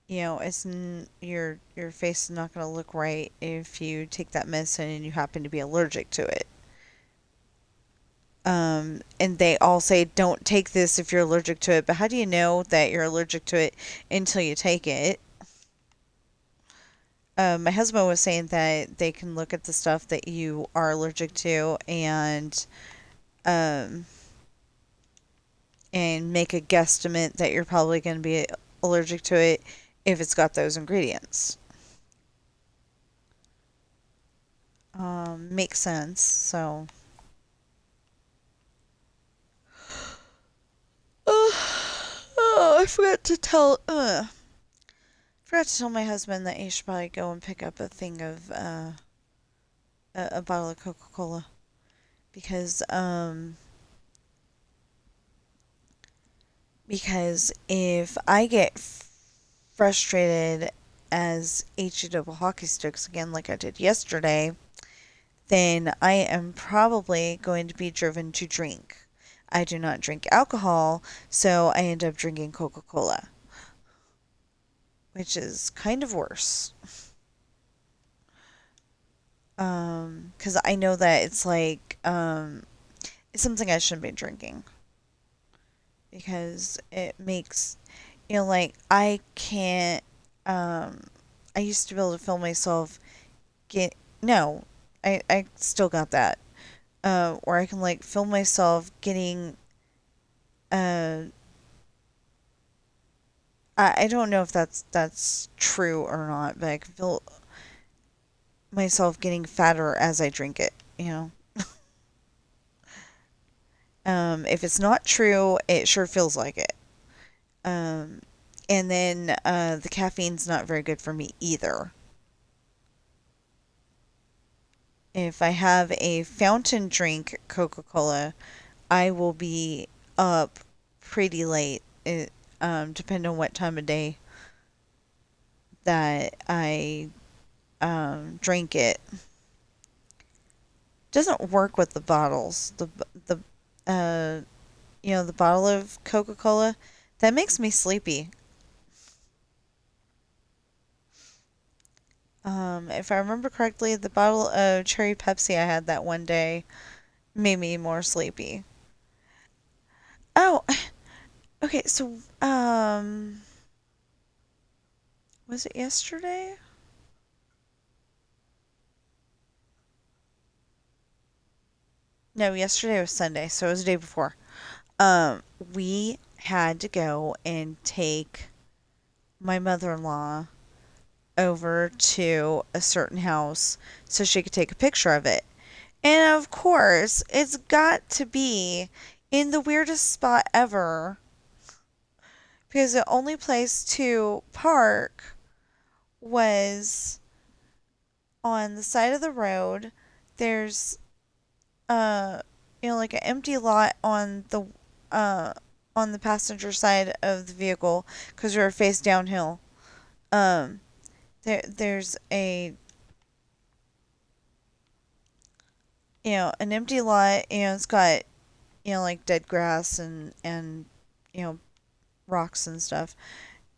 your face is not going to look right if you take that medicine and you happen to be allergic to it. And they all say don't take this if you're allergic to it, but how do you know that you're allergic to it until you take it? My husband was saying that they can look at the stuff that you are allergic to um, and make a guesstimate that you're probably going to be allergic to it if it's got those ingredients. Makes sense. So, I forgot to tell my husband that he should probably go and pick up a thing of a bottle of Coca Cola because because if I get frustrated as HE double hockey sticks again like I did yesterday, then I am probably going to be driven to drink. I do not drink alcohol, so I end up drinking Coca Cola. which is kind of worse. 'Cause I know that it's like it's something I shouldn't be drinking because it makes like I can't um I used to be able to feel myself get no, I still got that. Where I can like feel myself getting uh I don't know if that's true or not, but I can feel myself getting fatter as I drink it. If it's not true, it sure feels like it. Um, and then the caffeine's not very good for me either. If I have a fountain drink Coca Cola, I will be up pretty late, depending on what time of day that I drink it. Doesn't work with the bottles. The uh, the bottle of Coca Cola that makes me sleepy. If I remember correctly, the bottle of cherry Pepsi I had that one day made me more sleepy. Oh, okay. So, was it yesterday? No, yesterday was Sunday, so it was the day before. Um, we had to go and take my mother-in-law over to a certain house so she could take a picture of it. And of course, it's got to be in the weirdest spot ever because the only place to park was on the side of the road. There's uh like an empty lot uh on the passenger side of the vehicle because we were face downhill. Um there's a an empty lot. It's got like dead grass and you know rocks and stuff.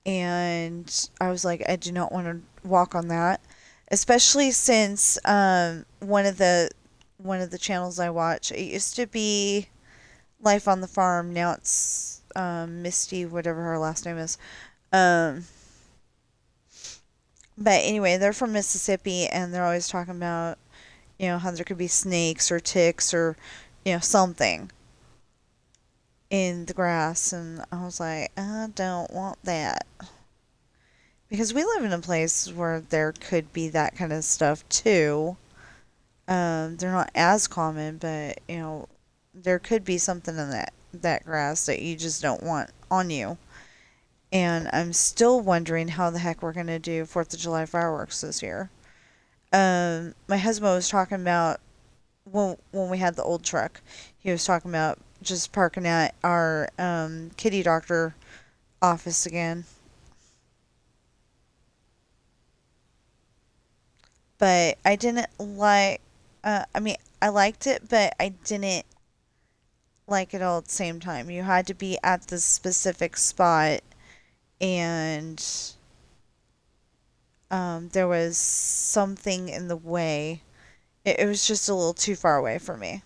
And I was like, I do not want to walk on that, especially since one of the channels I watch, it used to be Life on the Farm. Now it's Misty, whatever her last name is. Um, but anyway, they're from Mississippi, and they're always talking about how there could be snakes or ticks or something in the grass, and I was like, I don't want that. Because we live in a place where there could be that kind of stuff too. They're not as common, but there could be something in that grass that you just don't want on you. And I'm still wondering how the heck we're gonna do Fourth of July fireworks this year. My husband was talking about when we had the old truck. He was talking about just parking at our kitty doctor office again. But I didn't like. I mean, I liked it, but I didn't like it all at the same time. You had to be at the specific spot, and there was something in the way. It was just a little too far away for me.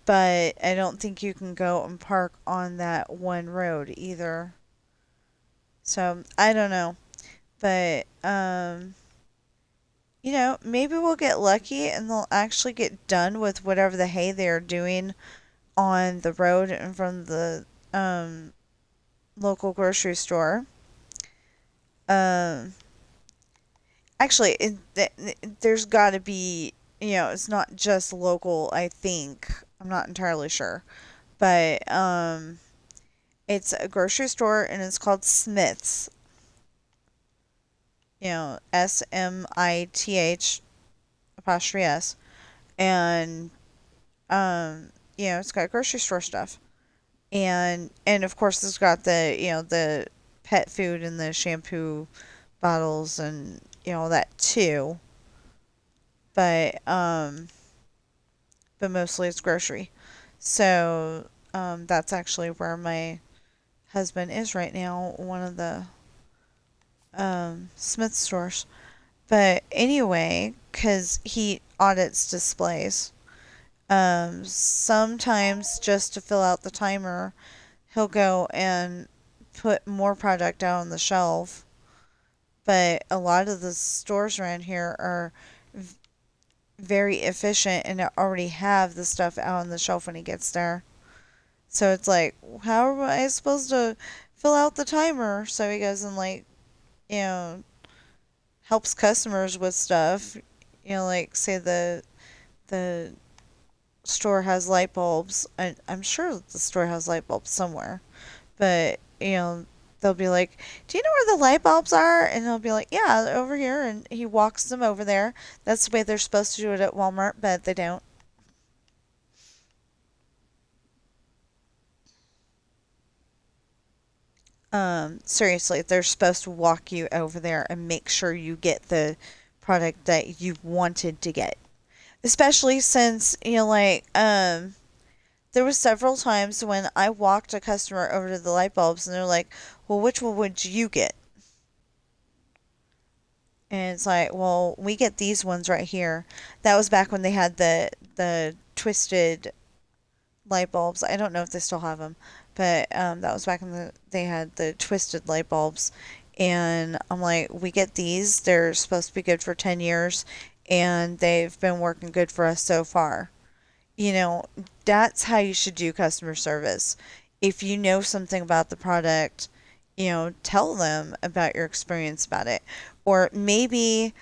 But I don't think you can go and park on that one road either. So I don't know, but maybe we'll get lucky and they'll actually get done with whatever the hay they're doing on the road in front of the local grocery store. Um, Actually, there's got to be, it's not just local, I think. I'm not entirely sure. But it's a grocery store and it's called Smith's. Smith apostrophe S. And, it's got grocery store stuff. And of course it's got the pet food and the shampoo bottles and that too. But mostly it's grocery. So that's actually where my husband is right now, one of the Smith stores. But anyway, because he audits displays, sometimes just to fill out the timer, he'll go and put more product out on the shelf. But a lot of the stores around here are very efficient and already have the stuff out on the shelf when he gets there. So it's like, how am I supposed to fill out the timer? So he goes and like, you know, helps customers with stuff. Like say the store has light bulbs. I'm sure the store has light bulbs somewhere, but they'll be like, "Do you know where the light bulbs are?" And he'll be like, "Yeah, they're over here." And he walks them over there. That's the way they're supposed to do it at Walmart, but they don't. Seriously, they're supposed to walk you over there and make sure you get the product that you wanted to get. Especially since, there was several times when I walked a customer over to the light bulbs and they're like, "Well, which one would you get?" And it's like, "Well, we get these ones right here." That was back when they had the twisted light bulbs. I don't know if they still have them, but that was back when they had the twisted light bulbs. And I'm like, "We get these. They're supposed to be good for 10 years, and they've been working good for us so far." You know, that's how you should do customer service. If you know something about the product, tell them about your experience about it. Or maybe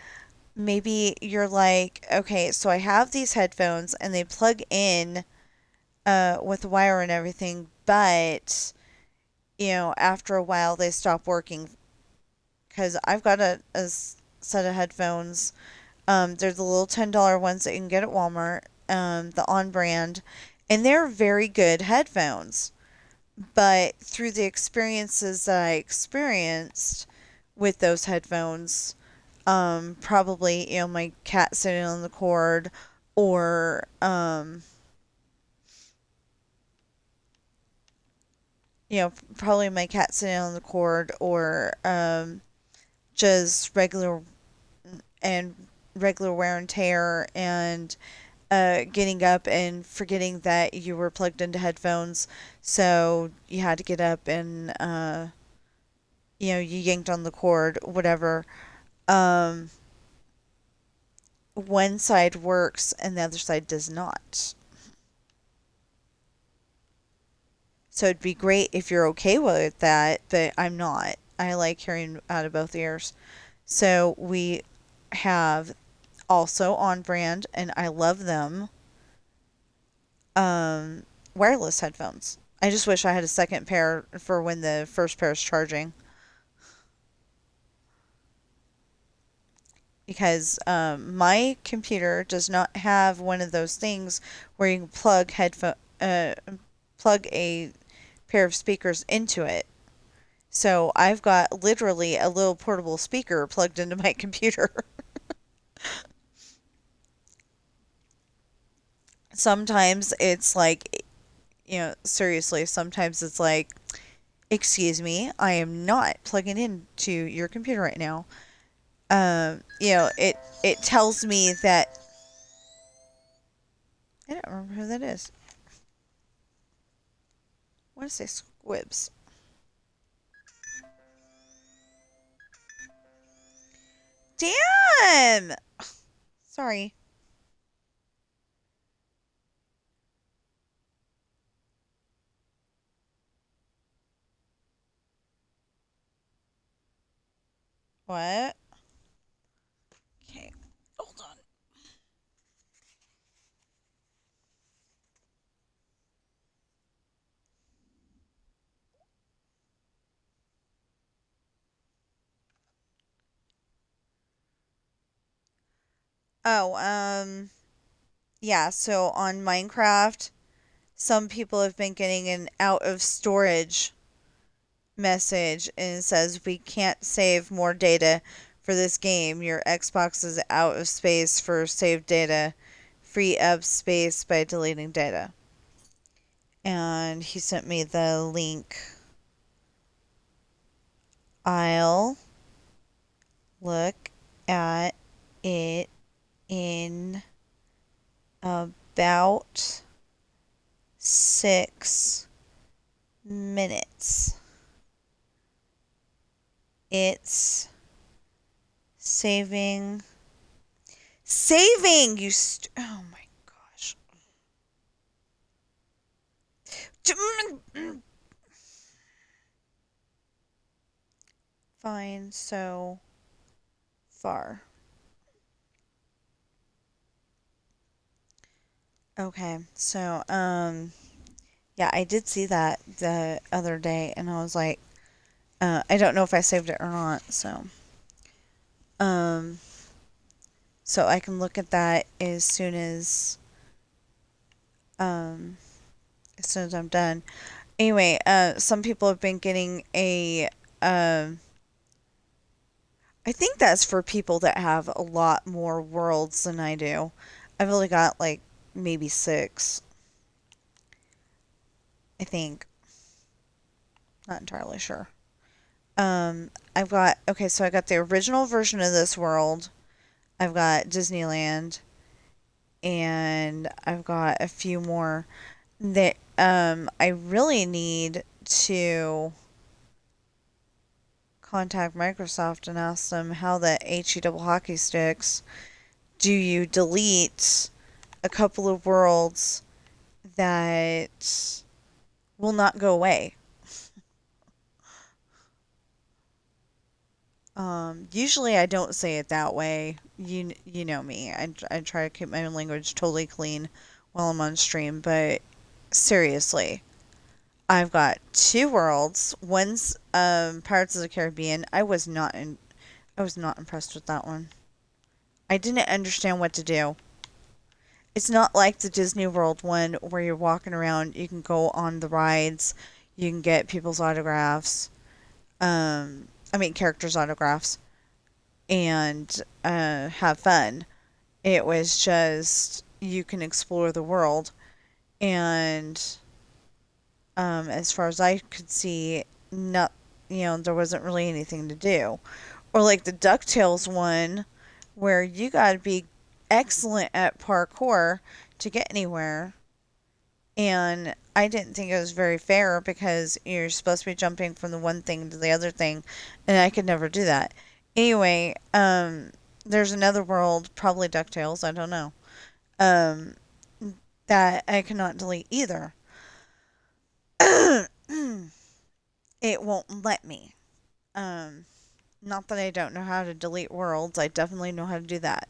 you're like, "Okay, so I have these headphones and they plug in with the wire and everything, but after a while they stop working because I've got a set of headphones. They're the little $10 ones that you can get at Walmart, the on brand, and they're very good headphones. But through the experiences that I experienced with those headphones, probably, my cat sitting on the cord, or, probably my cat sitting on the cord, or, just and regular wear and tear, and getting up and forgetting that you were plugged into headphones, so you had to get up and you yanked on the cord, whatever. Um, One side works and the other side does not. So it'd be great if you're okay with that, but I'm not. I like hearing out of both ears. So we have also on brand, and I love them, wireless headphones. I just wish I had a second pair for when the first pair is charging, because my computer does not have one of those things where you can plug a pair of speakers into it. So I've got literally a little portable speaker plugged into my computer. Sometimes it's like, seriously, sometimes it's like, "Excuse me, I am not plugging into your computer right now." It tells me that I don't remember who that is. I want to say Squibs. Damn! Sorry. What? Okay, hold on. Oh, yeah, so on Minecraft, some people have been getting an out of storage message, and it says, "We can't save more data for this game. Your Xbox is out of space for saved data. Free up space by deleting data." And he sent me the link I'll look at it in about 6 minutes. It's saving. Saving! Oh my gosh. Fine, so far. Okay, so, yeah, I did see that the other day, and I was like, I don't know if I saved it or not, um, so I can look at that um, as soon as I'm done. Anyway, some people have been getting I think that's for people that have a lot more worlds than I do. I've only got like maybe 6, I think. Not entirely sure. Okay, so I got the original version of this world. I've got Disneyland, and I've got a few more that I really need to contact Microsoft and ask them how the HE double hockey sticks. Do you delete a couple of worlds that will not go away? Usually I don't say it that way. You know me. I try to keep my language totally clean while I'm on stream, but seriously, I've got 2 worlds. One's Pirates of the Caribbean. I was not impressed with that one. I didn't understand what to do. It's not like the Disney World one where you're walking around, you can go on the rides, you can get people's autographs, I mean characters' autographs, and have fun. It was just you can explore the world, and as far as I could see, not there wasn't really anything to do. Or like the DuckTales one, where you got to be excellent at parkour to get anywhere. And I didn't think it was very fair because you're supposed to be jumping from the one thing to the other thing, and I could never do that. Anyway, there's another world, probably DuckTales, I don't know, um, that I cannot delete either. It won't let me. Um, Not that I don't know how to delete worlds, I definitely know how to do that.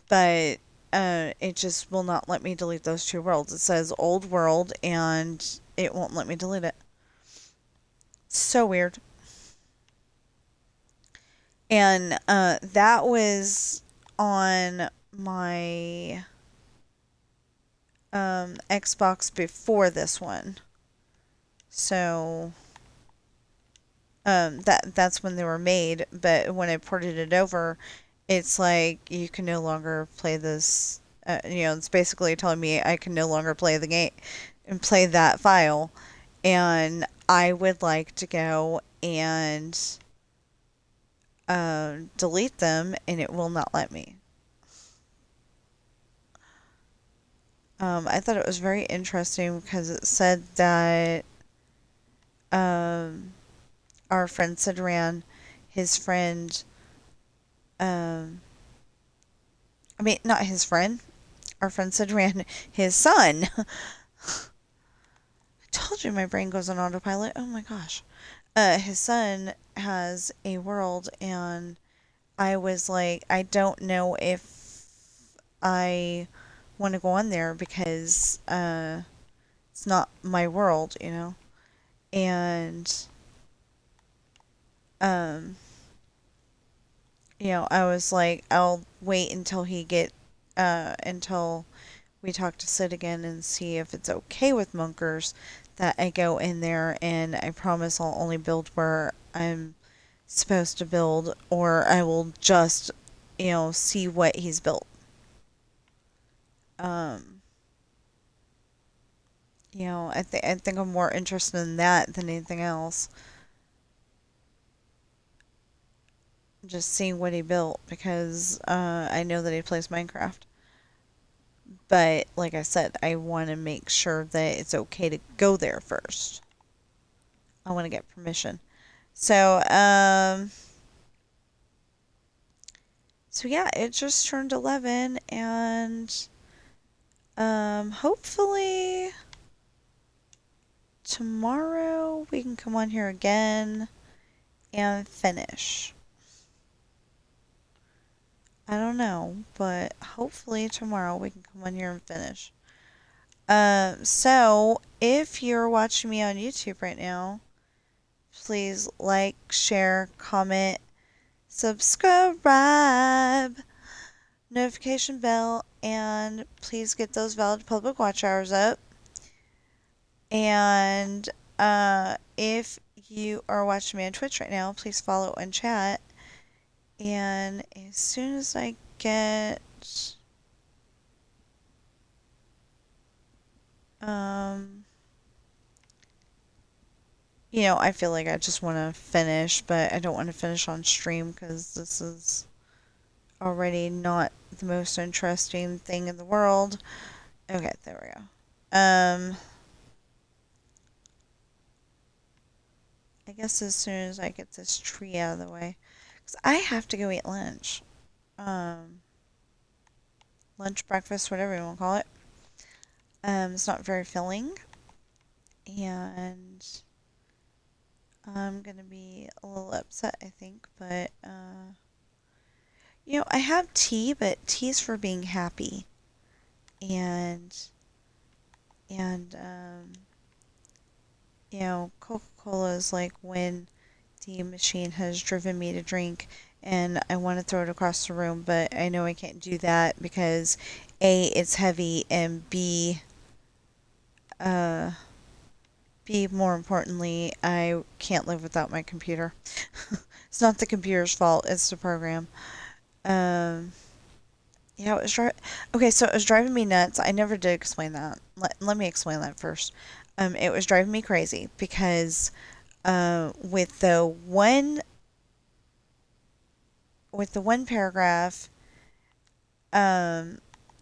But it just will not let me delete those 2 worlds. It says old world and it won't let me delete it. So weird. And that was on my Xbox before this one. So that's when they were made, but when I ported it over, it's like you can no longer play this. It's basically telling me I can no longer play the game and play that file, and I would like to go and delete them, and it will not let me. I thought it was very interesting because it said that um, our friend Sidran, his friend, um, I mean, not his friend, our friend Sidran, his son. I told you my brain goes on autopilot. Oh my gosh. His son has a world, and I was like, I don't know if I want to go on there because it's not my world. And um, I was like, I'll wait until we talk to Sid again and see if it's okay with Munkers that I go in there, and I promise I'll only build where I'm supposed to build, or I will just, see what he's built. Um, I think I'm more interested in that than anything else. just seeing what he built because I know that he plays Minecraft. But like I said, I want to make sure that it's okay to go there first. I want to get permission. So, so yeah, it just turned 11 and hopefully tomorrow we can come on here again and finish. I don't know, but hopefully tomorrow we can come on here and finish. So if you're watching me on YouTube right now, please like, share, comment, subscribe, notification bell, and please get those valid public watch hours up. And if you are watching me on Twitch right now, please follow and chat. And as soon as I get um I feel like I just want to finish, but I don't want to finish on stream because this is already not the most interesting thing in the world. Okay, there we go. I guess as soon as I get this tree out of the way, because I have to go eat lunch. Um, Lunch, breakfast, whatever you want to call it. It's not very filling, and I'm gonna be a little upset, I think, but I have tea, but tea's for being happy, and and Coca-Cola is like when the machine has driven me to drink and I want to throw it across the room, but I know I can't do that because A, it's heavy, and uh, B, more importantly, I can't live without my computer. It's not the computer's fault, it's the program. Um, yeah, okay, so it was driving me nuts. I never did explain that. Let me explain that first. It was driving me crazy because with the one paragraph, um,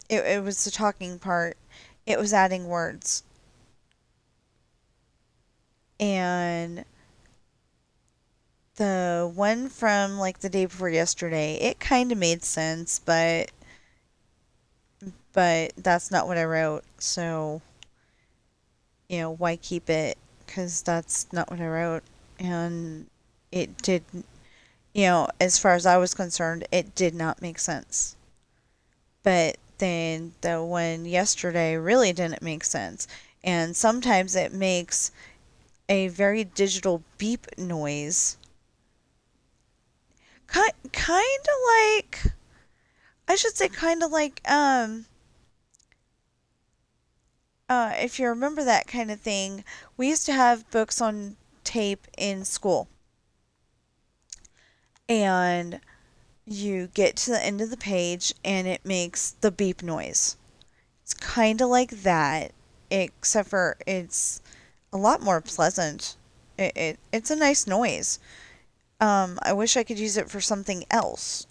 it was the talking part. It was adding words, and the one from like the day before yesterday, it kind of made sense, but that's not what I wrote. So why keep it? Because that's not what I wrote, and it did. As far as I was concerned, it did not make sense. But then the one yesterday really didn't make sense. And sometimes it makes a very digital beep noise. Kind of like, I should say, kind of like, if you remember that kind of thing, we used to have books on tape in school. And you get to the end of the page and it makes the beep noise. It's kind of like that, except for it's a lot more pleasant. It's a nice noise. I wish I could use it for something else,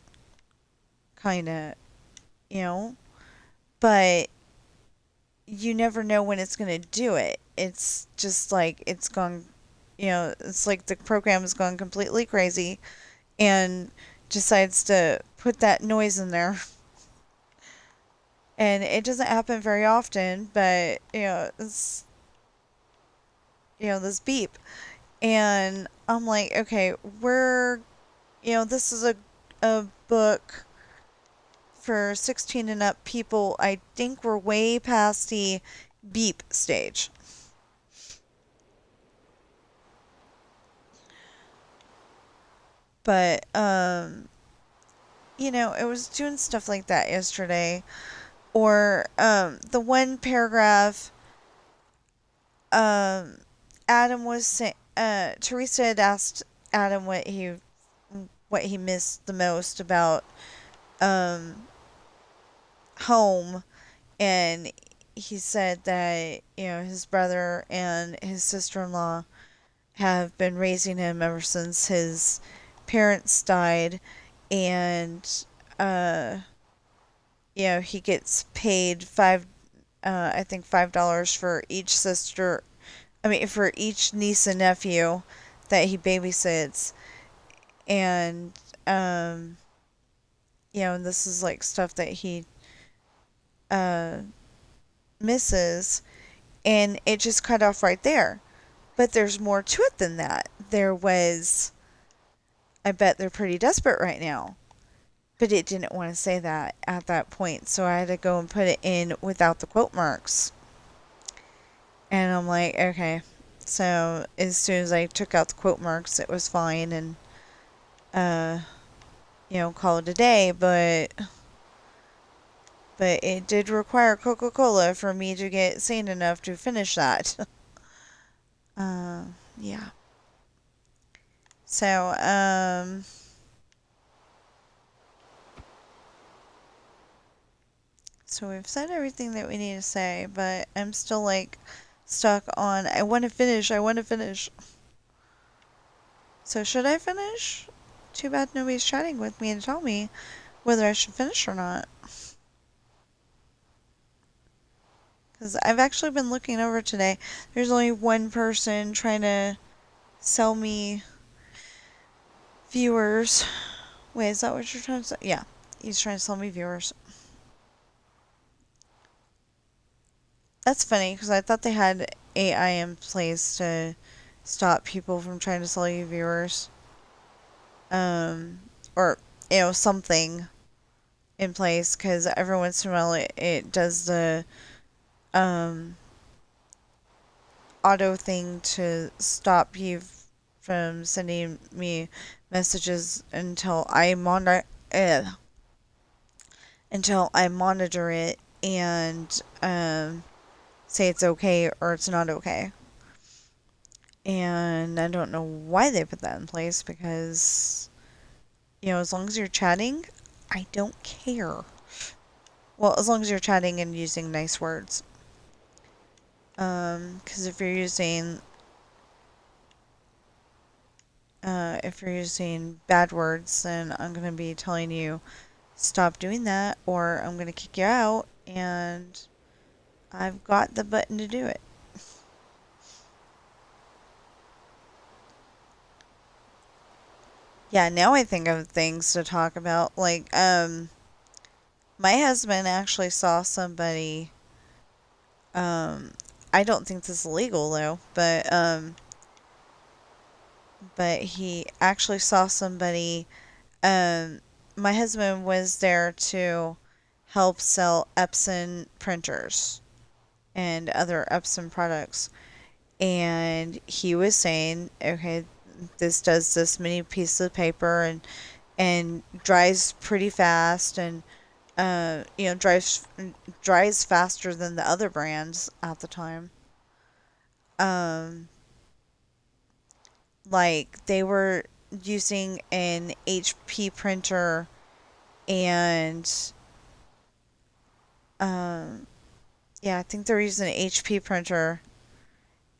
kind of, you know, but you never know when it's going to do it. It's just like it's gone, it's like the program has gone completely crazy and decides to put that noise in there. And it doesn't happen very often, but this beep. And I'm like, okay, this is a book for 16 and up people. I think we're way past the beep stage. But, it was doing stuff like that yesterday. Or, the one paragraph, Adam was saying, Teresa had asked Adam what he missed the most about, home, and he said that his brother and his sister-in-law have been raising him ever since his parents died, and uh, he gets paid I think $5 for each sister. I mean, for each niece and nephew that he babysits, and um, and this is like stuff that he uh misses, and it just cut off right there. But there's more to it than that. I bet they're pretty desperate right now. But it didn't want to say that at that point, so I had to go and put it in without the quote marks. And I'm like, okay. So as soon as I took out the quote marks, it was fine, and uh, call it a day. But it did require Coca-Cola for me to get sane enough to finish that. uh, yeah. So so we've said everything that we need to say, but I'm still like stuck on I want to finish. I want to finish. So should I finish? Too bad nobody's chatting with me to tell me whether I should finish or not. Because I've actually been looking over today. There's only one person trying to sell me viewers. Wait, is that what you're trying to say? Yeah, he's trying to sell me viewers. That's funny because I thought they had AI in place to stop people from trying to sell you viewers. Or, something in place because every once in a while it does the um, auto thing to stop you from sending me messages until I monitor it and say it's okay or it's not okay. And I don't know why they put that in place because as long as you're chatting, I don't care. Well, as long as you're chatting and using nice words. Because if you're using bad words, then I'm gonna be telling you stop doing that, or I'm gonna kick you out, and I've got the button to do it. Yeah, now I think of things to talk about. Like, my husband actually saw somebody. I don't think this is legal though, but he actually saw somebody. Um, my husband was there to help sell Epson printers and other Epson products, and he was saying, okay, this does this many pieces of paper and dries pretty fast and dries faster than the other brands at the time. Um, like they were using an HP printer and um, yeah, I think they're using an HP printer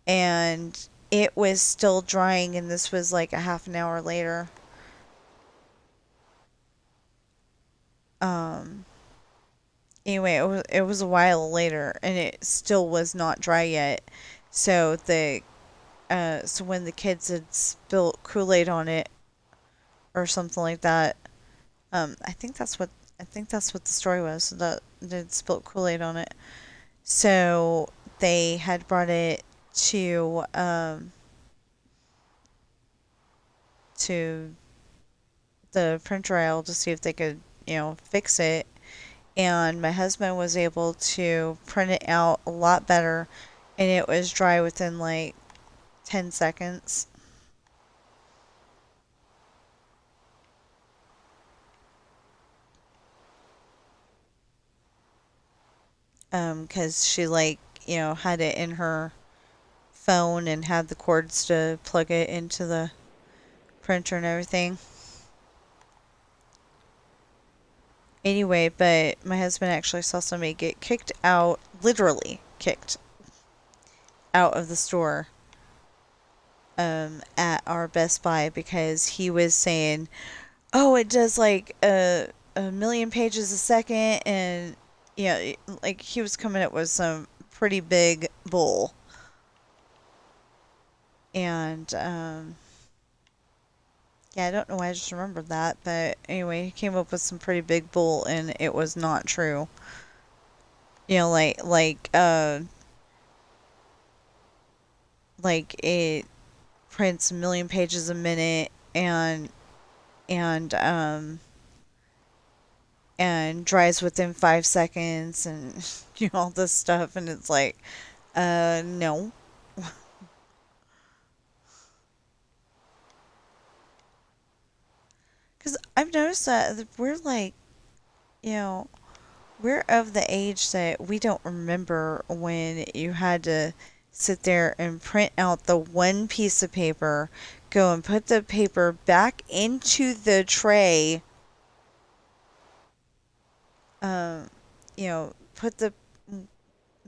and it was still drying, and this was like a half an hour later. Um, anyway, it was a while later, and it still was not dry yet. So so when the kids had spilled Kool-Aid on it or something like that, I think that's what the story was, that they'd spilled Kool-Aid on it. So they had brought it to the printer aisle to see if they could, fix it. And my husband was able to print it out a lot better, and it was dry within like 10 seconds. Because she had it in her phone and had the cords to plug it into the printer and everything. Anyway, but my husband actually saw somebody get kicked out, literally kicked out of the store at our Best Buy because he was saying, Oh, it does like a million pages a second, and yeah, like he was coming up with some pretty big bull, and yeah, I don't know why I just remembered that, but anyway, he came up with some pretty big bull, and it was not true. Like it prints a million pages a minute, and and dries within 5 seconds, and all this stuff, and it's like, no, because I've noticed that we're like, you know, we're of the age that we don't remember when you had to sit there and print out the one piece of paper, go and put the paper back into the tray, um, put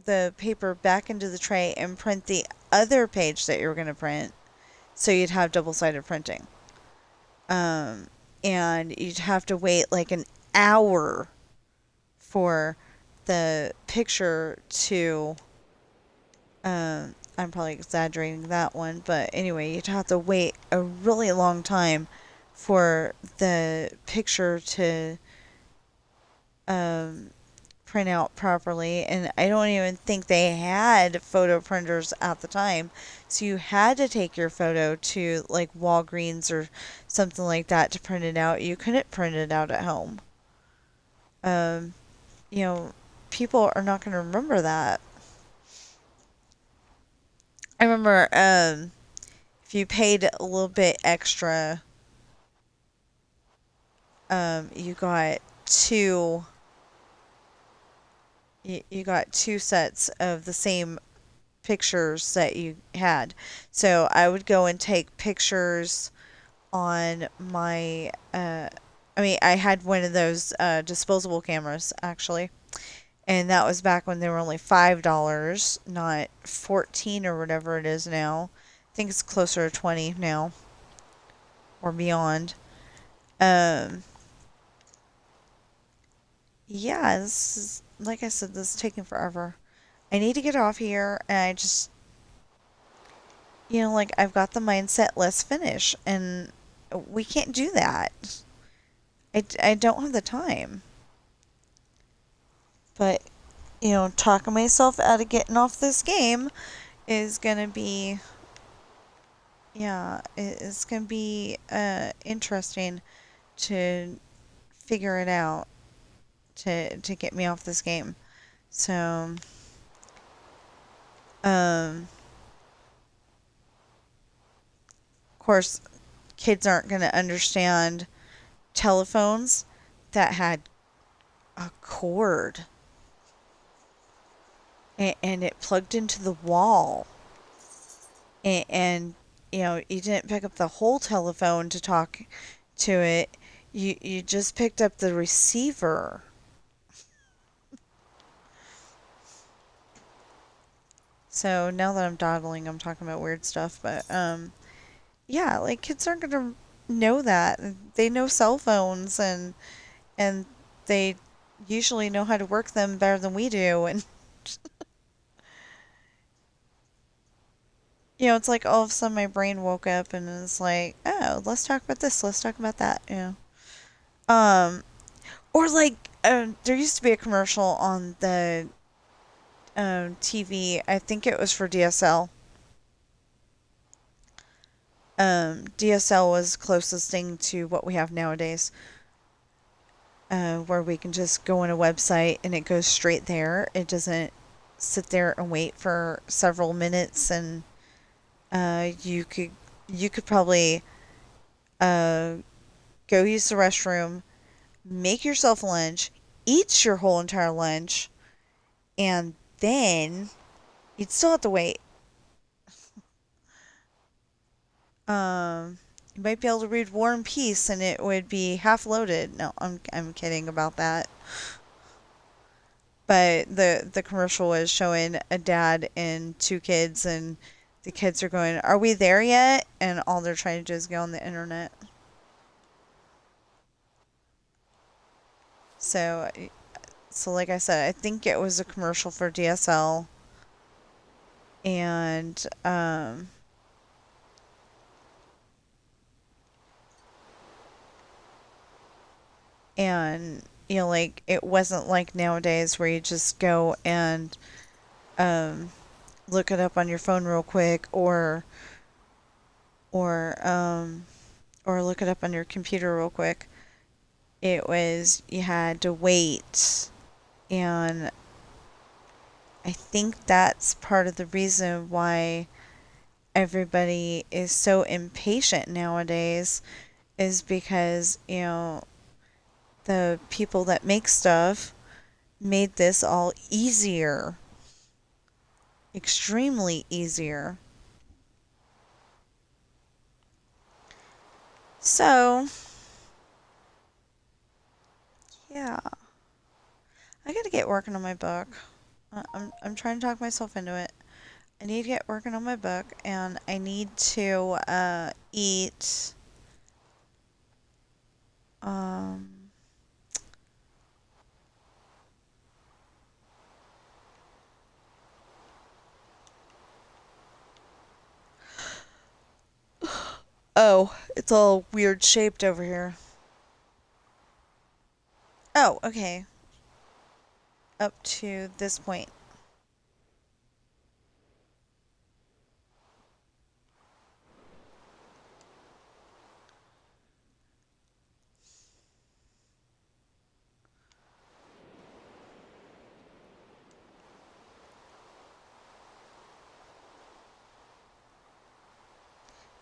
the paper back into the tray and print the other page that you were going to print, so you'd have double-sided printing. Um, and you'd have to wait like an hour for the picture to I'm probably exaggerating that one, but anyway, you'd have to wait a really long time for the picture to um, print out properly. And I don't even think they had photo printers at the time. So you had to take your photo to like Walgreens or something like that to print it out. You couldn't print it out at home. Um, you know, People are not going to remember that. I remember if you paid a little bit extra, you got two you got two sets of the same pictures that you had. So I would go and take pictures on my I had one of those disposable cameras actually. And that was back when they were only $5, not 14 or whatever it is now. I think it's closer to 20 now or beyond. Um Yeah, this is, like I said, this is taking forever. I need to get off here, and I just, like, I've got the mindset, let's finish, and we can't do that. I don't have the time. But, talking myself out of getting off this game is gonna be, yeah, it's gonna be interesting to figure it out to get me off this game. So, um, of course, kids aren't going to understand telephones that had a cord and it plugged into the wall. And you didn't pick up the whole telephone to talk to it. You just picked up the receiver. So now that I'm dawdling, I'm talking about weird stuff. But yeah, like kids aren't gonna know that. They know cell phones and they usually know how to work them better than we do. And it's like all of a sudden my brain woke up and is like, oh, let's talk about this, let's talk about that. Um, or like there used to be a commercial on the TV. I think it was for DSL. DSL was closest thing to what we have nowadays, where we can just go on a website and it goes straight there. It doesn't sit there and wait for several minutes, and you could probably uh, go use the restroom, make yourself lunch, eat your whole entire lunch, and then you'd still have to wait. You might be able to read War and Peace and it would be half loaded. No, I'm kidding about that. But the commercial was showing a dad and two kids, and the kids are going, "Are we there yet?" And all they're trying to do is go on the internet. So, so like I said, I think it was a commercial for DSL, and and like it wasn't like nowadays where you just go and um, look it up on your phone real quick, or or look it up on your computer real quick. It was you had to wait, and I think that's part of the reason why everybody is so impatient nowadays is because, the people that make stuff made this all easier, extremely easier. So, yeah, I gotta get working on my book. I'm trying to talk myself into it. I need to get working on my book, and I need to eat. Um, oh, it's all weird shaped over here. Oh, okay. Up to this point.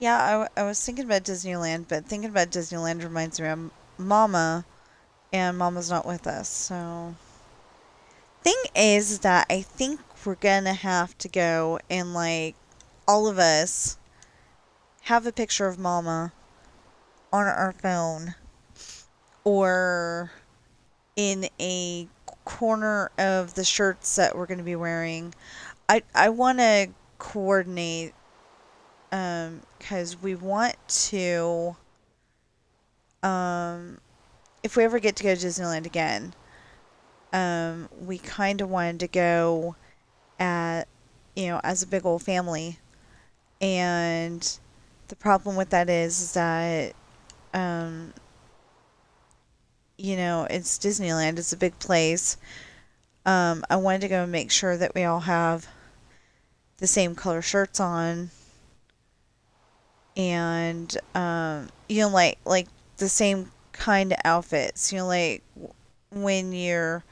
Yeah, I was thinking about Disneyland, but thinking about Disneyland reminds me of Mama, and Mama's not with us. So, thing is that I think we're gonna have to go and like all of us have a picture of Mama on our phone or in a corner of the shirts that we're gonna be wearing. I want to coordinate because we want to um if we ever get to go to Disneyland again, we kind of wanted to go at, as a big old family. And the problem with that is that, um, it's Disneyland, it's a big place. I wanted to go and make sure that we all have the same color shirts on and, like the same kind of outfits, like when you're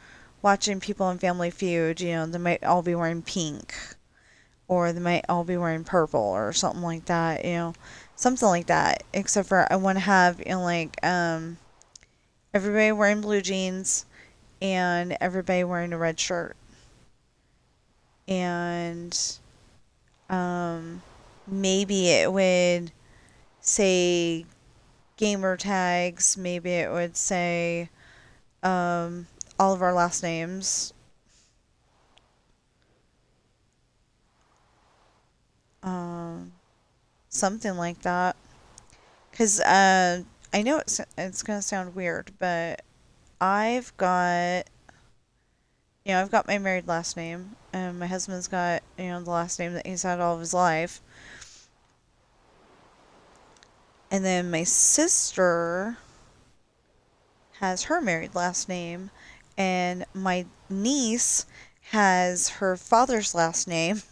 watching people on Family Feud, they might all be wearing pink or they might all be wearing purple or something like that, something like that. Except for I want to have, everybody wearing blue jeans and everybody wearing a red shirt. And um, maybe it would say gamer tags, maybe it would say all of our last names. Um, Something like that. Because I know it's going to sound weird, but I've got, I've got my married last name, and my husband's got, the last name that he's had all of his life. And then my sister has her married last name, and my niece has her father's last name.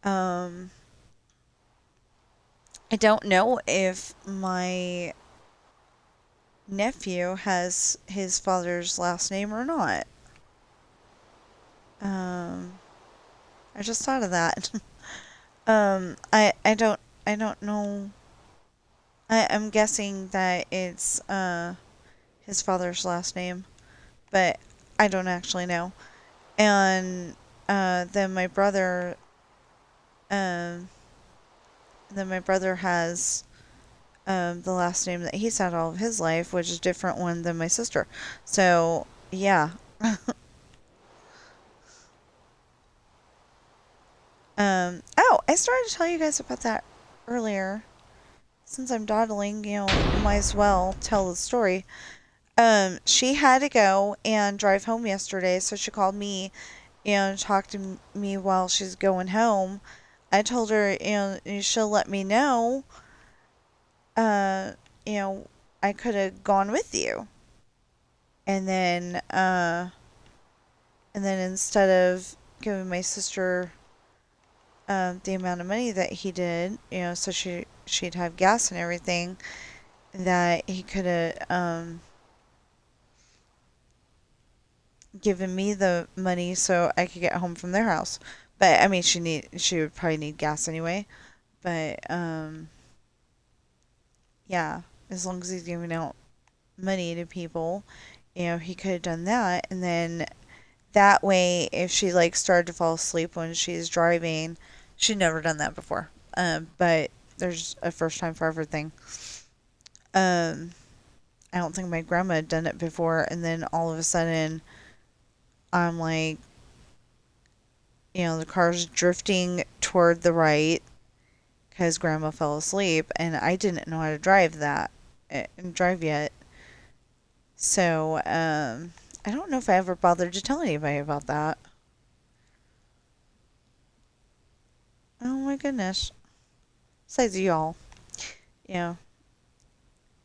Um, I don't know if my nephew has his father's last name or not. Um, I just thought of that. I don't know. I'm guessing that it's his father's last name, but I don't actually know. And then um, my brother has the last name that he's had all of his life, which is a different one than my sister. So yeah. Oh, I started to tell you guys about that earlier. Since I'm dawdling, might as well tell the story. She had to go and drive home yesterday, so she called me and talked to me while she's going home. I told her, she'll let me know, uh, you know, I could have gone with you. And then, instead of giving my sister, the amount of money that he did, so she'd have gas and everything, that he could have, given me the money so I could get home from their house. But I mean, she would probably need gas anyway. But yeah, as long as he's giving out money to people, he could have done that. And then that way, if she like started to fall asleep when she's driving, she'd never done that before. But there's a first time for everything. Um, I don't think my grandma had done it before, and then all of a sudden, I'm like, the car's drifting toward the right because grandma fell asleep, and I didn't know how to drive drive yet. So, I don't know if I ever bothered to tell anybody about that. Oh my goodness. Besides y'all, you know,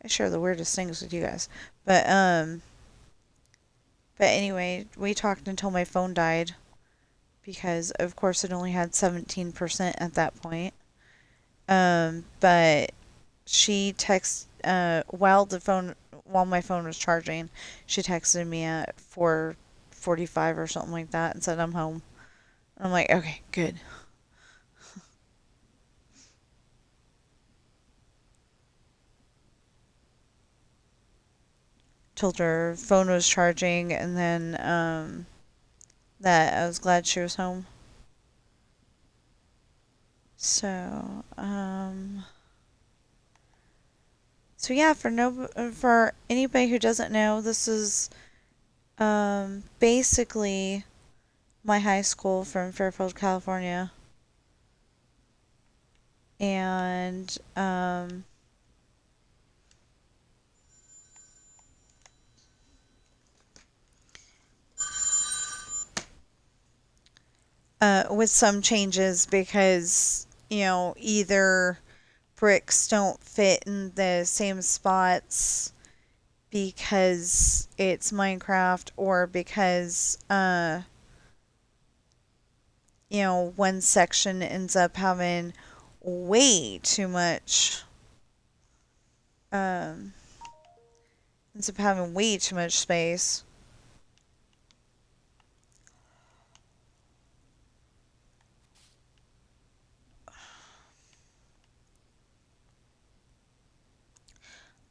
I share the weirdest things with you guys. But, anyway, we talked until my phone died because, of course, it only had 17% at that point. But she while my phone was charging, she texted me at 4:45 or something like that and said I'm home. I'm like, okay, good. Told her phone was charging, and then that I was glad she was home. So yeah, for anybody who doesn't know, this is basically my high school from Fairfield, California. And with some changes because, either bricks don't fit in the same spots because it's Minecraft, or because one section way too much um ends up having way too much space.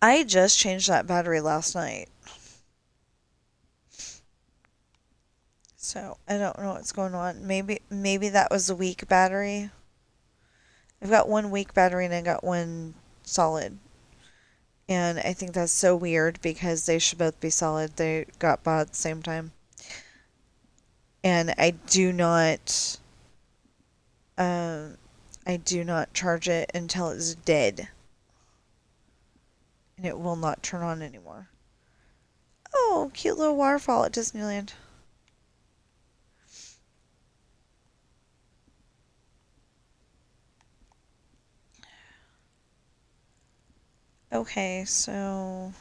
I just changed that battery last night. So I don't know what's going on. Maybe that was a weak battery. I've got one weak battery and I got one solid. And I think that's so weird because they should both be solid. They got bought at the same time. And um, I do not charge it until it's dead. And it will not turn on anymore. Oh, cute little waterfall at Disneyland. Okay, so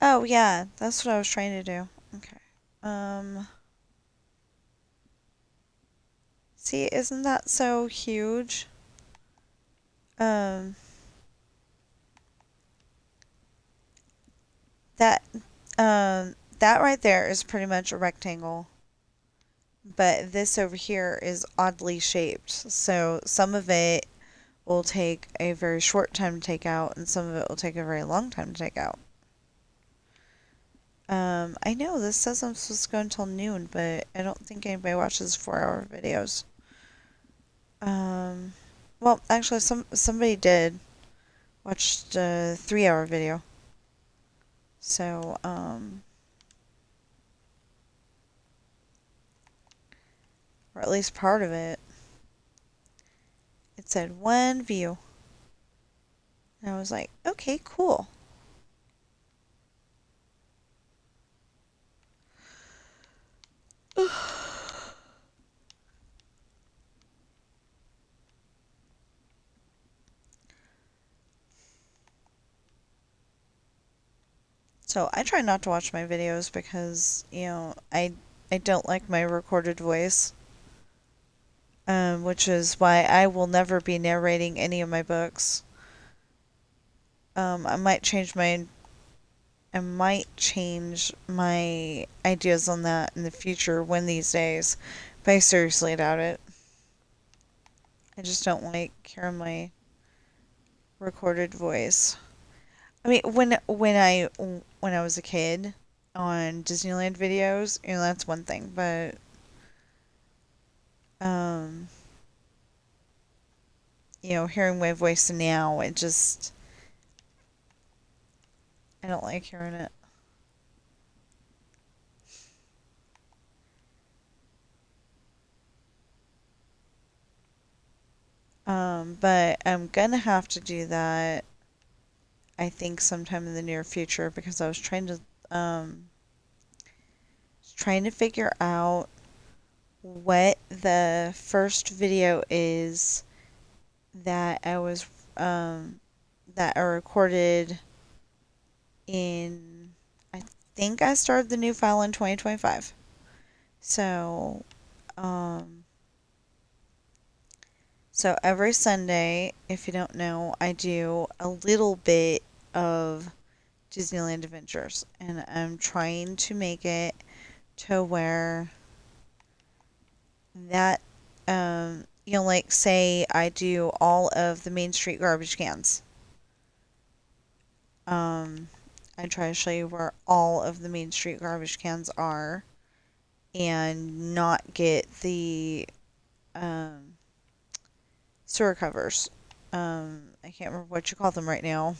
oh yeah, that's what I was trying to do. Okay. Um See, isn't that so huge? Um that that right there is pretty much a rectangle. But this over here is oddly shaped. So some of it will take a very short time to take out, and some of it will take a very long time to take out. I know this says I'm supposed to go until noon, but I don't think anybody watches 4-hour videos. Um, well, actually, somebody did watch the 3-hour video. So, or at least part of it. It said one view. And I was like, okay, cool. So I try not to watch my videos because, I don't like my recorded voice. Which is why I will never be narrating any of my books. I might change my ideas on that in the future one these days, but I seriously doubt it. I just don't like hearing my recorded voice. I mean, when I was a kid on Disneyland videos, that's one thing, but um, hearing my voice now, I don't like hearing it. But I'm gonna have to do that, I think, sometime in the near future because I was trying to figure out what the first video is that um that I recorded in. I think I started the new file in 2025. So, um so every Sunday, if you don't know, I do a little bit of Disneyland Adventures, and I'm trying to make it to where that, like, say I do all of the Main Street garbage cans. Um, I try to show you where all of the Main Street garbage cans are and not get the um, sewer covers. I can't remember what you call them right now.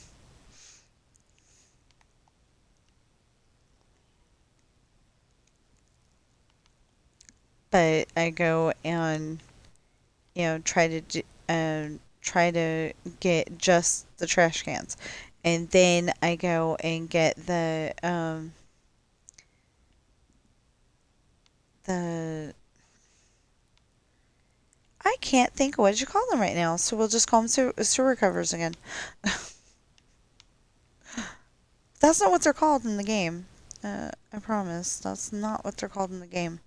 But I go and try to get just the trash cans, and then I go and get the I can't think of what you call them right now, so we'll just call them sewer covers again. That's not what they're called in the game. I promise. That's not what they're called in the game.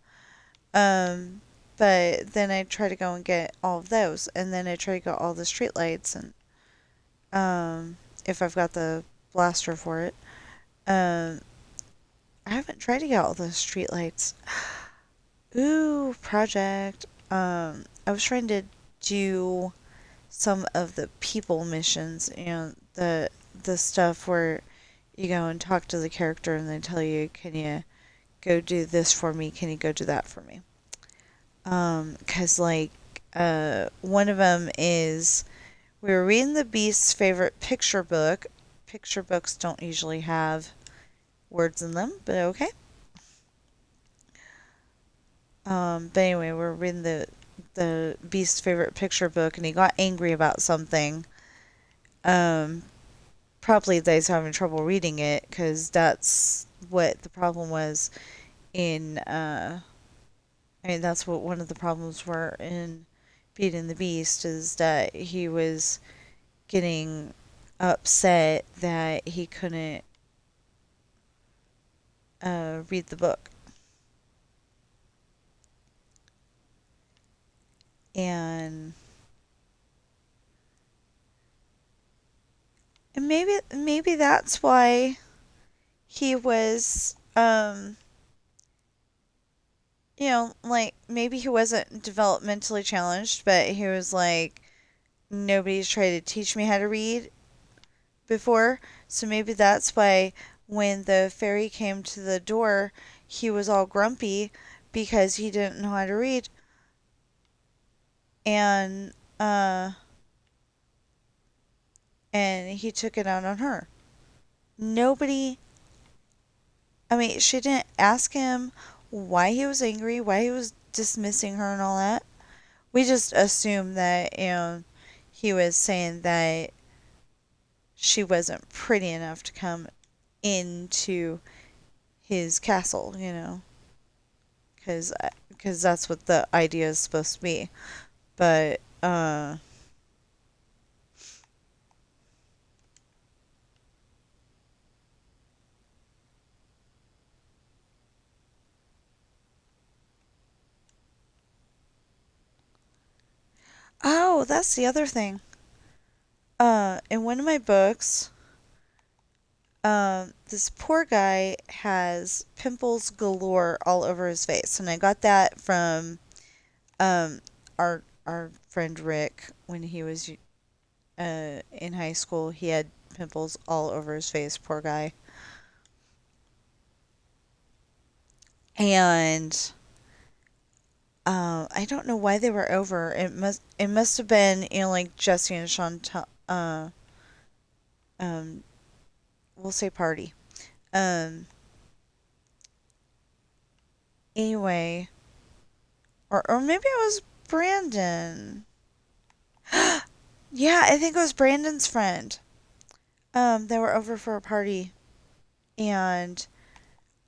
Um, but then I try to go and get all of those, and then I try to get all the streetlights, and if I've got the blaster for it. Um, I haven't tried to get all the streetlights. Ooh, project. I was trying to do some of the people missions, the stuff where you go and talk to the character and they tell you, can you go do this for me? Can you go do that for me? 'Cause like, one of them is we were reading the Beast's favorite picture book. Picture books don't usually have words in them, but okay. But anyway, we're reading the Beast's favorite picture book, and he got angry about something. Um, Probably that he's having trouble reading it, because that's what the problem was in. I mean, that's what one of the problems were in Beauty and the Beast, is that he was getting upset that he couldn't read the book. And maybe that's why he was like, maybe he wasn't developmentally challenged, but he was like, nobody's tried to teach me how to read before. So maybe that's why when the fairy came to the door, he was all grumpy because he didn't know how to read. And uh and he took it out on her. Nobody, I mean, she didn't ask him why he was angry, why he was dismissing her and all that. We just assumed that, he was saying that she wasn't pretty enough to come into his castle, because that's what the idea is supposed to be. But oh, that's the other thing. In one of my books, this poor guy has pimples galore all over his face, and I got that from um our friend Rick when he was in high school. He had pimples all over his face, poor guy. And I don't know why they were over. It must have been, like Jesse and Chantal. Um, we'll say party. Um, anyway, or maybe it was Brandon. Yeah, I think it was Brandon's friend. They were over for a party, and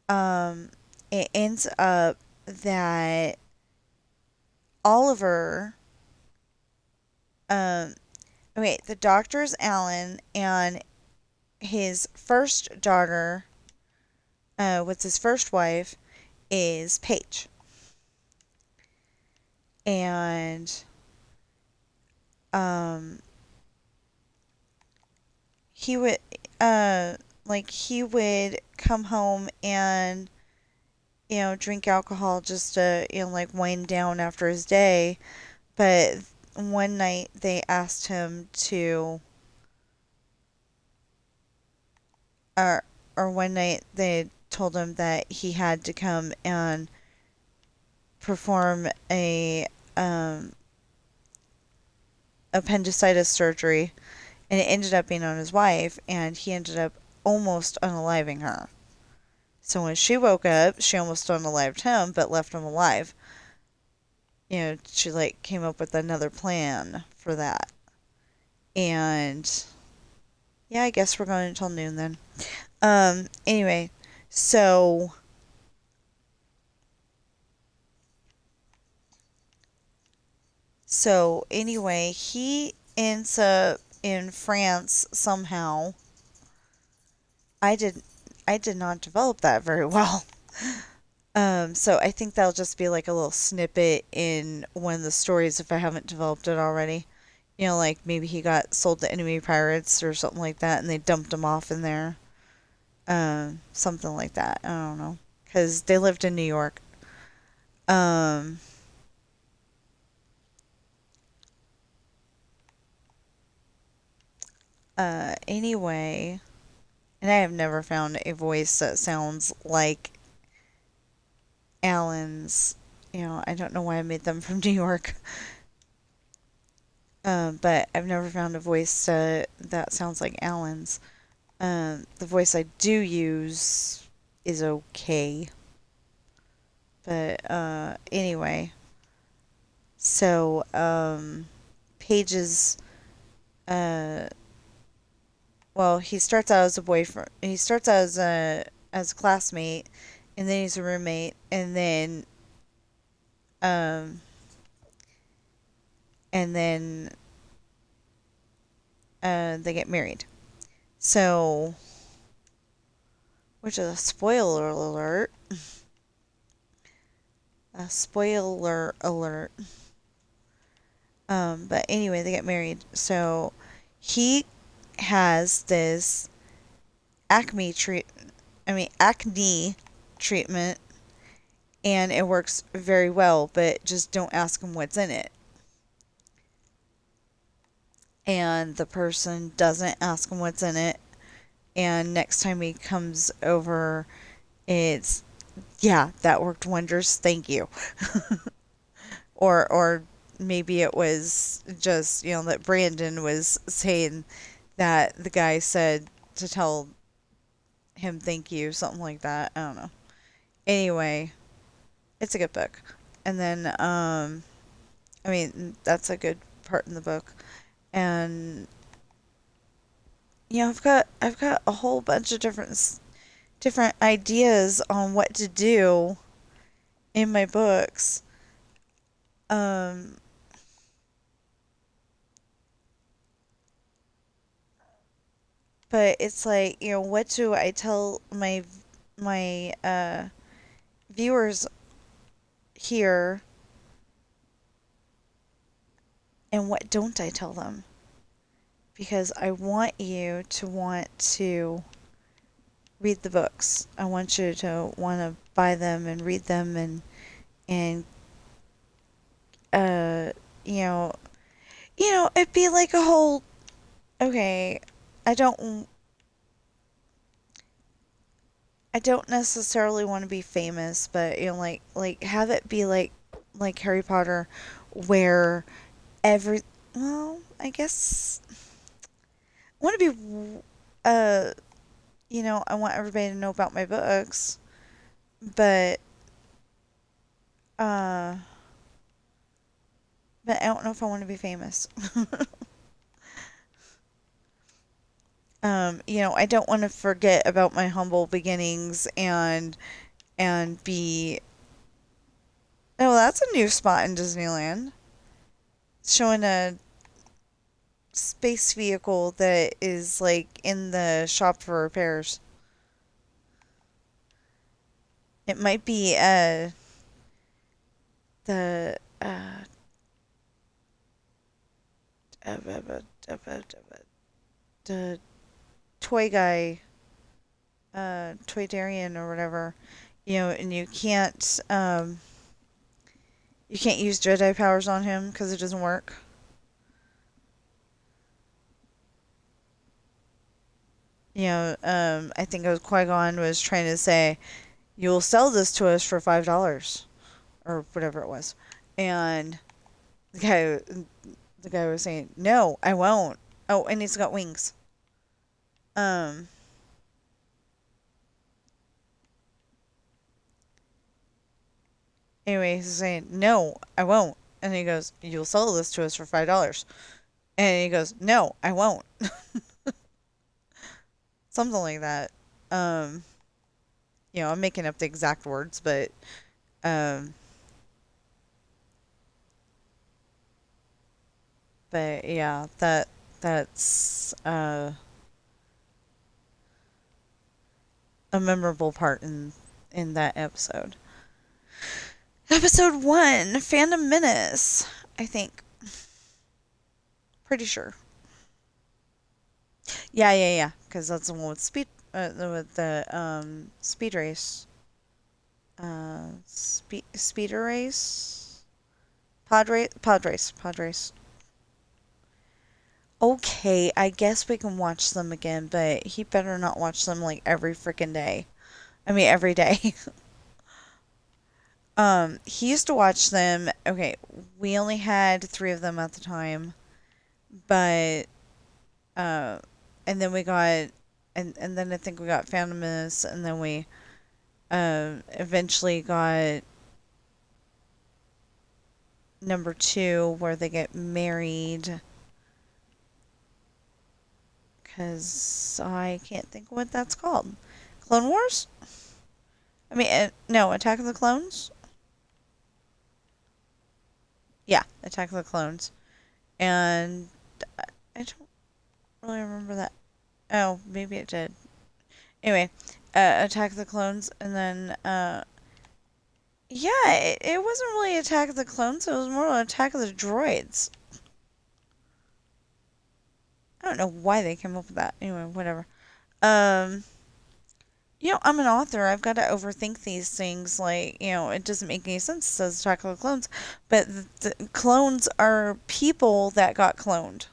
um, it ends up that Oliver, um, okay, the doctor's Alan, and his first daughter, with his first wife, is Paige. And um, he would he would come home and drink alcohol just to like wind down after his day. But one night they asked him to, or one night they told him that he had to come and perform a appendicitis surgery, and it ended up being on his wife, and he ended up almost unaliving her. So when she woke up, she almost unalived him, but left him alive. She like came up with another plan for that. And yeah, I guess we're going until noon then. Anyway, so anyway, he ends up in France somehow. I did I did not develop that very well. So I think that'll just be like a little snippet in one of the stories if I haven't developed it already. Like maybe he got sold to enemy pirates or something like that, and they dumped him off in there. Something like that. I don't know, because they lived in New York. Um, anyway, and I have never found a voice that sounds like Alan's. I don't know why I made them from New York. But I've never found a voice that sounds like Alan's. The voice I do use is okay. But anyway, so Paige's uh, well, he starts out as a boyfriend. He starts out as a classmate, and then he's a roommate, and then um and then they get married. So, which is a spoiler alert. A spoiler alert. But anyway, they get married. So he has this acne treatment, and it works very well. But just don't ask him what's in it. And the person doesn't ask him what's in it. And next time he comes over, it's, yeah, that worked wonders. Thank you. Or maybe it was just, that Brandon was saying that the guy said to tell him thank you, something like that. I don't know. Anyway, it's a good book. And then, I mean, that's a good part in the book. And I've got a whole bunch of different ideas on what to do in my books. Um, but it's like, what do I tell my viewers here, and what don't I tell them? Because I want you to want to read the books. I want you to want to buy them and read them and uh you know it'd be like a whole, okay, I don't I don't necessarily want to be famous, but like have it be like Harry Potter, where every well, I guess I want to be uh I want everybody to know about my books, but uh but I don't know if I want to be famous. I don't want to forget about my humble beginnings and be. Oh, that's a new spot in Disneyland. Showing a space vehicle that is like in the shop for repairs. It might be the uh, uh, uh, the toy guy, Toy Darian or whatever. And you can't use Jedi powers on him because it doesn't work. I think it was Qui-Gon was trying to say, "You'll sell this to us for $5 or whatever it was," and the guy the guy was saying, "No, I won't." Oh, and he's got wings. Um. Anyway, he's saying, "No, I won't," and he goes, "You'll sell this to us for $5." And he goes, "No, I won't." Something like that. Um. I'm making up the exact words, um, but yeah, that's a memorable part in that episode. Episode 1, Phantom Menace, I think. Pretty sure. Yeah, because that's the one with the speed race. Speeder race? Pod race. Okay, I guess we can watch them again, but he better not watch them like every freaking day. I mean, every day. He used to watch them. Okay, we only had 3 of them at the time, but uh, and then we got, and then I think we got Phantom Menace, and then we eventually got number 2 where they get married. Because I can't think of what that's called. Clone Wars? I mean, no, Attack of the Clones? Yeah, Attack of the Clones. And I don't really remember that. Oh, maybe it did. Anyway, Attack of the Clones, and then, yeah, it wasn't really Attack of the Clones, it was more like Attack of the Droids. I don't know why they came up with that. Anyway, whatever. Um, I'm an author. I've got to overthink these things. Like, it doesn't make any sense. It says Attack of the Clones. But the clones are people that got cloned.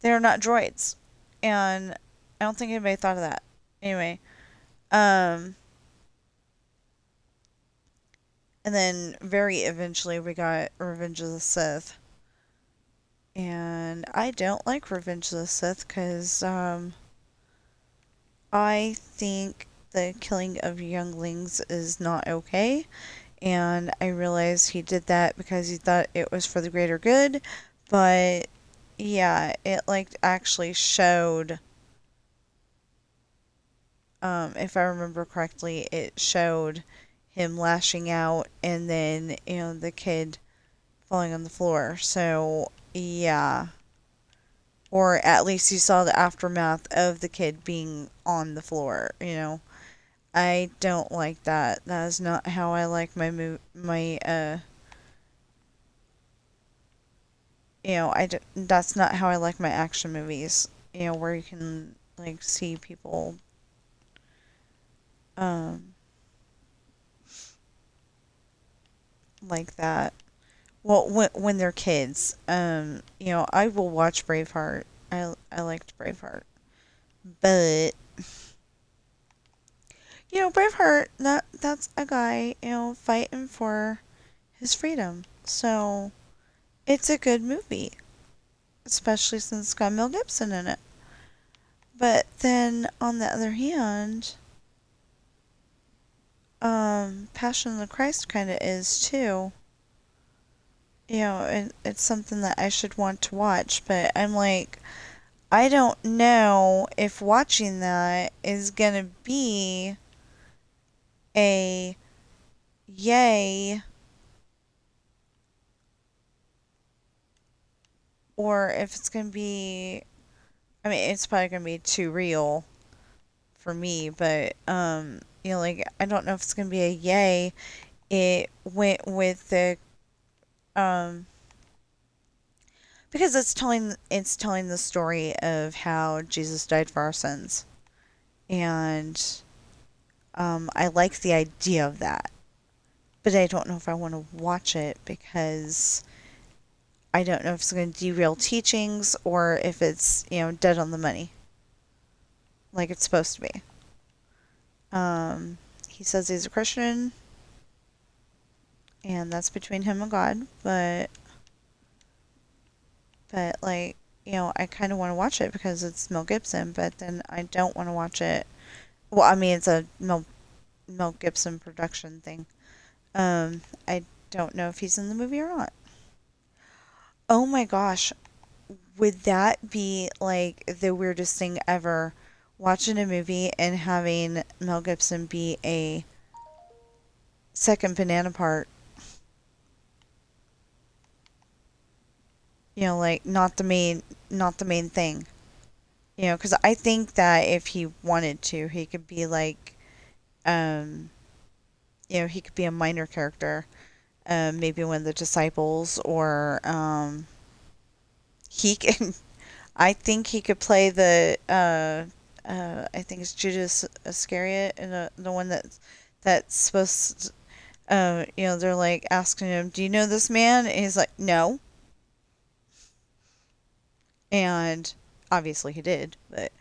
They're not droids. And I don't think anybody thought of that. Anyway, um, and then very eventually we got Revenge of the Sith. And I don't like Revenge of the Sith because I think the killing of younglings is not okay. And I realized he did that because he thought it was for the greater good. But yeah, it like actually showed, if I remember correctly, it showed him lashing out and then, the kid falling on the floor. So yeah. Or at least you saw the aftermath of the kid being on the floor. I don't like that. That is not how I like that's not how I like my action movies. Where you can like see people um like that. Well, when they're kids, I will watch Braveheart. I liked Braveheart, but Braveheart, that's a guy, fighting for his freedom. So it's a good movie, especially since it's got Mel Gibson in it. But then on the other hand, Passion of the Christ kind of is too. It's something that I should want to watch, but I'm like, I don't know if watching that is gonna be a yay, or if it's gonna be. I mean, it's probably gonna be too real for me, but like I don't know if it's gonna be a yay. It went with the um because it's telling the story of how Jesus died for our sins, and I like the idea of that, but I don't know if I want to watch it because I don't know if it's going to derail teachings or if it's dead on the money like it's supposed to be. He says he's a Christian, and that's between him and God, but like I kind of want to watch it because it's Mel Gibson, but then I don't want to watch it. Well, I mean it's a Mel Gibson production thing. I don't know if he's in the movie or not. Oh my gosh, would that be like the weirdest thing ever? Watching a movie and having Mel Gibson be a second banana part, like not the main thing. Because I think that if he wanted to, he could be like, um, he could be a minor character, maybe one of the disciples, or he can. I think he could play I think it's Judas Iscariot, and the one that's supposed to, they're like asking him, "Do you know this man?" And he's like, "No," and obviously he did, but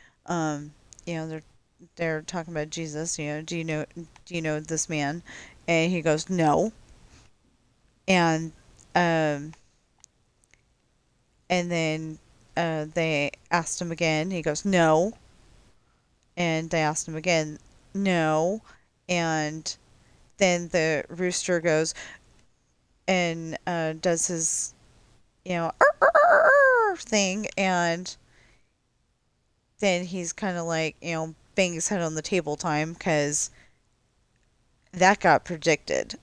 they're talking about Jesus. Do you know this man? And he goes, "No," and um, and then they asked him again. He goes, "No," and they asked him again, "No," and then the rooster goes and does his "Arr, arr, arr, arr," thing, and then he's kind of like bang his head on the table time because that got predicted.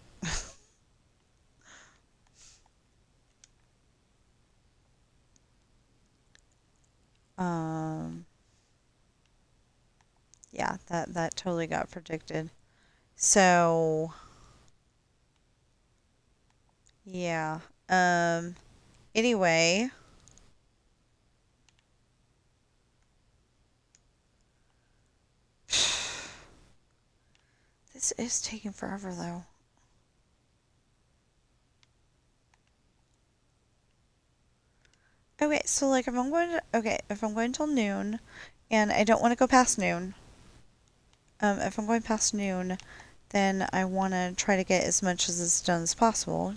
um yeah, that totally got predicted. So yeah. Anyway, this is taking forever though. Okay, so like if I'm going till noon and I don't want to go past noon, if I'm going past noon, then I want to try to get as much as this done as possible.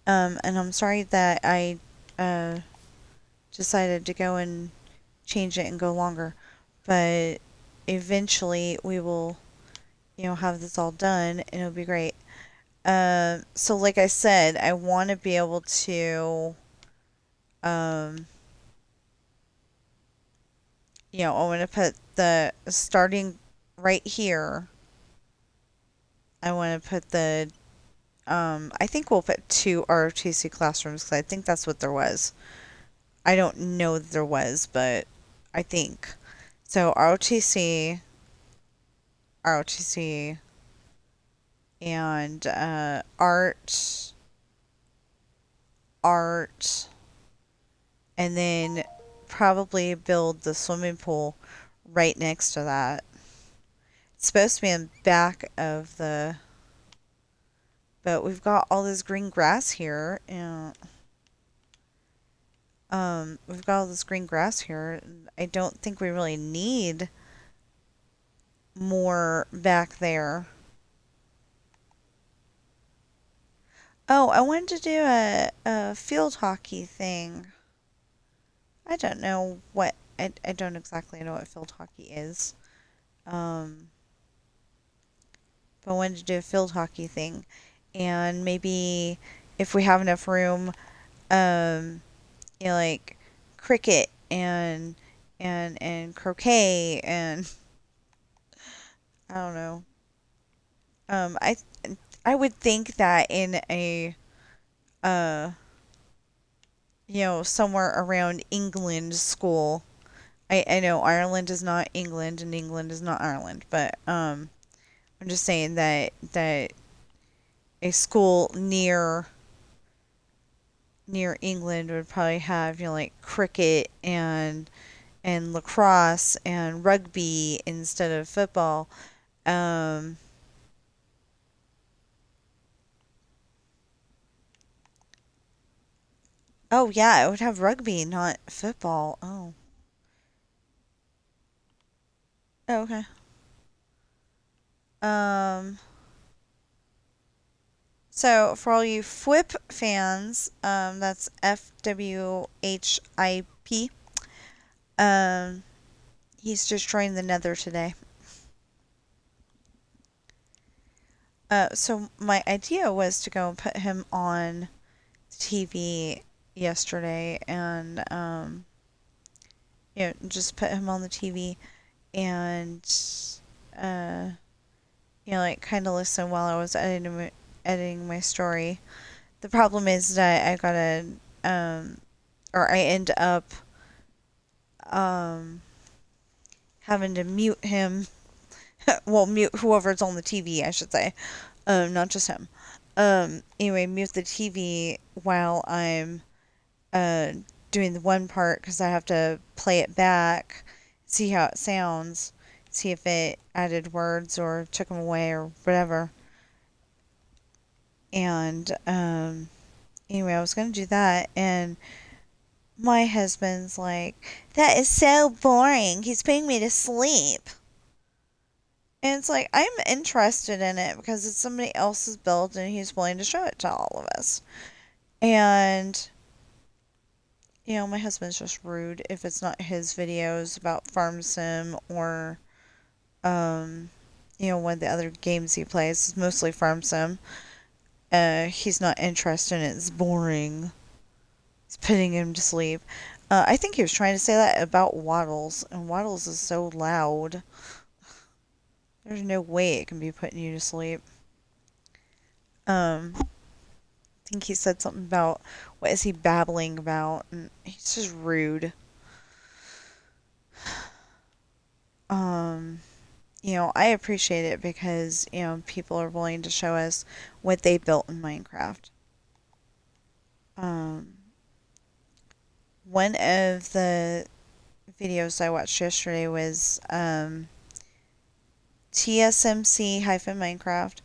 And I'm sorry that I uh, decided to go and change it and go longer, but eventually we will have this all done and it'll be great. So like I said, I want to be able to, um, I want to put the starting right here. I want to put I think we'll put two ROTC classrooms because I think that's what there was. I don't know that there was, but I think. So ROTC, and art, and then probably build the swimming pool right next to that. It's supposed to be in the back of the, but we've got all this green grass here, and we've got all this green grass here. I don't think we really need more back there. Oh, I wanted to do a field hockey thing. I don't know what, I don't exactly know what field hockey is. Um, but I wanted to do a field hockey thing. And maybe if we have enough room, um, like cricket and croquet and I don't know. Um, I I would think that in a uh somewhere around England school. I know Ireland is not England and England is not Ireland, but I'm just saying that a school near England would probably have, like cricket and lacrosse and rugby instead of football. Um oh yeah, it would have rugby, not football. Oh. Oh, okay. Um So, for all you FWHIP fans, that's FWHIP. Um, he's destroying the Nether today. So my idea was to go and put him on TV yesterday, and just put him on the TV and uh, like kind of listen while I was editing my story. The problem is that I gotta or I end up um having to mute him. Well, mute whoever's on the TV, I should say. Not just him. Anyway, mute the TV while I'm uh doing the one part because I have to play it back, see how it sounds, see if it added words or took them away or whatever. And anyway, I was gonna do that, and my husband's like, "That is so boring. He's putting me to sleep." And it's like, I'm interested in it because it's somebody else's build and he's willing to show it to all of us. And, my husband's just rude if it's not his videos about Farm Sim or, um, one of the other games he plays. It's mostly Farm Sim. He's not interested in it. It's boring. It's putting him to sleep. I think he was trying to say that about Waddles, and Waddles is so loud. There's no way it can be putting you to sleep. I think he said something about what is he babbling about, and he's just rude. Um, I appreciate it because, people are willing to show us what they built in Minecraft. Um, One of the videos I watched yesterday was TSMC-Minecraft.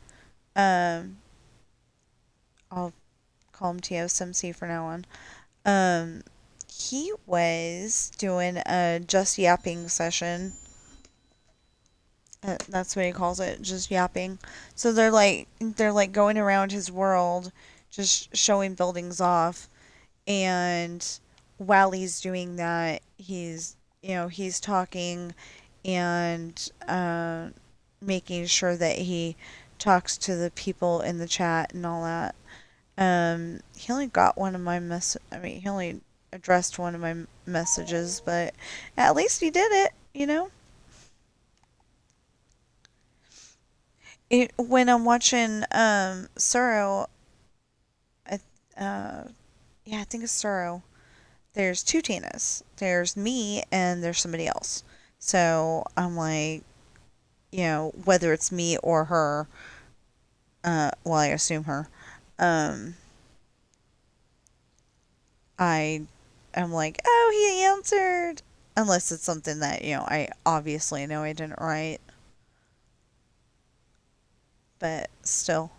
Um, I'll call him TSMC for now on. Um, he was doing a just yapping session. That's what he calls it, just yapping. So they're like going around his world, just showing buildings off, and while he's doing that, he's talking and making sure that he talks to the people in the chat and all that. He only got one of my I mean, he only addressed one of my messages, but at least he did it, you know? When I'm watching Suro, I, uh, yeah, I think it's Suro. There's two Tinas. There's me and there's somebody else. So I'm like, whether it's me or her, well, I assume her, um, I am like, oh, he answered. Unless it's something that, I obviously know I didn't write, but still.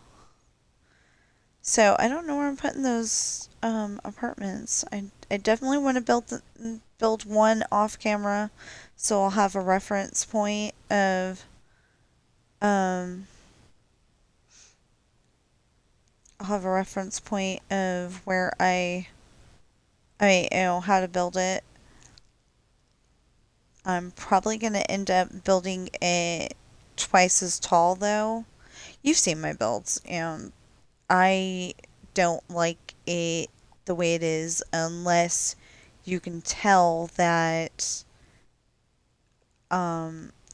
So I don't know where I'm putting those apartments. I definitely want to build one off camera, so I'll have a reference point of um I'll have a reference point of where I mean, how to build it. I'm probably gonna end up building it twice as tall though. You've seen my builds, and I don't like it the way it is unless you can tell that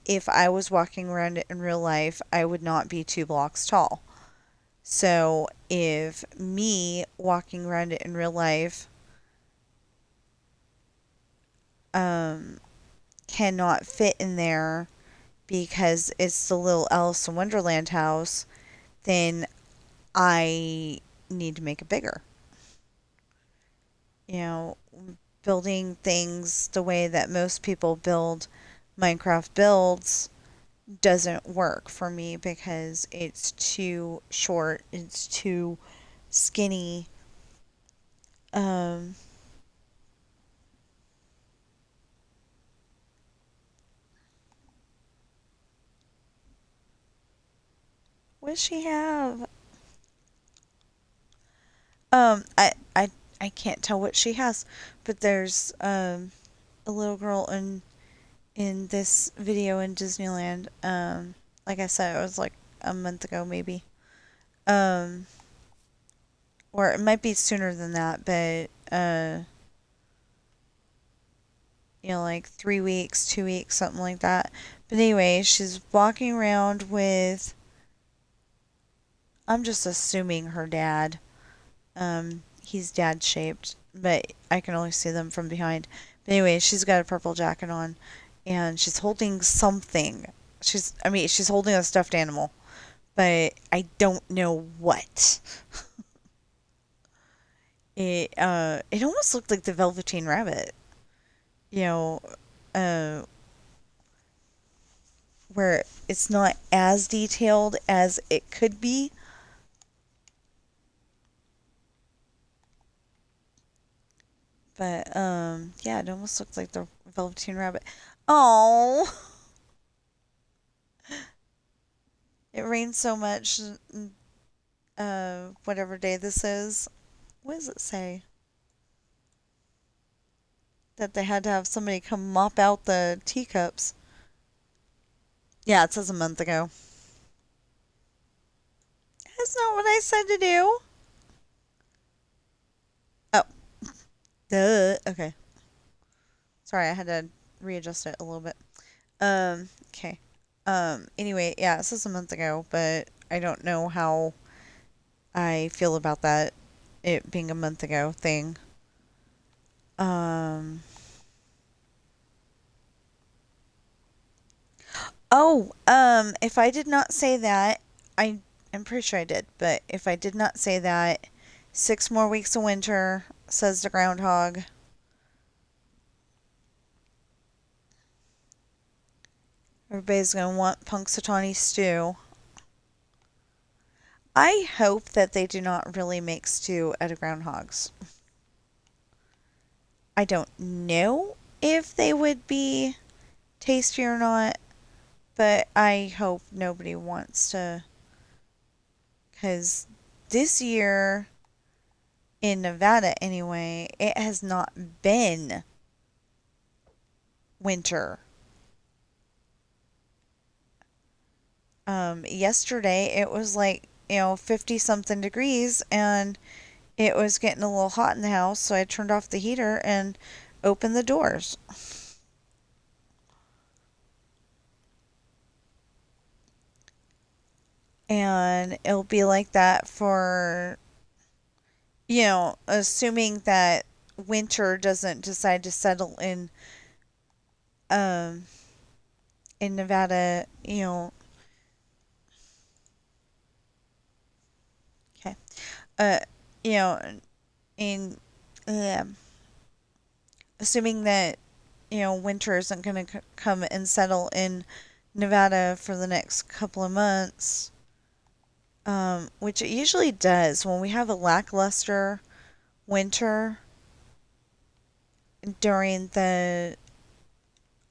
if I was walking around it in real life, I would not be 2 blocks tall. So if me walking around it in real life um, cannot fit in there because it's the little Alice in Wonderland house, then I need to make it bigger. You know, building things the way that most people build Minecraft builds doesn't work for me because it's too short, it's too skinny. Um, what does she have? I can't tell what she has, but there's a little girl in this video in Disneyland. Like I said, it was like a month ago maybe. Um, or it might be sooner than that, but like 3 weeks, 2 weeks, something like that. But anyway, she's walking around with, I'm just assuming her dad. He's dad shaped, but I can only see them from behind. But anyway, she's got a purple jacket on, and she's holding something. I mean, she's holding a stuffed animal, but I don't know what. It almost looked like the Velveteen Rabbit. You know, uh, where it's not as detailed as it could be. But yeah, it almost looked like the Velveteen Rabbit. Oh, it rained so much. Whatever day this is. What does it say? That they had to have somebody come mop out the teacups. Yeah, it says a month ago. That's not what I said to do. Oh, duh. Okay. Sorry, I had to readjust it a little bit. Okay. Anyway, yeah, it says a month ago, but I don't know how I feel about that, it being a month ago thing. Um, if I did not say that, I'm pretty sure I did, but if I did not say that, 6 more weeks of winter, says the groundhog. Everybody's gonna want Punxsutawney stew. I hope that they do not really make stew out of groundhogs. I don't know if they would be tasty or not, but I hope nobody wants to. Because this year, in Nevada anyway, it has not been winter. Yesterday it was like, 50 something degrees and it was getting a little hot in the house, so I turned off the heater and opened the doors. And it'll be like that for, assuming that winter doesn't decide to settle um in Nevada, okay. Uh you know, in um assuming that, winter isn't going to come and settle in Nevada for the next couple of months, which it usually does when we have a lackluster winter during the,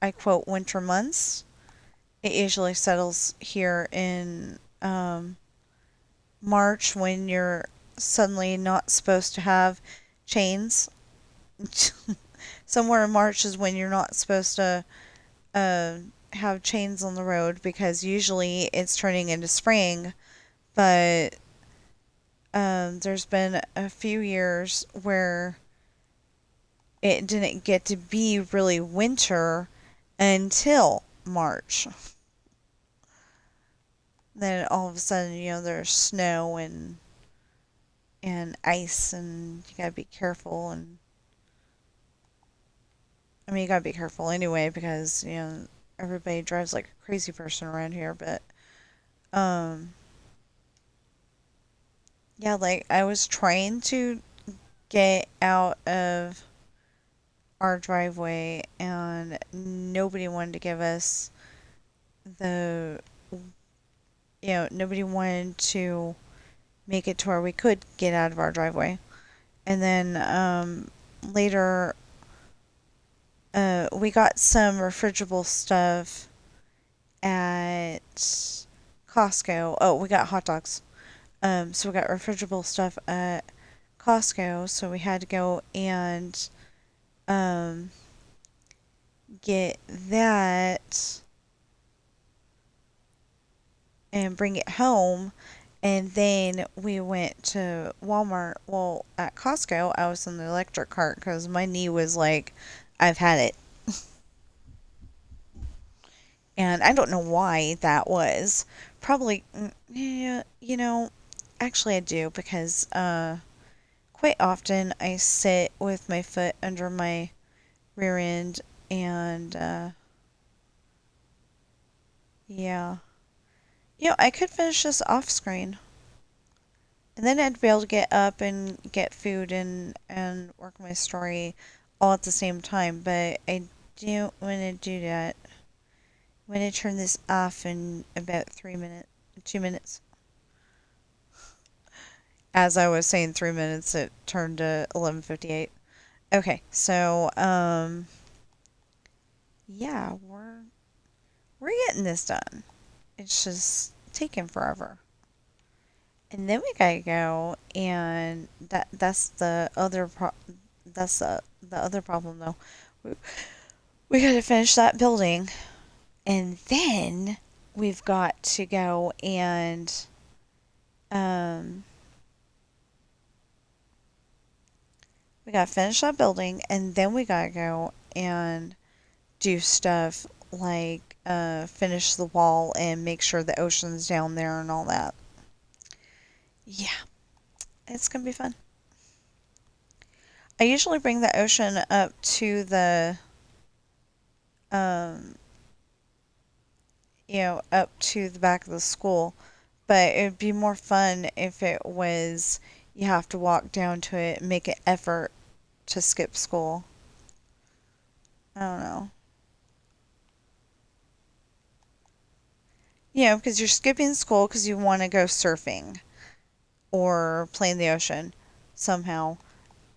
I quote, winter months. It usually settles here in March when you're suddenly not supposed to have chains. Somewhere in March is when you're not supposed to uh, have chains on the road because usually it's turning into spring. But there's been a few years where it didn't get to be really winter until March. Then all of a sudden, there's snow and ice, and you gotta be careful. And I mean, you gotta be careful anyway because everybody drives like a crazy person around here. But um, yeah, like I was trying to get out of our driveway, and nobody wanted to give us the, nobody wanted to make it to where we could get out of our driveway. And then later, we got some refrigerable stuff at Costco. Oh, we got hot dogs. So we got refrigerable stuff at Costco. So we had to go and um, get that and bring it home. And then we went to Walmart. Well, at Costco, I was in the electric cart because my knee was like, I've had it. And I don't know why that was. Probably, yeah, actually I do because quite often I sit with my foot under my rear end and yeah. I could finish this off screen. And then I'd be able to get up and get food and work my story all at the same time. But I don't want to do that. I'm going to turn this off in about 3 minutes, 2 minutes. As I was saying 3 minutes, it turned to 11:58. Okay, so yeah, we're getting this done. It's just taking forever. And then we gotta go, and that's the other that's the other problem though. We, we gotta finish that building, and then we've got to go and um we gotta finish that building, and then we gotta go and do stuff like finish the wall and make sure the ocean's down there and all that. Yeah, it's gonna be fun. I usually bring the ocean up to the um up to the back of the school, but it would be more fun if it was you have to walk down to it and make an effort to skip school. I don't know. Because you're skipping school because you want to go surfing or play in the ocean somehow.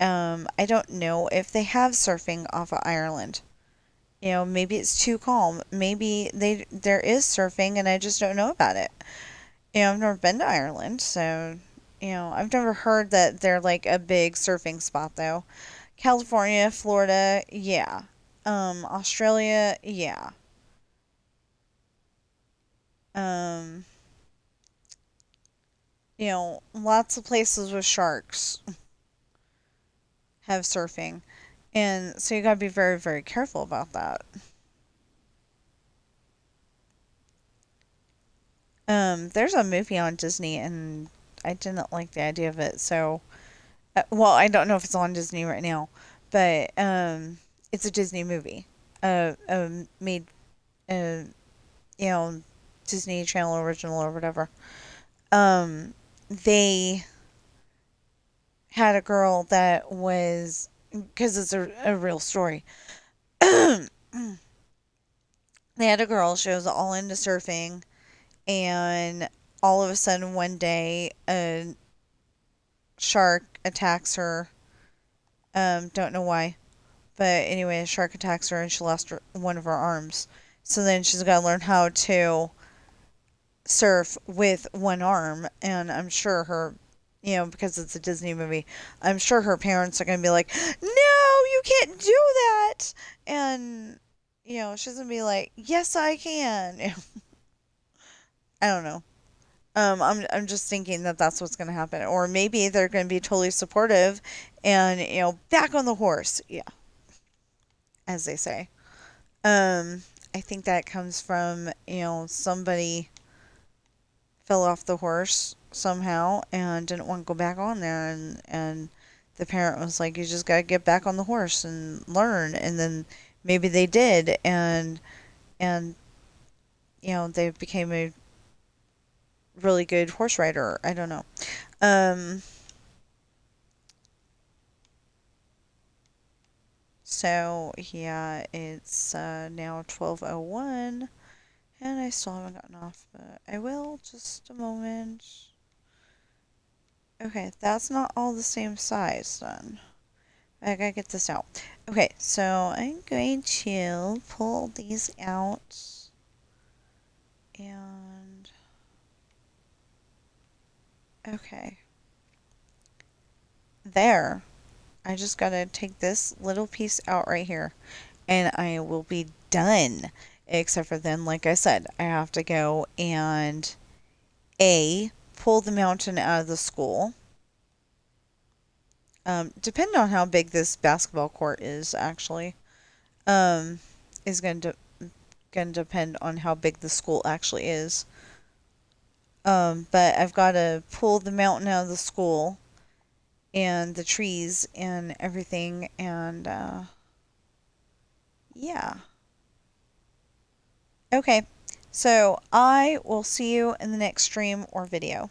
I don't know if they have surfing off of Ireland. Maybe it's too calm. Maybe there is surfing and I just don't know about it. I've never been to Ireland, so I've never heard that they're like a big surfing spot though. California, Florida, yeah. Australia, yeah. Lots of places with sharks have surfing. And so you gotta be very, very careful about that. There's a movie on Disney, and I didn't like the idea of it. So, well, I don't know if it's on Disney right now, but it's a Disney movie. Made, uh, you know, Disney Channel original or whatever. They had a girl that was, because it's a real story. They had a girl. She was all into surfing, and all of a sudden one day a shark attacks her. Don't know why, but anyway, a shark attacks her and she lost one of her arms. So then she's got to learn how to surf with one arm, and I'm sure her, because it's a Disney movie, I'm sure her parents are going to be like, "No, you can't do that," and she's gonna be like, "Yes, I can." I don't know. I'm just thinking that that's what's going to happen, or maybe they're going to be totally supportive, and back on the horse, yeah, as they say. I think that comes from somebody fell off the horse somehow and didn't want to go back on there, and the parent was like, "You just got to get back on the horse and learn," and then maybe they did, and they became a really good horse rider. I don't know. Um, So yeah, it's now 12:01, and I still haven't gotten off, but I will just a moment. Okay, that's not all the same size then. I gotta get this out. Okay, so I'm going to pull these out, and okay, there. I just gotta take this little piece out right here, and I will be done. Except for then, like I said, I have to go and pull the mountain out of the school. Depending on how big this basketball court is, actually, um, is going to depend on how big the school actually is. But I've got to pull the mountain out of the school and the trees and everything, and yeah. Okay, so I will see you in the next stream or video.